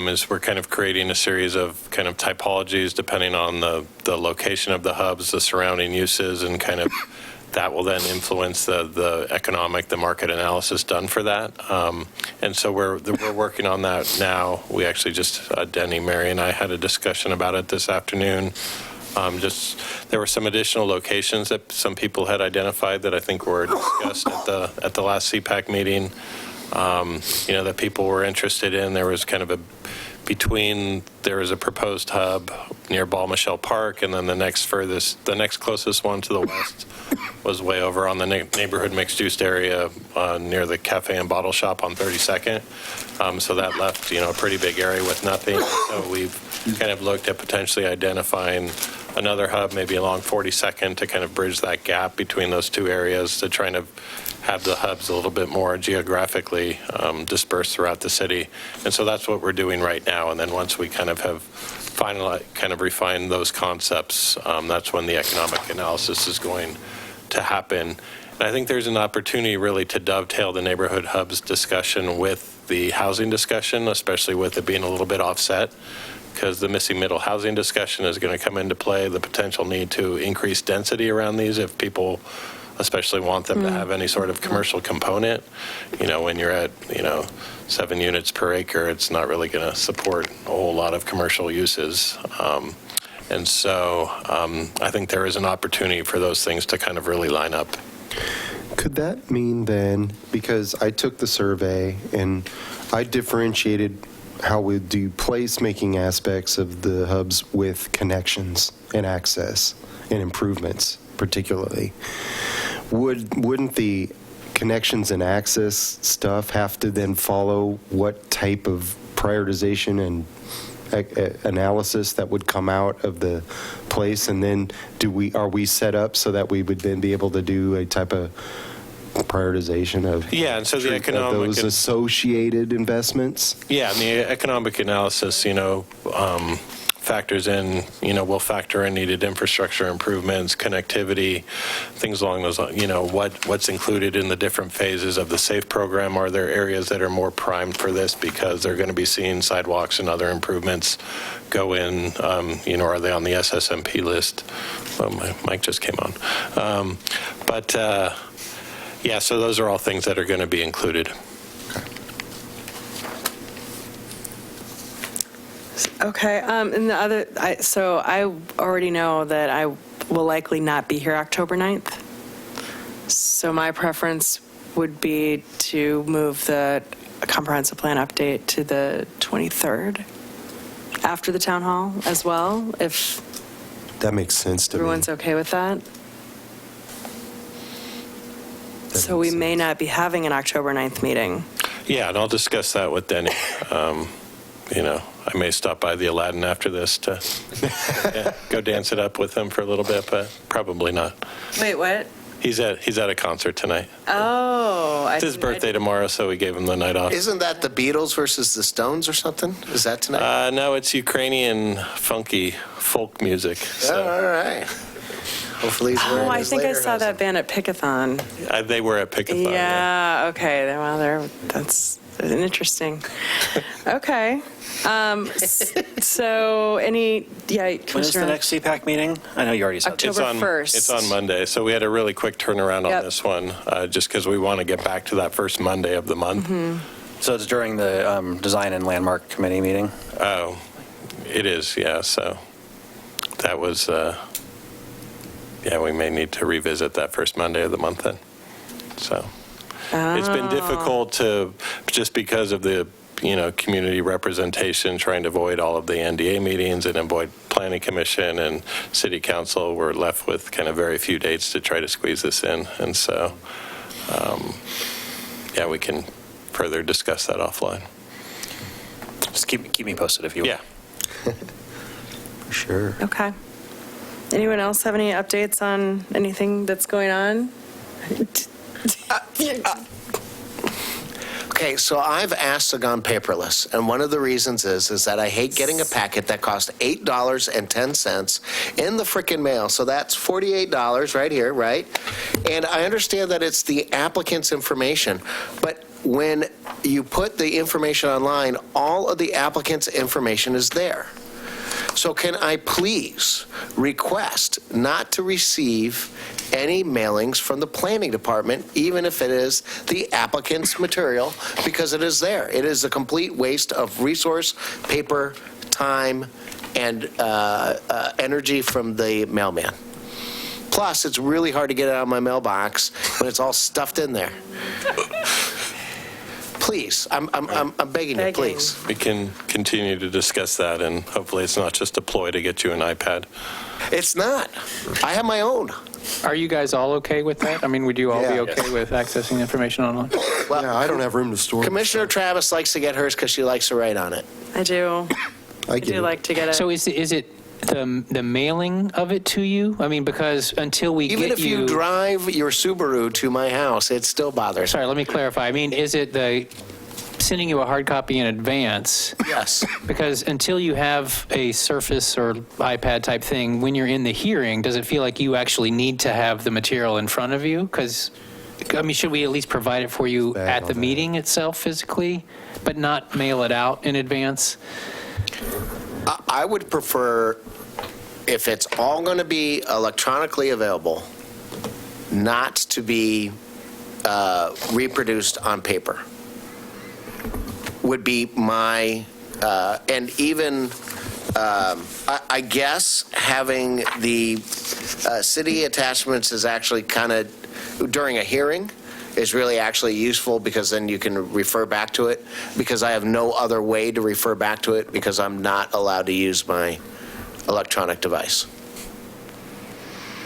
is we're kind of creating a series of kind of typologies depending on the location of the hubs, the surrounding uses, and kind of that will then influence the market analysis done for that. And so we're working on that now. We actually just, Denny, Mary, and I had a discussion about it this afternoon. There were some additional locations that some people had identified that I think were discussed at the last CPAC meeting, that people were interested in. There was kind of there was a proposed hub near Ball Michelle Park, and then the next closest one to the west was way over on the neighborhood mixed-use area near the Cafe and Bottle Shop on 32nd. So that left, a pretty big area with nothing. So we've kind of looked at potentially identifying another hub, maybe along 42nd, to kind of bridge that gap between those two areas, to try to have the hubs a little bit more geographically dispersed throughout the city. And so that's what we're doing right now. And then once we kind of have refined those concepts, that's when the economic analysis is going to happen. And I think there's an opportunity really to dovetail the neighborhood hubs discussion with the housing discussion, especially with it being a little bit offset, because the missing middle housing discussion is going to come into play, the potential need to increase density around these if people especially want them to have any sort of commercial component. When you're at, 7 units per acre, it's not really going to support a whole lot of commercial uses. And so I think there is an opportunity for those things to kind of really line up. Could that mean then, because I took the survey and I differentiated how we do place-making aspects of the hubs with connections and access and improvements particularly, wouldn't the connections and access stuff have to then follow what type of prioritization and analysis that would come out of the place? And then are we set up so that we would then be able to do a type of prioritization of and so the economic those associated investments? Yeah, and the economic analysis, factors in, will factor in needed infrastructure improvements, connectivity, things along those lines. What's included in the different phases of the SAFE program. Are there areas that are more primed for this because they're going to be seeing sidewalks and other improvements go in? Are they on the SSMP list? Oh, my mic just came on. So those are all things that are going to be included. Okay, and the other, so I already know that I will likely not be here October 9th. So my preference would be to move the comprehensive plan update to the 23rd after the town hall as well, if That makes sense to me. everyone's okay with that. So we may not be having an October 9th meeting. Yeah, and I'll discuss that with Denny. I may stop by the Aladdin after this to go dance it up with him for a little bit, but probably not. Wait, what? He's at a concert tonight. Oh. It's his birthday tomorrow, so we gave him the night off. Isn't that the Beatles versus the Stones or something? Is that tonight? No, it's Ukrainian funky folk music. So All right. Hopefully he's wearing Oh, I his think I later saw that band at Pickathon. they were at Pickathon. Yeah, okay, well, that's interesting. Okay. So When is the Commissioner, next CPAC meeting? I know you already said. October 1st. It's on Monday, so we had a really quick turnaround Yep. on this one, just because we want to get back to that first Monday of the month. So it's during the Design and Landmark Committee meeting? Oh, it is, yeah, so that was, we may need to revisit that first Monday of the month then, so. It's been difficult to, just because of the, community representation, trying to avoid all of the NDA meetings and avoid planning commission and city council, we're left with kind of very few dates to try to squeeze this in. And so, we can further discuss that offline. Just keep me posted if you will. Yeah. Sure. Okay. Anyone else have any updates on anything that's going on? Okay, so I've asked to gone paperless, and one of the reasons is that I hate getting a packet that costs $8.10 in the frickin' mail. So that's $48 right here, right? And I understand that it's the applicant's information, but when you put the information online, all of the applicant's information is there. So can I please request not to receive any mailings from the planning department, even if it is the applicant's material, because it is there. It is a complete waste of resource, paper, time, and energy from the mailman. Plus, it's really hard to get it out of my mailbox when it's all stuffed in there. Please, I'm begging you, please. We can continue to discuss that, and hopefully it's not just a ploy to get you an iPad. It's not. I have my own. Are you guys all okay with that? I mean, would you all be Yeah. okay with accessing information online? Well, Yeah, I don't have room to store. Commissioner Travis likes to get hers because she likes to write on it. I do. I I get do it. like to get it. So is it the mailing of it to you? I mean, because until we Even get if you drive your Subaru to my house, it still bothers me. Sorry, let me clarify. I mean, is it the sending you a hard copy in advance? Yes. Because until you have a Surface or iPad type thing, when you're in the hearing, does it feel like you actually need to have the material in front of you? Because, I mean, should we at least provide it for you at the meeting itself physically, but not mail it out in advance? I would prefer, if it's all going to be electronically available, not to be reproduced on paper. Would be my, and even, I guess, having the city attachments is actually kind of, during a hearing, is really actually useful, because then you can refer back to it, because I have no other way to refer back to it, because I'm not allowed to use my electronic device.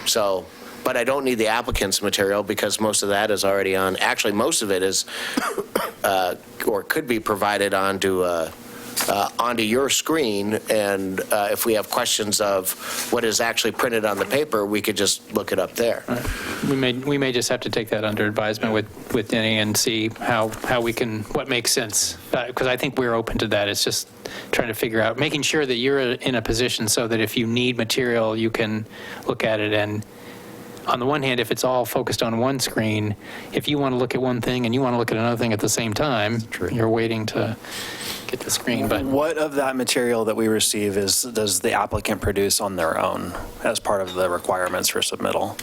So, but I don't need the applicant's material, because most of that is already on, actually, most of it is, or could be provided onto your screen, and if we have questions of what is actually printed on the paper, we could just look it up there. We may just have to take that under advisement with Denny and see how we can, what makes sense. Because I think we're open to that. It's just trying to figure out, making sure that you're in a position so that if you need material, you can look at it. And on the one hand, if it's all focused on one screen, if you want to look at one thing and you want to look at another thing at the same time, you're waiting to get the screen. But What of that material that we receive does the applicant produce on their own as part of the requirements for submittal?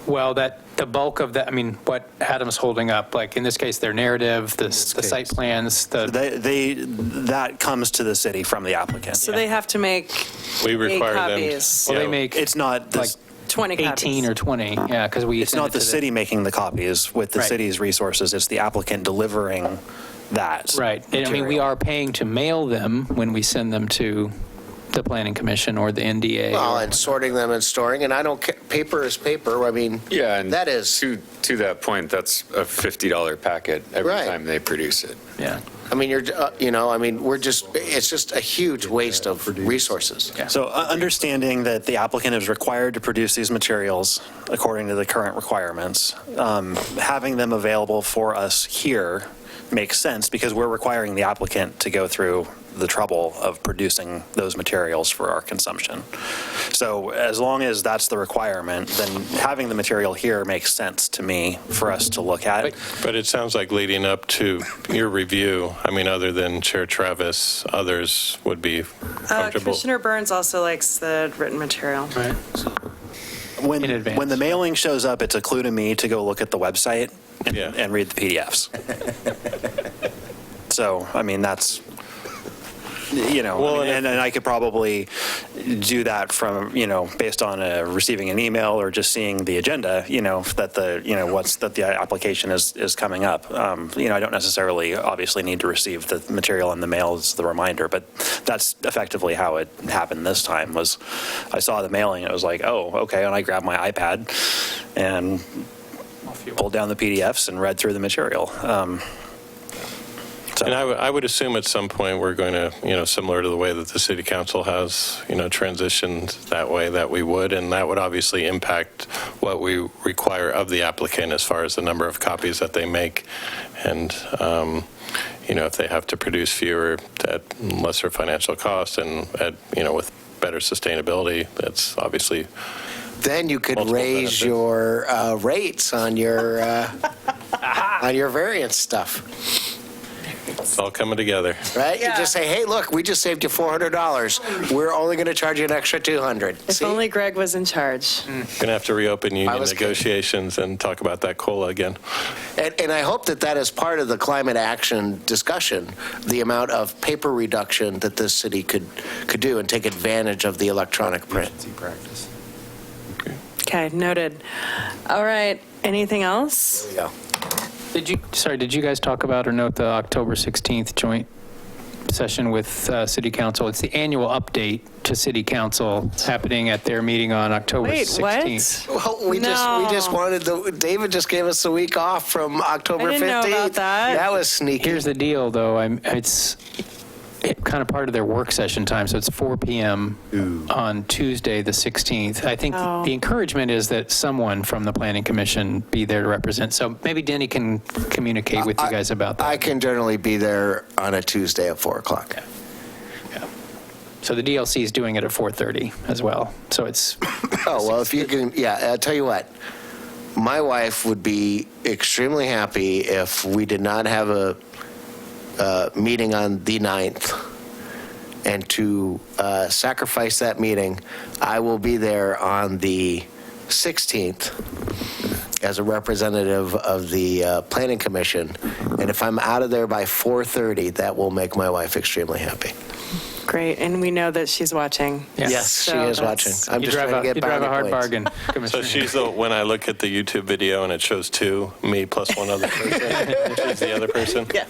Well, the bulk of that, I mean, what Adam's holding up, like in this case, their narrative, the site plans, That comes to the city from the applicant. So they have to make We 8 require them. copies, well, they make It's not like 20 copies. 18 or 20, yeah, because we. It's send not it the to city making the copies with the Right. city's resources, it's the applicant delivering that. Right. And, I mean, we material. are paying to mail them when we send them to the Planning Commission or the NDA. Well, or- and sorting them and storing, and I don't care, paper is paper, I mean, Yeah, and that is, to that point, that's a $50 packet every Right. time they produce it. Yeah. I mean, it's just a huge waste of resources. So understanding that the applicant is required to produce these materials according to the current requirements, having them available for us here makes sense because we're requiring the applicant to go through the trouble of producing those materials for our consumption. So as long as that's the requirement, then having the material here makes sense to me for us to look at. But it sounds like leading up to your review, I mean, other than Chair Travis, others would be comfortable. Commissioner Burns also likes the written material. Right. When, In advance. when the mailing shows up, it's a clue to me to go look at the website Yeah. and read the PDFs. So, I mean, that's, Well, and I could probably do that from, based on receiving an email or just seeing the agenda, that the application is coming up. I don't necessarily obviously need to receive the material in the mail as the reminder, but that's effectively how it happened this time was I saw the mailing, it was like, oh, okay, and I grabbed my iPad and pulled down the PDFs and read through the material. And I would assume at some point we're going to, similar to the way that the city council has, transitioned that way, that we would, and that would obviously impact what we require of the applicant as far as the number of copies that they make. And, if they have to produce fewer at lesser financial cost and at, with better sustainability, that's obviously. Then you could Multiple raise benefits. your rates on your variance stuff. It's all coming together. Right? Yeah. You just say, hey, look, we just saved you $400. We're only going to charge you an extra $200. If See? only Greg was in charge. Going to have to reopen union was kidding. negotiations and talk about that COLA again. And I hope that is part of the climate action discussion, the amount of paper reduction that this city could do and take advantage of the electronic print. Okay, noted. All right, anything else? There you go. Did you guys talk about or note the October 16th joint session with City Council? It's the annual update to City Council happening at their meeting on October Wait, 16th. what? Well, we No. just wanted David just gave us a week off from October 15th. I didn't know about that. That was sneaky. Here's the deal, though. It's kind of part of their work session time, so it's 4 p.m. on Tuesday, the 16th. I think Oh. the encouragement is that someone from the Planning Commission be there to represent. So maybe Denny can communicate with you guys about that. I can generally be there on a Tuesday at 4 o'clock. So the DLC is doing it at 4:30 as well. So it's Oh, well, if you can, I'll tell you what. My wife would be extremely happy if we did not have a meeting on the 9th. And to sacrifice that meeting, I will be there on the 16th as a representative of the Planning Commission. And if I'm out of there by 4:30, that will make my wife extremely happy. Great, and we know that she's watching. Yes, she So is watching. that's- I'm you just drive trying to a get brownie hard points. bargain, So Commissioner. she's when I look at the YouTube video and it shows 2, me plus one other person, she's the other person. Yeah.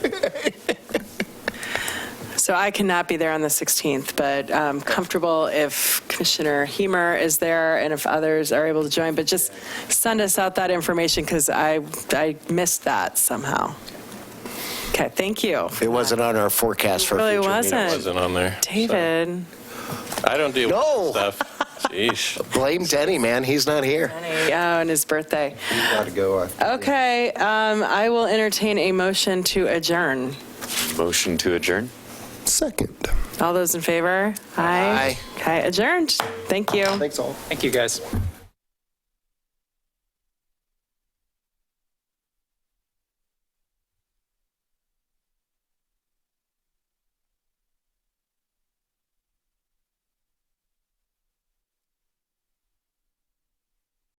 So I cannot be there on the 16th, but comfortable if Commissioner Hemer is there and if others are able to join. But just send us out that information because I missed that somehow. Okay, thank you. It wasn't on our forecast for Really future wasn't. meetings. Wasn't on there. David. I don't deal No. with that stuff. Sheesh. Blame Denny, man. He's not here. Oh, and his birthday. Got to go. Okay, I will entertain a motion to adjourn. Motion to adjourn? Second. All those in favor? Aye. Okay, adjourned. Thank you. Thanks all. Thank you, guys.